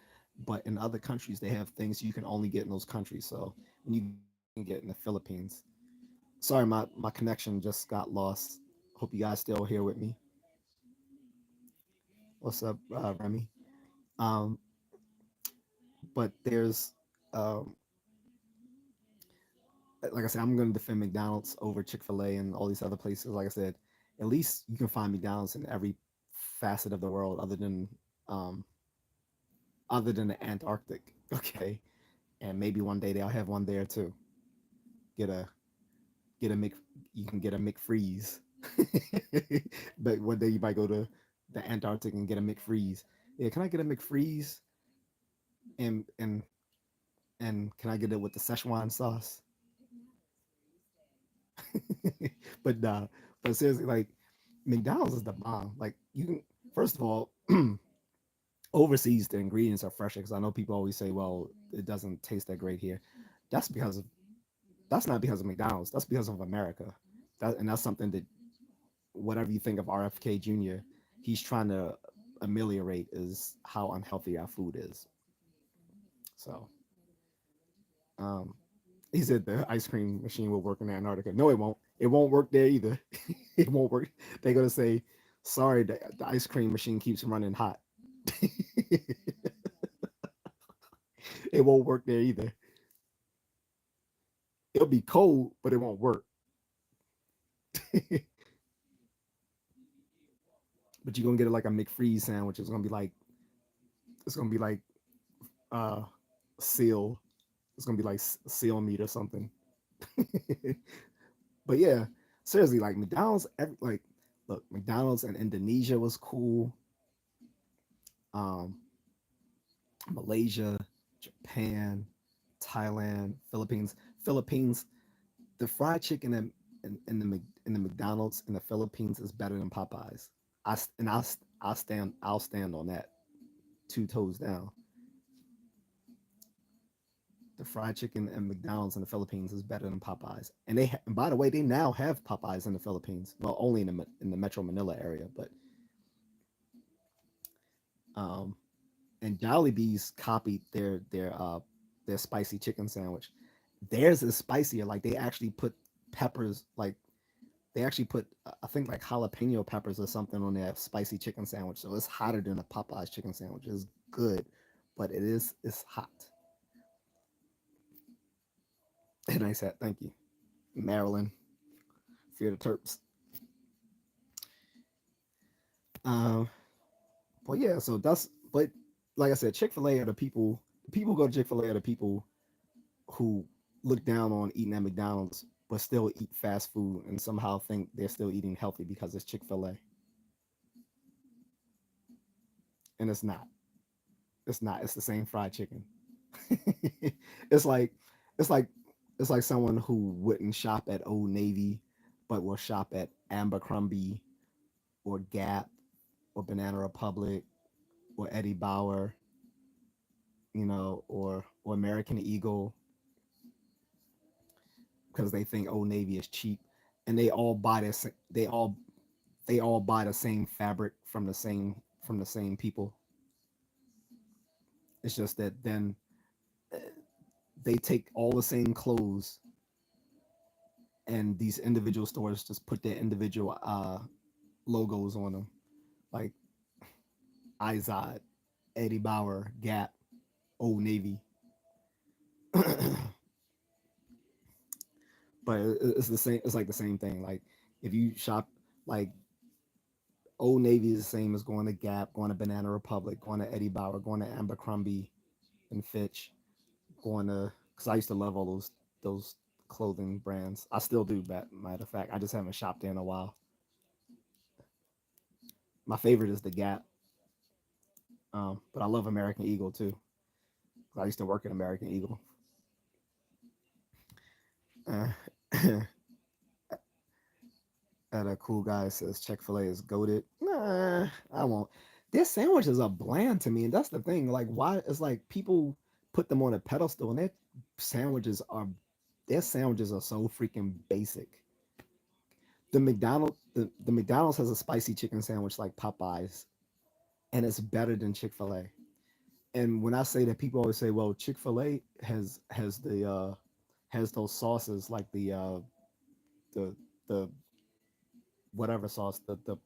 but in other countries they have things you can only get in those countries. So when you go there, you can get in the Philippines. Sorry, my connection just got lost. Hope you guys still here with me. What's up, Remy? Um, but there's, um, like I said, I'm going to defend McDonald's over Chick-fil-A and all these other places. Like I said, at least you can find McDonald's in every facet of the world, um, other than the Antarctic. Okay, and maybe one day they'll have one there too. Get a get a Mc, you can get a McFreeze. But one day you might go to the Antarctic and get a McFreeze. Yeah, can I get a McFreeze and and and can I get it with the Szechuan sauce? But nah, but seriously, like McDonald's is the bomb. Like you can, first of all, overseas the ingredients are fresher because I know people always say, well, it doesn't taste that great here. That's because of that's not because of McDonald's. That's because of America. And that's something that whatever you think of RFK Jr., he's trying to ameliorate is how unhealthy our food is. So, um, he said the ice cream machine will work in Antarctica. No, it won't. It won't work there either. It won't work. They're gonna say, "Sorry, the ice cream machine keeps running hot." It won't work there either. It'll be cold, but it won't work. But you're gonna get it like a McFreeze sandwich. It's gonna be like uh seal. It's gonna be like seal meat or something. But yeah, seriously, like McDonald's, like look, McDonald's in Indonesia was cool. Um, Malaysia, Japan, Thailand, Philippines. Philippines, the fried chicken in the McDonald's in the Philippines is better than Popeyes. I'll stand on that 2 toes down. The fried chicken and McDonald's in the Philippines is better than Popeyes. And by the way, they now have Popeyes in the Philippines. Well, only in the Metro Manila area, but um, and Jollibee's copied their spicy chicken sandwich. Theirs is spicier. Like they actually put peppers. Like they actually put I think like jalapeno peppers or something on their spicy chicken sandwich. So it's hotter than a Popeyes chicken sandwich. It's good, but it's hot. And I said thank you, Maryland. Fear the Terps. Um, but yeah, so that's but like I said, Chick-fil-A are the people who go to Chick-fil-A are the people who look down on eating at McDonald's but still eat fast food and somehow think they're still eating healthy because it's Chick-fil-A. And it's not. It's not. It's the same fried chicken. it's like it's like it's like someone who wouldn't shop at Old Navy but will shop at Abercrombie or Gap or Banana Republic or Eddie Bauer, or American Eagle because they think Old Navy is cheap, and they all buy the same fabric from the same people. It's just that then they take all the same clothes, and these individual stores just put their individual logos on them, like Izod, Eddie Bauer, Gap, Old Navy. But it's the same. It's like the same thing. Like if you shop like Old Navy is the same as going to Gap, going to Banana Republic, going to Eddie Bauer, going to Abercrombie and Fitch, going to because I used to love all those clothing brands. I still do, but matter of fact, I just haven't shopped there in a while. My favorite is the Gap, but I love American Eagle too. I used to work at American Eagle. Uh, and a cool guy says Chick Fil A is goaded. Nah, I won't. Their sandwiches are bland to me, and that's the thing. Like, why? It's like people put them on a pedestal, and sandwiches are their sandwiches are so freaking basic. The McDonald's has a spicy chicken sandwich like Popeyes, and it's better than Chick Fil A. And when I say that, people always say, "Well, Chick Fil A has those sauces like the the whatever sauce the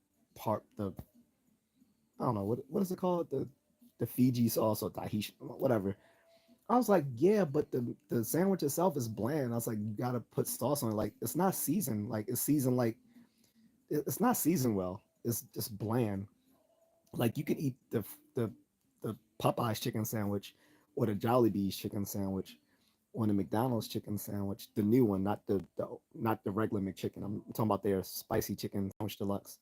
I don't know what is it called the Fiji sauce or Tahitian whatever." I was like, "Yeah, but the sandwich itself is bland." I was like, "You gotta put sauce on it. Like it's not seasoned. Like it's seasoned like it's not seasoned well. It's just bland. Like you can eat the the Popeyes chicken sandwich or the Jollibee's chicken sandwich or the McDonald's chicken sandwich, the new one, not the regular McChicken. I'm talking about their spicy chicken sandwich deluxe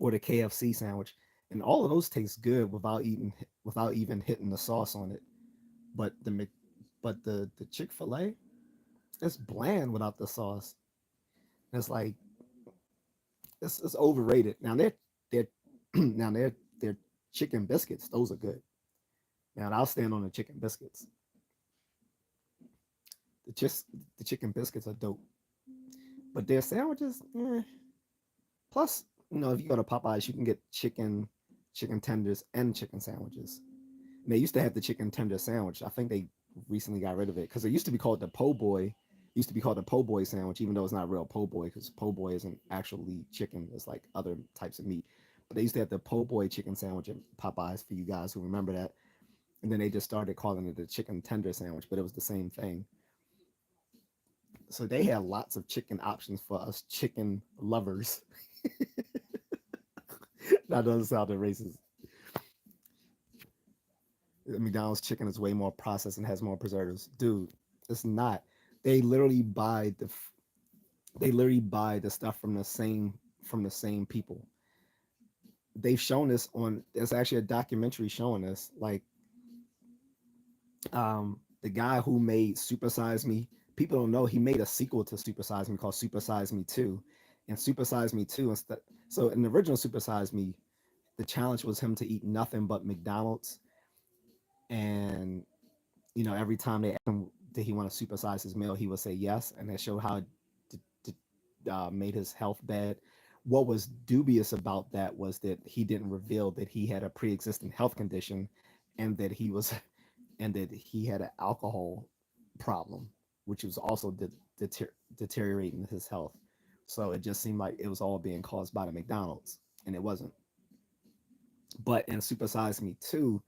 or the KFC sandwich, and all of those taste good without even hitting the sauce on it. But the Chick Fil A, it's bland without the sauce. It's like it's overrated. Now they're now they're chicken biscuits. Those are good. Now I'll stand on the chicken biscuits. The just the chicken biscuits are dope, but their sandwiches. Plus, if you go to Popeyes, you can get chicken tenders, and chicken sandwiches. And they used to have the chicken tender sandwich. I think they recently got rid of it because it used to be called the po' boy. It used to be called the po' boy sandwich, even though it's not real po' boy because po' boy isn't actually chicken. It's like other types of meat. But they used to have the po' boy chicken sandwich at Popeyes for you guys who remember that. And then they just started calling it the chicken tender sandwich, but it was the same thing. So they had lots of chicken options for us chicken lovers. That doesn't sound racist. McDonald's chicken is way more processed and has more preservatives. Dude, it's not. They literally buy the stuff from the same people. They've shown this on there's actually a documentary showing this. Like the guy who made Super Size Me, people don't know he made a sequel to Super Size Me called Super Size Me 2. And Super Size Me 2 instead so in the original Super Size Me, the challenge was him to eat nothing but McDonald's and every time they asked him did he want to supersize his meal, he would say yes, and that showed how it made his health bad. What was dubious about that was that he didn't reveal that he had a pre-existing health condition, and that he was, and that he had an alcohol problem, which was also deteriorating his health. So it just seemed like it was all being caused by the McDonald's, and it wasn't. But in Supersize Me 2,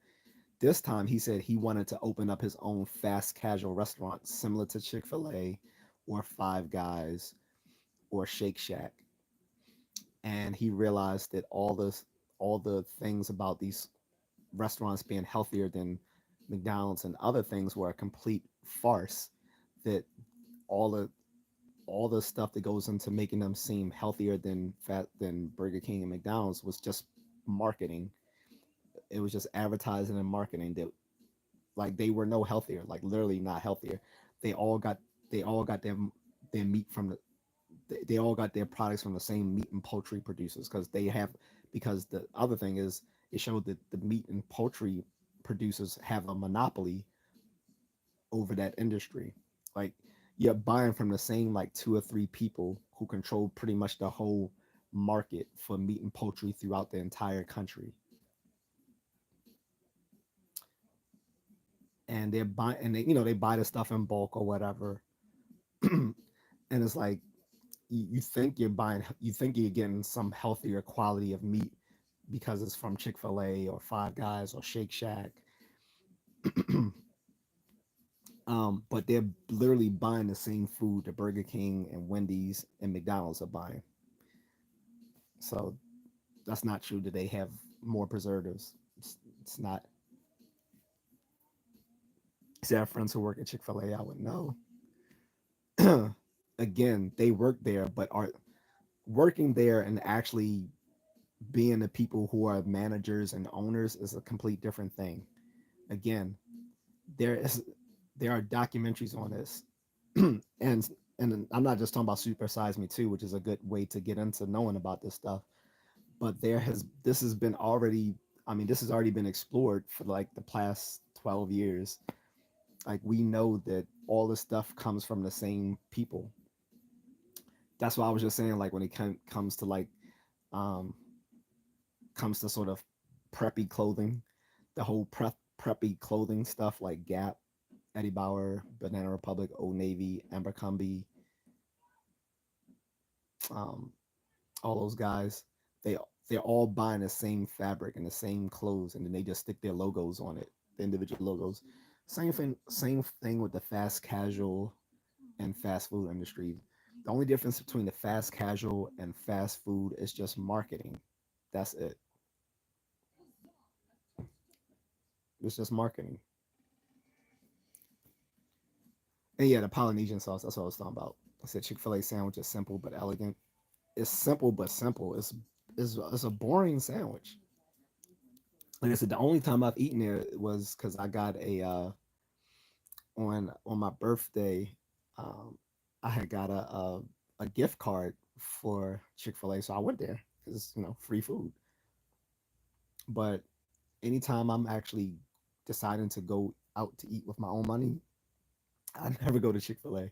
this time he said he wanted to open up his own fast casual restaurant similar to Chick-fil-A or Five Guys or Shake Shack. And he realized that all the things about these restaurants being healthier than McDonald's and other things were a complete farce. That all the all the stuff that goes into making them seem healthier than Burger King and McDonald's was just marketing. It was just advertising and marketing that like they were no healthier, like literally not healthier. They all got they all got their meat from they all got their products from the same meat and poultry producers because the other thing is it showed that the meat and poultry producers have a monopoly over that industry. Like you're buying from the same like two or three people who control pretty much the whole market for meat and poultry throughout the entire country. And they're buying and they buy the stuff in bulk or whatever. And it's like you think you're getting some healthier quality of meat because it's from Chick-fil-A or Five Guys or Shake Shack. But they're literally buying the same food that Burger King and Wendy's and McDonald's are buying. So that's not true that they have more preservatives. It's not. See, I have friends who work at Chick-fil-A, I would know. Again, they work there, but are working there and actually being the people who are managers and owners is a complete different thing. Again, there is there are documentaries on this, and I'm not just talking about Super Size Me Too, which is a good way to get into knowing about this stuff. But this has been already. I mean, this has already been explored for like the past 12 years. Like we know that all this stuff comes from the same people. That's why I was just saying, like when it comes to like um comes to sort of preppy clothing, the whole preppy clothing stuff like Gap, Eddie Bauer, Banana Republic, Old Navy, Abercrombie, um, all those guys, they they're all buying the same fabric and the same clothes, and then they just stick their logos on it, the individual logos. Same thing with the fast casual and fast food industry. The only difference between the fast casual and fast food is just marketing. That's it. It's just marketing. And yeah, the Polynesian sauce. That's what I was talking about. I said Chick-fil-A sandwich is simple but elegant. It's simple but simple. It's a boring sandwich. Like I said, the only time I've eaten there was because I got a on my birthday. Um, I had got a gift card for Chick-fil-A, so I went there because free food. But anytime I'm actually deciding to go out to eat with my own money, I never go to Chick-fil-A.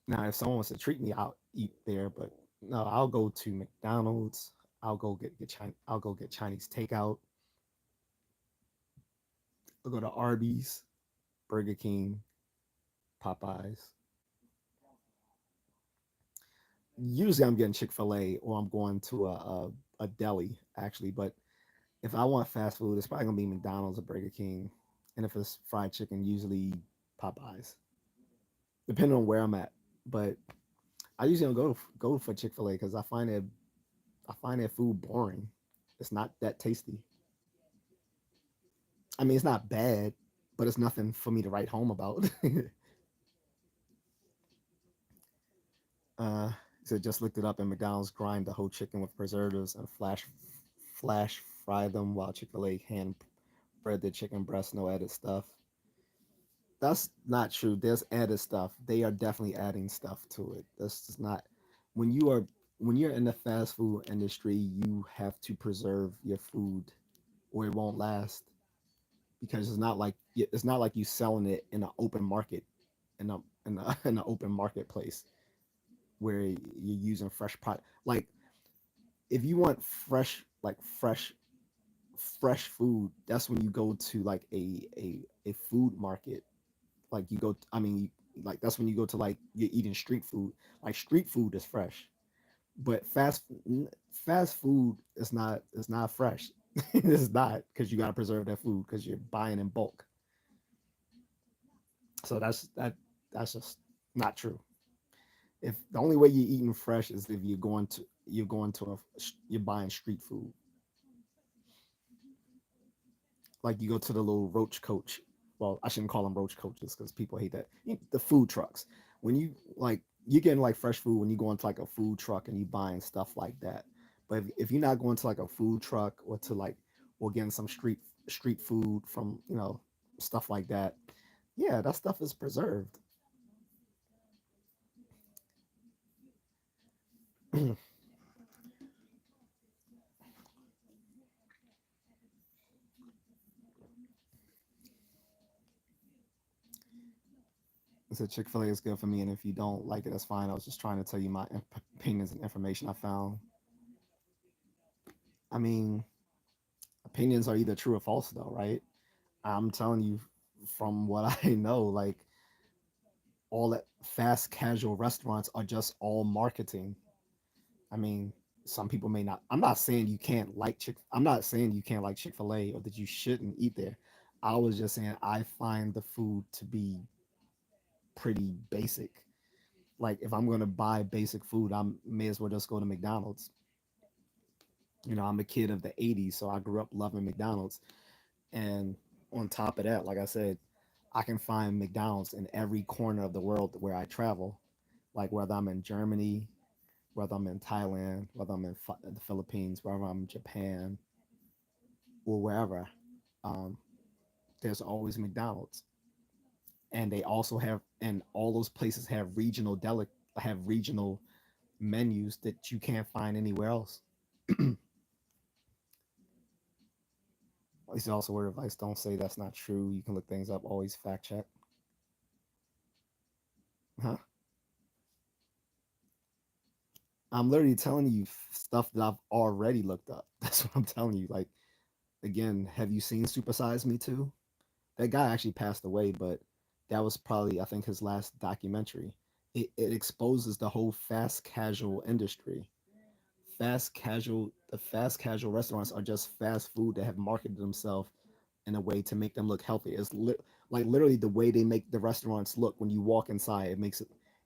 Now, if someone wants to treat me, I'll eat there. But no, I'll go to McDonald's. I'll go get Chinese takeout. I'll go to Arby's, Burger King, Popeyes. Usually, I'm getting Chick-fil-A or I'm going to a deli actually. But if I want fast food, it's probably gonna be McDonald's or Burger King. And if it's fried chicken, usually Popeyes, depending on where I'm at. But I usually don't go for Chick-fil-A because I find that food boring. It's not that tasty. I mean, it's not bad, but it's nothing for me to write home about. uh, so just looked it up, and McDonald's grind the whole chicken with preservatives and flash fry them, while Chick-fil-A hand bread the chicken breast, no added stuff. That's not true. There's added stuff. They are definitely adding stuff to it. That's just not when you are when you're in the fast food industry, you have to preserve your food or it won't last because it's not like you selling it in an open market in an open marketplace where you're using fresh pot. Like if you want fresh food, that's when you go to like a food market. Like you go, I mean, like that's when you go to like you're eating street food. Like street food is fresh, but fast food is not fresh. It's not because you got to preserve that food because you're buying in bulk. So that's just not true. If the only way you're eating fresh is if you're going to you're buying street food. Like you go to the little roach coach. Well, I shouldn't call them roach coaches because people hate that. The food trucks. When you're getting like fresh food when you go into like a food truck and you buying stuff like that. But if you're not going to like a food truck or to like or getting some street food from stuff like that, yeah, that stuff is preserved. So Chick-fil-A is good for me, and if you don't like it, that's fine. I was just trying to tell you my opinions and information I found. I mean, opinions are either true or false, though, right? I'm telling you from what I know, like all that fast casual restaurants are just all marketing. I mean, some people may not. I'm not saying you can't like Chick. I'm not saying you can't like Chick-fil-A or that you shouldn't eat there. I was just saying I find the food to be pretty basic. Like if I'm gonna buy basic food, I may as well just go to McDonald's. I'm a kid of the '80s, so I grew up loving McDonald's. And on top of that, like I said, I can find McDonald's in every corner of the world where I travel. Like whether I'm in Germany, whether I'm in Thailand, whether I'm in the Philippines, whether I'm in Japan, or wherever, um, there's always McDonald's. And they also have, and all those places have have regional menus that you can't find anywhere else. This is also word advice. Don't say that's not true. You can look things up. Always fact check. Huh? I'm literally telling you stuff that I've already looked up. That's what I'm telling you. Like, again, have you seen Supersize Me too? That guy actually passed away, but that was probably, I think, his last documentary. It exposes the whole fast casual industry. The fast casual restaurants are just fast food that have marketed themselves in a way to make them look healthy. Like literally the way they make the restaurants look when you walk inside.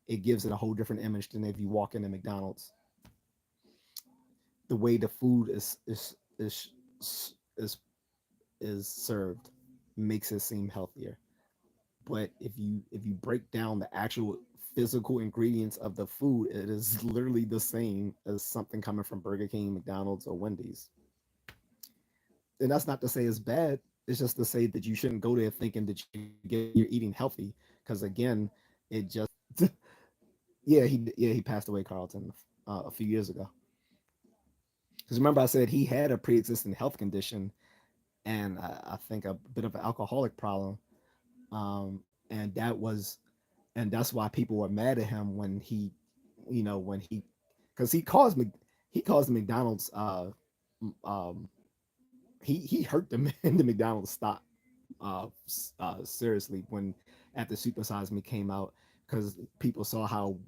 It gives it a whole different image than if you walk into McDonald's. The way the food is is served makes it seem healthier. But if you break down the actual physical ingredients of the food, it is literally the same as something coming from Burger King, McDonald's, or Wendy's. And that's not to say it's bad. It's just to say that you shouldn't go there thinking that you're eating healthy. Because again, it just yeah, he passed away, Carlton, a few years ago. Because remember, I said he had a pre-existing health condition and I think a bit of an alcoholic problem. And that's why people were mad at him when when because he caused the McDonald's um, he hurt them in the McDonald's stock seriously when after Super Size Me came out because people saw how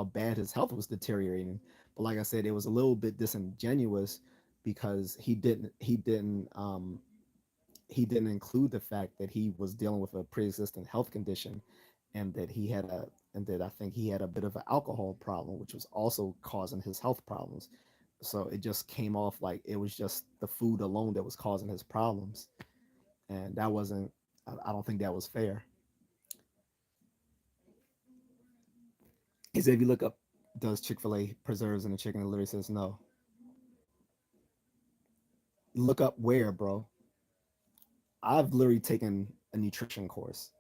bad his health was deteriorating. But like I said, it was a little bit disingenuous because he didn't include the fact that he was dealing with a pre-existing health condition and that he had a and that I think he had a bit of an alcohol problem, which was also causing his health problems. So it just came off like it was just the food alone that was causing his problems, and that wasn't. I don't think that was fair. Because if you look up, does Chick-fil-A preserves in the chicken? It literally says no. Look up where, bro. I've literally taken a nutrition course.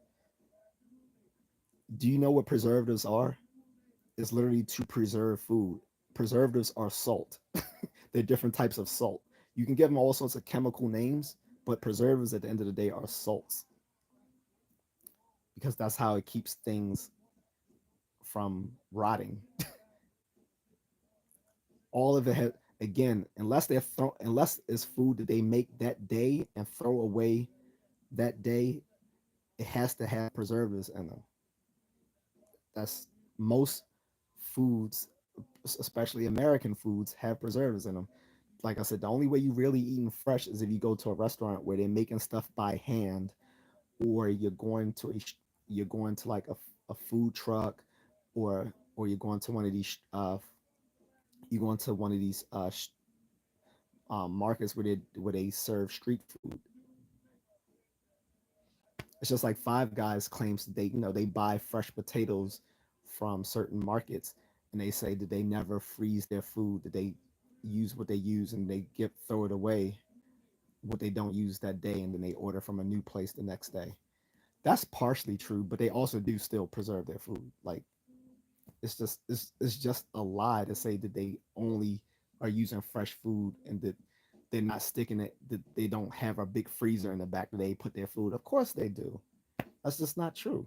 Do you know what preservatives are? It's literally to preserve food. Preservatives are salt. They're different types of salt. You can give them all sorts of chemical names, but preservatives at the end of the day are salts because that's how it keeps things from rotting. All of it has, again, unless it's food that they make that day and throw away that day, it has to have preservatives in them. That's most foods, especially American foods, have preservatives in them. Like I said, the only way you really eating fresh is if you go to a restaurant where they're making stuff by hand, or you're going to like a food truck, or you're going to one of these you go into one of these markets where they serve street food. It's just like Five Guys claims that they buy fresh potatoes from certain markets, and they say that they never freeze their food, that they use what they use and they get throw it away what they don't use that day, and then they order from a new place the next day. That's partially true, but they also do still preserve their food. Like it's just a lie to say that they only are using fresh food and that they're not sticking it, that they don't have a big freezer in the back that they put their food. Of course they do. That's just not true.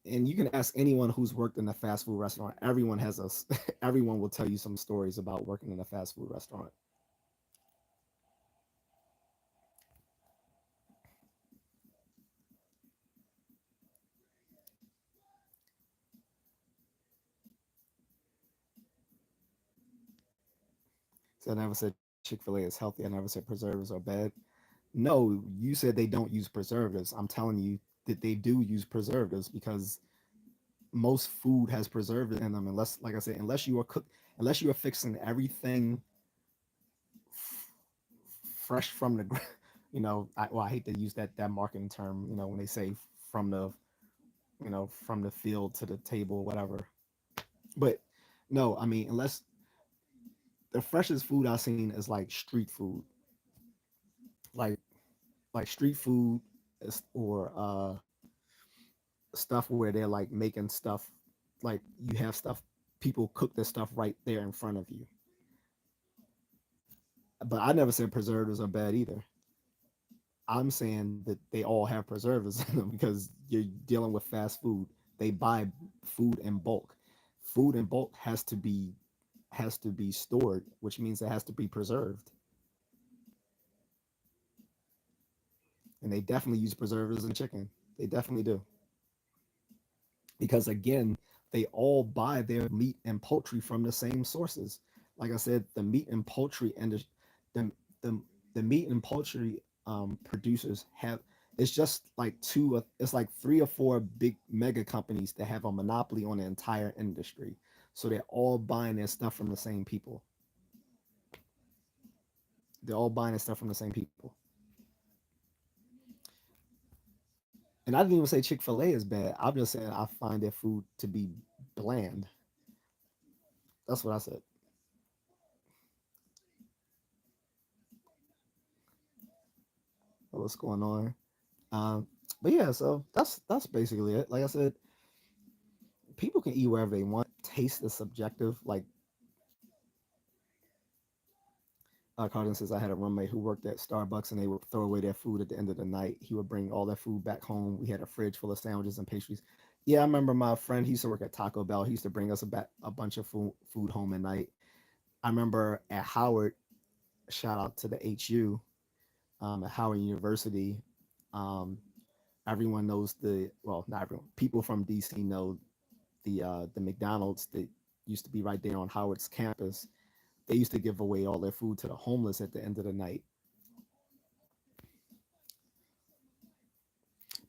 And you can ask anyone who's worked in a fast food restaurant. Everyone has a everyone will tell you some stories about working in a fast food restaurant. So I never said Chick-fil-A is healthy. I never said preservatives are bad. No, you said they don't use preservatives. I'm telling you that they do use preservatives because most food has preservatives in them unless, like I said, unless you are fixing everything fresh from the well, I hate to use that marketing term, when they say from the from the field to the table, whatever. But no, I mean, unless the freshest food I've seen is like street food, like street food or stuff where they're like making stuff, like you have stuff, people cook this stuff right there in front of you. But I never said preservatives are bad either. I'm saying that they all have preservatives in them because you're dealing with fast food. They buy food in bulk. Food in bulk has to be stored, which means it has to be preserved. And they definitely use preservatives in chicken. They definitely do. Because again, they all buy their meat and poultry from the same sources. Like I said, the meat and poultry and the the, the meat and poultry producers have, it's just like it's like three or four big mega companies that have a monopoly on the entire industry. So they're all buying their stuff from the same people. They're all buying their stuff from the same people. And I didn't even say Chick-fil-A is bad. I'm just saying I find their food to be bland. That's what I said. What's going on? But yeah, so that's basically it. Like I said, people can eat wherever they want. Taste is subjective. Like Carden says, I had a roommate who worked at Starbucks and they would throw away their food at the end of the night. He would bring all their food back home. We had a fridge full of sandwiches and pastries. Yeah, I remember my friend. He used to work at Taco Bell. He used to bring us a bunch of food home at night. I remember at Howard. Shout out to the HU at Howard University. Um, Everyone knows not everyone. People from DC know the McDonald's that used to be right there on Howard's campus. They used to give away all their food to the homeless at the end of the night.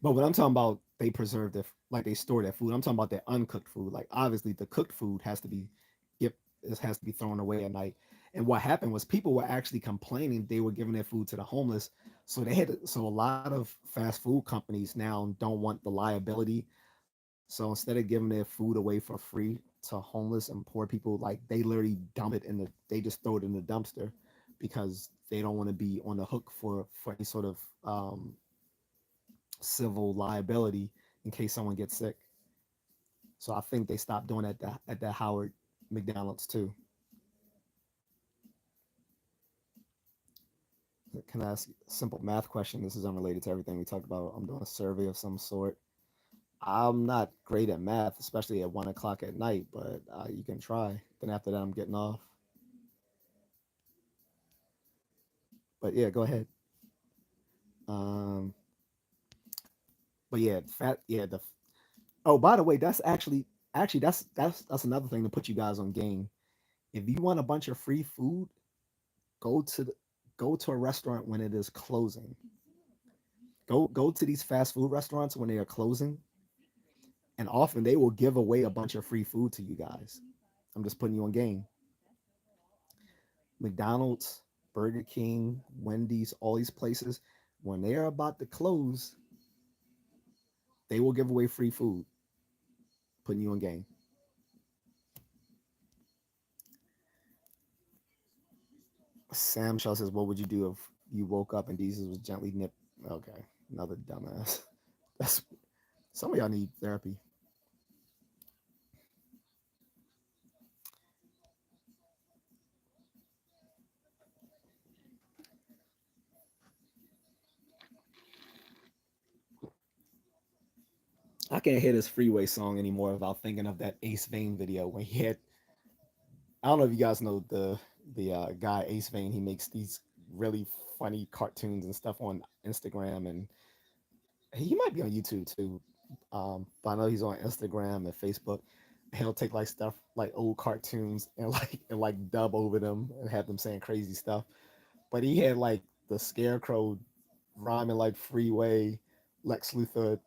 But when I'm talking about they preserve their, like they store their food, I'm talking about their uncooked food. Like obviously the cooked food has to be it has to be thrown away at night. And what happened was people were actually complaining they were giving their food to the homeless. So a lot of fast food companies now don't want the liability. So instead of giving their food away for free to homeless and poor people, like they literally dump it they just throw it in the dumpster because they don't want to be on the hook for any sort of civil liability in case someone gets sick. So I think they stopped doing that at the Howard McDonald's too. Can I ask a simple math question? This is unrelated to everything we talked about. I'm doing a survey of some sort. I'm not great at math, especially at 1 o'clock at night, but you can try. Then after that, I'm getting off. But yeah, go ahead. Um, but yeah, fat. Yeah, the. Oh, by the way, that's another thing to put you guys on game. If you want a bunch of free food, go to the, go to a restaurant when it is closing. Go to these fast food restaurants when they are closing, and often they will give away a bunch of free food to you guys. I'm just putting you on game. McDonald's, Burger King, Wendy's, all these places, when they are about to close, they will give away free food, putting you on game. Sam Shaw says, "What would you do if you woke up and Jesus was gently nip?" Okay, another dumbass. That's some of y'all need therapy. I can't hear this Freeway song anymore without thinking of that Ace Vane video when he had. I don't know if you guys know the guy Ace Vane. He makes these really funny cartoons and stuff on Instagram, and he might be on YouTube too. But I know he's on Instagram and Facebook. He'll take like stuff like old cartoons and like dub over them and have them saying crazy stuff. But he had like the Scarecrow rhyming like Freeway, Lex Luthor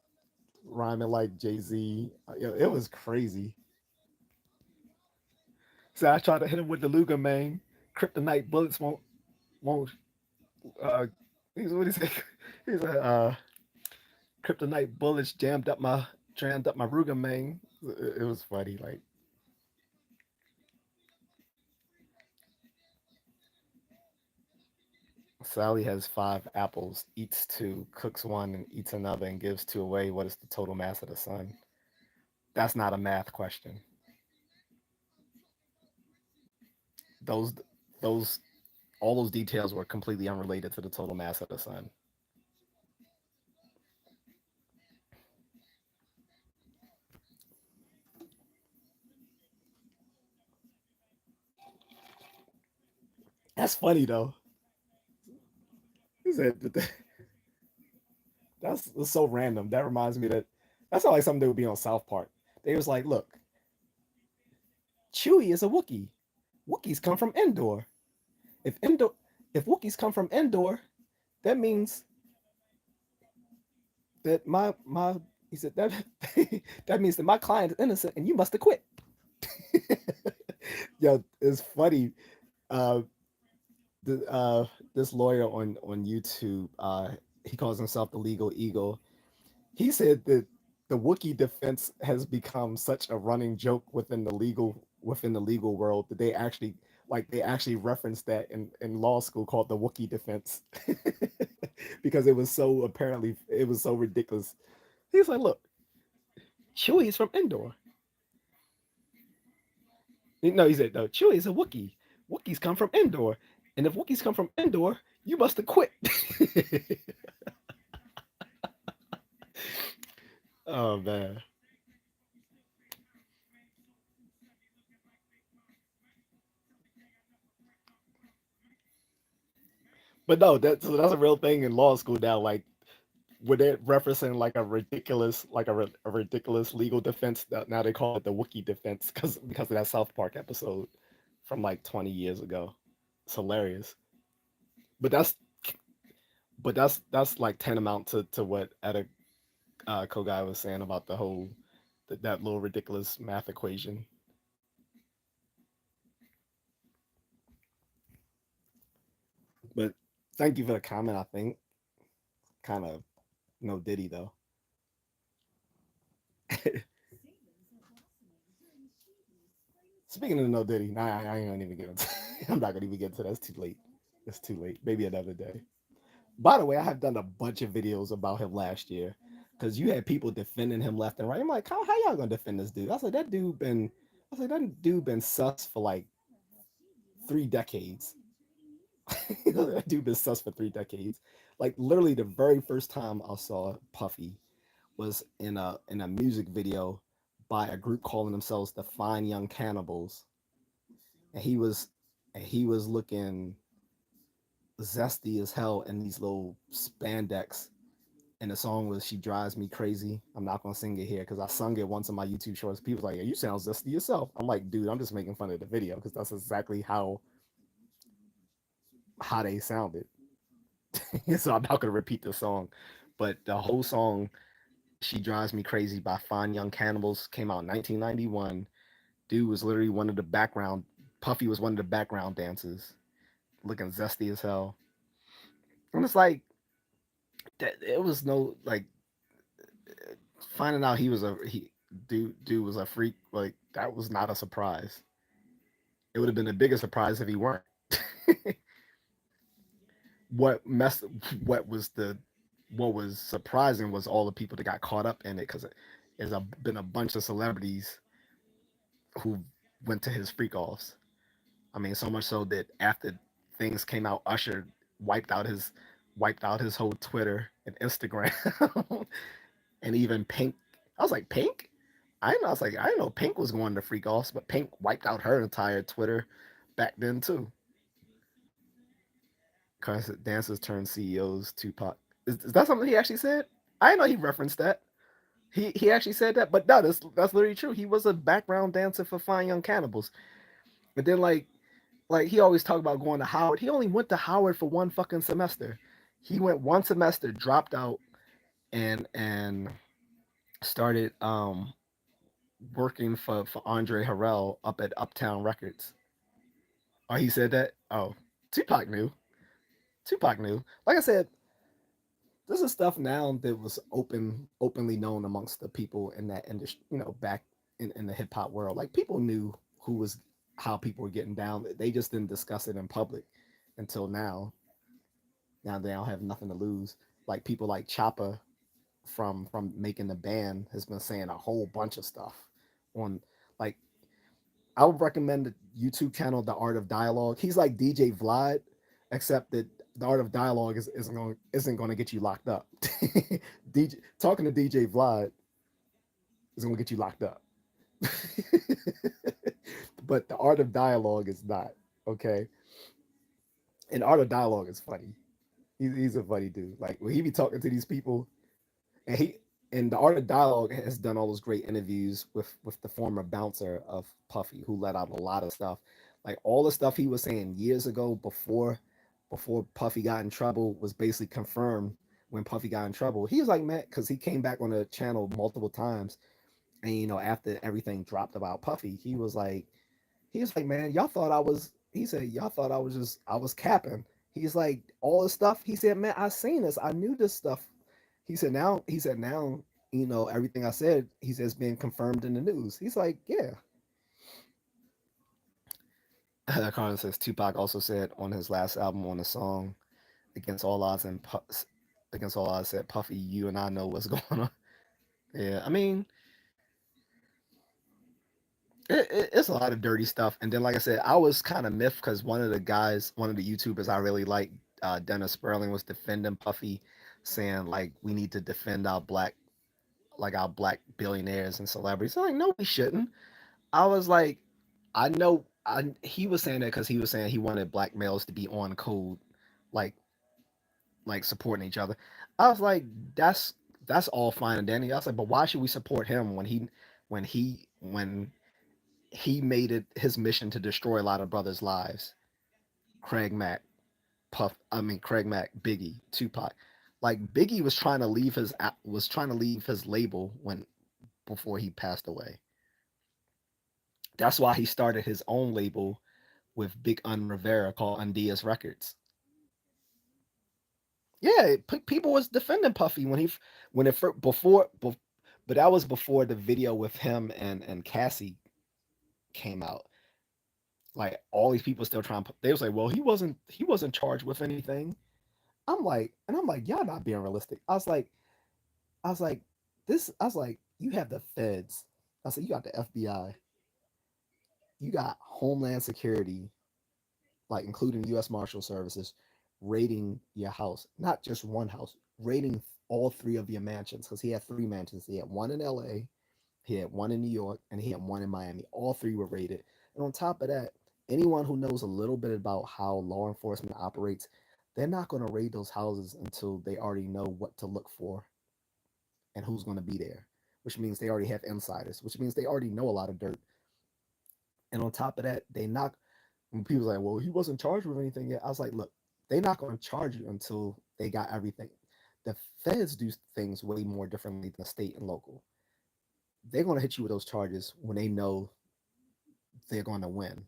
rhyming like Jay-Z. It was crazy. So I tried to hit him with the Luger man. Kryptonite bullets won't. uh, he's what he say? He's a kryptonite bullets jammed up my Ruger main. It was funny. Like Sally has five apples, eats two, cooks one, and eats another, and gives two away. What is the total mass of the sun? That's not a math question. Those those all those details were completely unrelated to the total mass of the sun. That's funny though. He said that's so random. That reminds me that that's not like something that would be on South Park. They was like, look, Chewie is a Wookiee. Wookiees come from Endor. If Endor, if Wookiees come from Endor, that means that my he said that that means that my client is innocent and you must acquit. Yo, it's funny. Uh, this lawyer on YouTube, he calls himself the Legal Eagle. He said that the Wookiee defense has become such a running joke within the legal world that they actually referenced that in law school called the Wookiee defense because it was so ridiculous. He's like, look, Chewie's from Endor. No, he said no. Chewie is a Wookiee. Wookiees come from Endor, and if Wookiees come from Endor, you must have quit. Oh man. But no, that's a real thing in law school now. Like when they're referencing like a ridiculous legal defense, now they call it the Wookiee defense because of that South Park episode from like 20 years ago. It's hilarious. But that's like tantamount to what Etta Kogai was saying about that little ridiculous math equation. But thank you for the comment. I think kind of no diddy though. Speaking of no diddy, nah, I ain't gonna even get into. I'm not gonna even get into that. It's too late. It's too late. Maybe another day. By the way, I have done a bunch of videos about him last year because you had people defending him left and right. I'm like, how y'all gonna defend this dude? I was like, that dude been sus for like 3 decades. That dude been sus for 3 decades. Like literally, the very first time I saw Puffy was in a music video by a group calling themselves the Fine Young Cannibals, and he was looking zesty as hell in these little spandex. And the song was "She Drives Me Crazy." I'm not gonna sing it here because I sung it once on my YouTube shorts. People were like, "Yeah, you sound zesty yourself." I'm like, dude, I'm just making fun of the video because that's exactly how they sounded. So I'm not gonna repeat the song, but the whole song "She Drives Me Crazy" by Fine Young Cannibals came out in 1991. Dude was literally one of the background. Puffy was one of the background dancers, looking zesty as hell. And it's like that. It was no like finding out dude was a freak. Like that was not a surprise. It would have been a bigger surprise if he weren't. what mess? What was the? What was surprising was all the people that got caught up in it because been a bunch of celebrities who went to his freak offs. I mean, so much so that after things came out, Usher wiped out his wiped out his whole Twitter and Instagram, and even Pink. I was like, Pink? I didn't know Pink was going to freak offs, but Pink wiped out her entire Twitter back then too. Cause dancers turned CEOs. Tupac. Is that something he actually said? I didn't know he referenced that. He actually said that, but no, that's literally true. He was a background dancer for Fine Young Cannibals, and then like he always talked about going to Howard. He only went to Howard for one fucking semester. He went one semester, dropped out, and started working for Andre Harrell up at Uptown Records. Oh, he said that. Oh, Tupac knew. Tupac knew. Like I said, this is stuff now that was openly known amongst the people in that industry. Back in the hip hop world, like people knew who was how people were getting down. They just didn't discuss it in public until now. Now they don't have nothing to lose. Like people like Choppa from making the band has been saying a whole bunch of stuff on like I would recommend the YouTube channel The Art of Dialogue. He's like DJ Vlad, except that The Art of Dialogue isn't going to get you locked up. DJ talking to DJ Vlad is going to get you locked up. But The Art of Dialogue is not. Okay, and Art of Dialogue is funny. He's a funny dude. Like when he be talking to these people, and he and the Art of Dialogue has done all those great interviews with the former bouncer of Puffy, who let out a lot of stuff. Like all the stuff he was saying years ago before Puffy got in trouble was basically confirmed when Puffy got in trouble. He was like, man, because he came back on the channel multiple times, and after everything dropped about Puffy, he was like, man, y'all thought I was. He said, y'all thought I was capping. He's like, all this stuff. He said, man, I seen this. I knew this stuff. He said, now, everything I said, he says, being confirmed in the news. He's like, yeah. Carmen says, Tupac also said on his last album on the song, Against All Odds Against All Odds said, Puffy, you and I know what's going on. Yeah, I mean, it's a lot of dirty stuff. And then, like I said, I was kind of miffed because one of the YouTubers I really like, Dennis Sperling, was defending Puffy, saying like we need to defend our black billionaires and celebrities. I'm like, no, we shouldn't. I was like, I know, he was saying that because he was saying he wanted black males to be on code, like supporting each other. I was like, that's all fine and dandy. I was like, but why should we support him when he made it his mission to destroy a lot of brothers' lives? Craig Mack, Craig Mack, Biggie, Tupac. Like Biggie was trying to leave his label when before he passed away. That's why he started his own label with Big Un Rivera called Undias Records. Yeah, people was defending Puffy when it but that was before the video with him and Cassie came out. Like all these people still trying. They was like, well, he wasn't charged with anything. I'm like, y'all not being realistic. I was like, you have the feds. I said, you got the FBI, you got Homeland Security, like including U.S. Marshal Services, raiding your house, not just one house, raiding all three of your mansions because he had three mansions. He had one in L.A., he had one in New York, and he had one in Miami. All three were raided. And on top of that, anyone who knows a little bit about how law enforcement operates, they're not going to raid those houses until they already know what to look for and who's going to be there, which means they already have insiders, which means they already know a lot of dirt. And on top of that, they knock when people are like, well, he wasn't charged with anything yet. I was like, look, they're not going to charge you until they got everything. The feds do things way more differently than the state and local. They're going to hit you with those charges when they know they're going to win.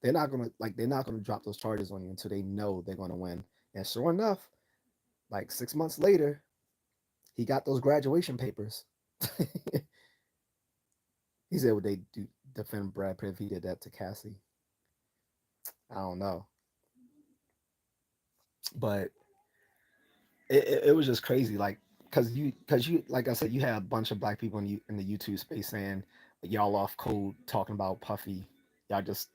They're not going to drop those charges on you until they know they're going to win. And sure enough, like 6 months later, he got those graduation papers. He said, would they do defend Brad Pitt if he did that to Cassie? I don't know, but it was just crazy. Like, because you, like I said, you had a bunch of black people in the YouTube space saying y'all off code talking about Puffy. Y'all just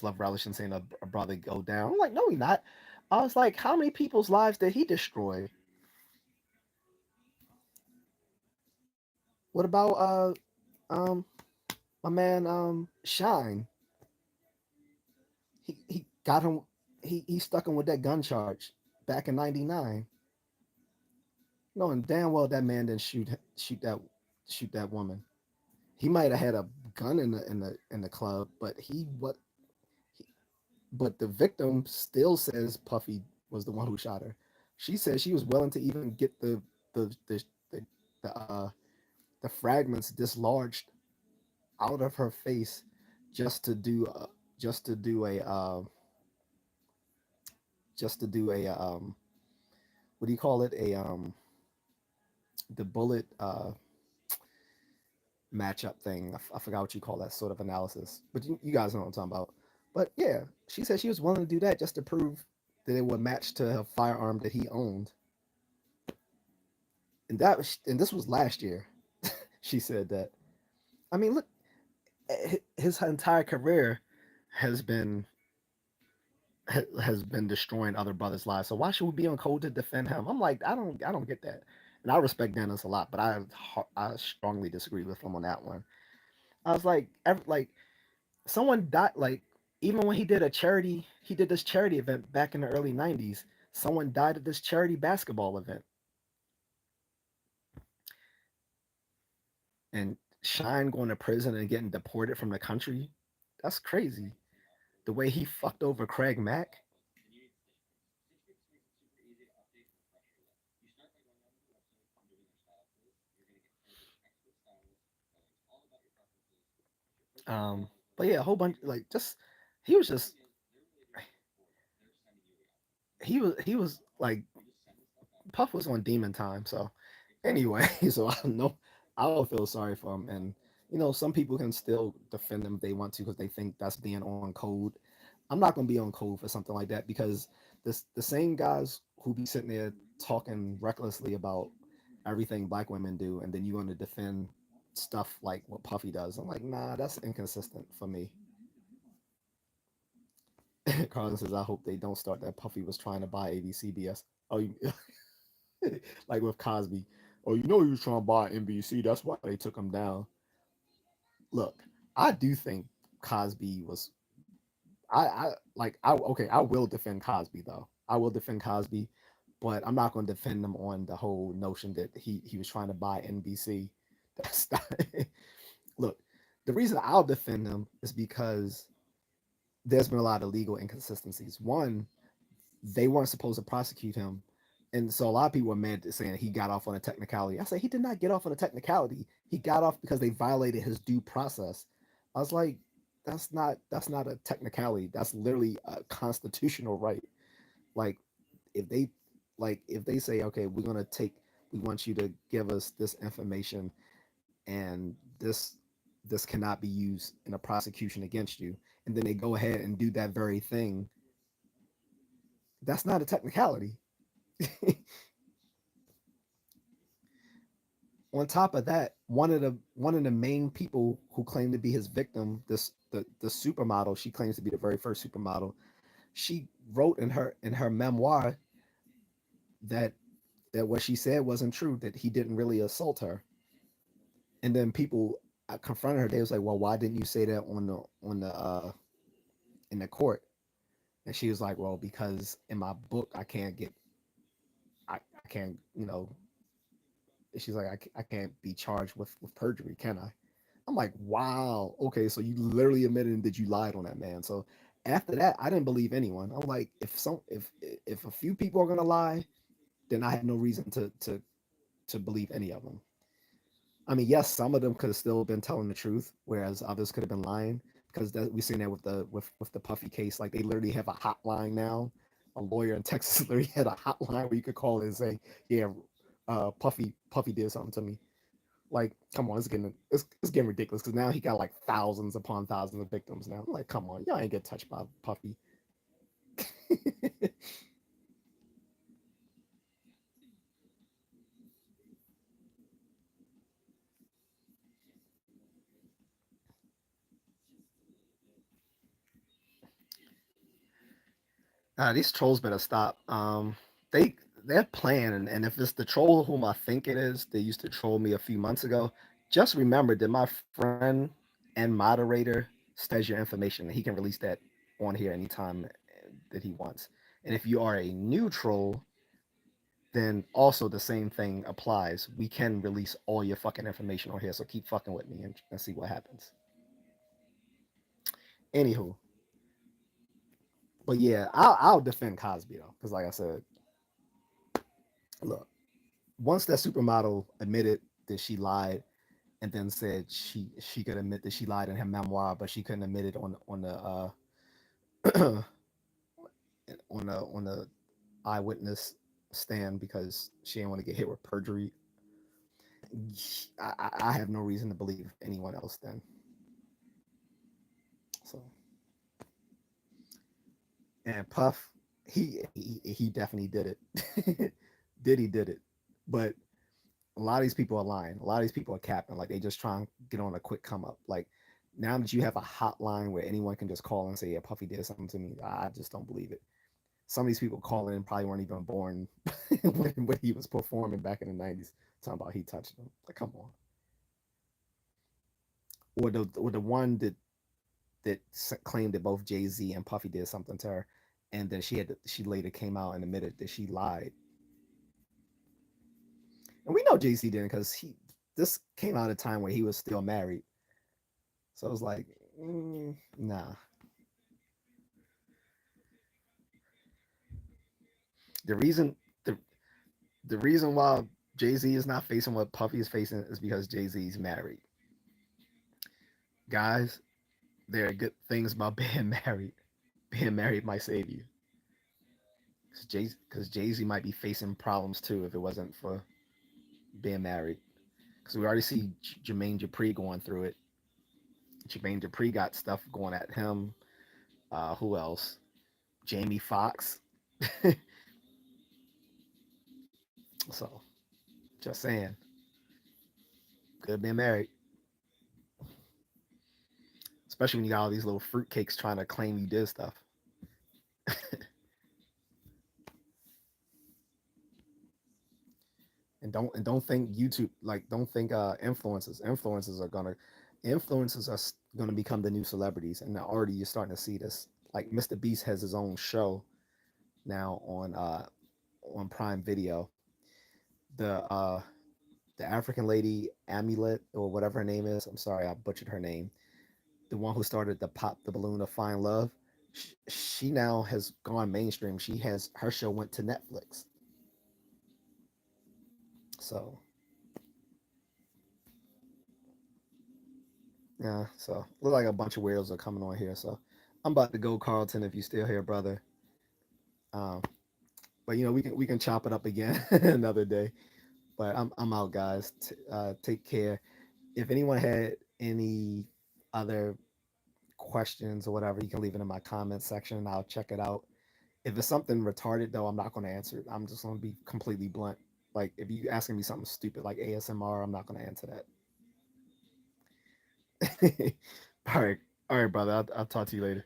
love relishing saying a brother go down. I'm like, no, he not. I was like, how many people's lives did he destroy? What about um my man Shine? He got him. He stuck him with that gun charge back in '99. Knowing damn well that man didn't shoot that woman. He might have had a gun in the club, but he, but the victim still says Puffy was the one who shot her. She said she was willing to even get the the the, the, uh, the fragments dislodged out of her face just to do just to do a just to do a what do you call it? A the bullet matchup thing. I forgot what you call that sort of analysis, but you guys know what I'm talking about. But yeah, she said she was willing to do that just to prove that it would match to a firearm that he owned, and this was last year. She said that. I mean, look, his entire career has been has been destroying other brothers' lives. So why should we be on code to defend him? I'm like, I don't get that. And I respect Dennis a lot, but I strongly disagree with him on that one. I was like, like someone died. Like even when he did this charity event back in the early '90s. Someone died at this charity basketball event, and Shine going to prison and getting deported from the country. That's crazy. The way he fucked over Craig Mack. But yeah, a whole bunch like just he was just he was like Puff was on demon time. So anyway, so I know I don't feel sorry for him, and some people can still defend him if they want to because they think that's being on code. I'm not gonna be on code for something like that because the same guys who be sitting there talking recklessly about everything black women do, and then you're gonna defend stuff like what Puffy does. I'm like, nah, that's inconsistent for me. Carlin says, I hope they don't start that Puffy was trying to buy ABC BS. Oh, like with Cosby. Oh, he was trying to buy NBC. That's why they took him down. Look, I do think Cosby was. Okay. I will defend Cosby though. I will defend Cosby, but I'm not going to defend him on the whole notion that he was trying to buy NBC. That's not. Look, the reason I'll defend him is because there's been a lot of legal inconsistencies. One, they weren't supposed to prosecute him. And so a lot of people were mad at saying he got off on a technicality. I said he did not get off on a technicality. He got off because they violated his due process. I was like, that's not a technicality. That's literally a constitutional right. Like if they if they say, okay, we want you to give us this information and this cannot be used in a prosecution against you, and then they go ahead and do that very thing, that's not a technicality. On top of that, one of the main people who claimed to be his victim, the supermodel, she claims to be the very first supermodel. She wrote in her memoir that what she said wasn't true, that he didn't really assault her. And then people confronted her. They was like, "Well, why didn't you say that on the in the court?" And she was like, "Well, because in my book, I can't, she's like, I can't be charged with perjury, can I?" I'm like, wow, okay, so you literally admitted that you lied on that man. So after that, I didn't believe anyone. I'm like, if a few people are gonna lie, then I have no reason to believe any of them. I mean, yes, some of them could have still been telling the truth, whereas others could have been lying. Because we've seen that with the Puffy case. Like they literally have a hotline now. A lawyer in Texas literally had a hotline where you could call and say, "Yeah, Puffy did something to me." Like, come on, it's getting ridiculous because now he got like thousands upon thousands of victims now. I'm like, come on, y'all ain't get touched by Puffy. These trolls better stop. They they're playing, and if it's the troll whom I think it is, they used to troll me a few months ago. Just remember that my friend and moderator stays your information, and he can release that on here anytime that he wants. And if you are a new troll, then also the same thing applies. We can release all your fucking information on here, so keep fucking with me and see what happens. Anywho, but yeah, I'll defend Cosby though, because like I said, look, once that supermodel admitted that she lied and then said she could admit that she lied in her memoir, but she couldn't admit it on the on the eyewitness stand because she didn't want to get hit with perjury. I have no reason to believe anyone else then. So and Puff, he definitely did it. Did it, but a lot of these people are lying. A lot of these people are capping. Like they just trying to get on a quick come up. Like now that you have a hotline where anyone can just call and say, "Yeah, Puffy did something to me," I just don't believe it. Some of these people calling in probably weren't even born when he was performing back in the '90s. Talking about he touched them. Like, come on. Or the one that claimed that both Jay Z and Puffy did something to her, and then she later came out and admitted that she lied. And we know Jay Z didn't because he this came out at a time where he was still married. So it was like, nah. The reason the the reason why Jay Z is not facing what Puffy is facing is because Jay Z's married. Guys, there are good things about being married. Being married might save you. Because Jay Z might be facing problems too if it wasn't for being married. Because we already see Jermaine Dupri going through it. Jermaine Dupri got stuff going at him. Who else? Jamie Foxx. So, just saying, could have been married. Especially when you got all these little fruitcakes trying to claim you did stuff. And don't think YouTube like don't think influencers are gonna become the new celebrities, and already you're starting to see this. Like Mr. Beast has his own show now on Prime Video. The the African lady Amulet or whatever her name is. I'm sorry, I butchered her name. The one who started the Pop the Balloon of Fine Love. She now has gone mainstream. She has her show went to Netflix. So yeah, so look like a bunch of weirdos are coming on here. So I'm about to go, Carlton. If you still here, brother. Um, but we can chop it up again another day. But I'm out, guys. Take care. If anyone had any other questions or whatever, you can leave it in my comment section and I'll check it out. If it's something retarded though, I'm not going to answer it. I'm just going to be completely blunt. Like if you asking me something stupid like ASMR, I'm not going to answer that. All right, all right, brother. I'll talk to you later.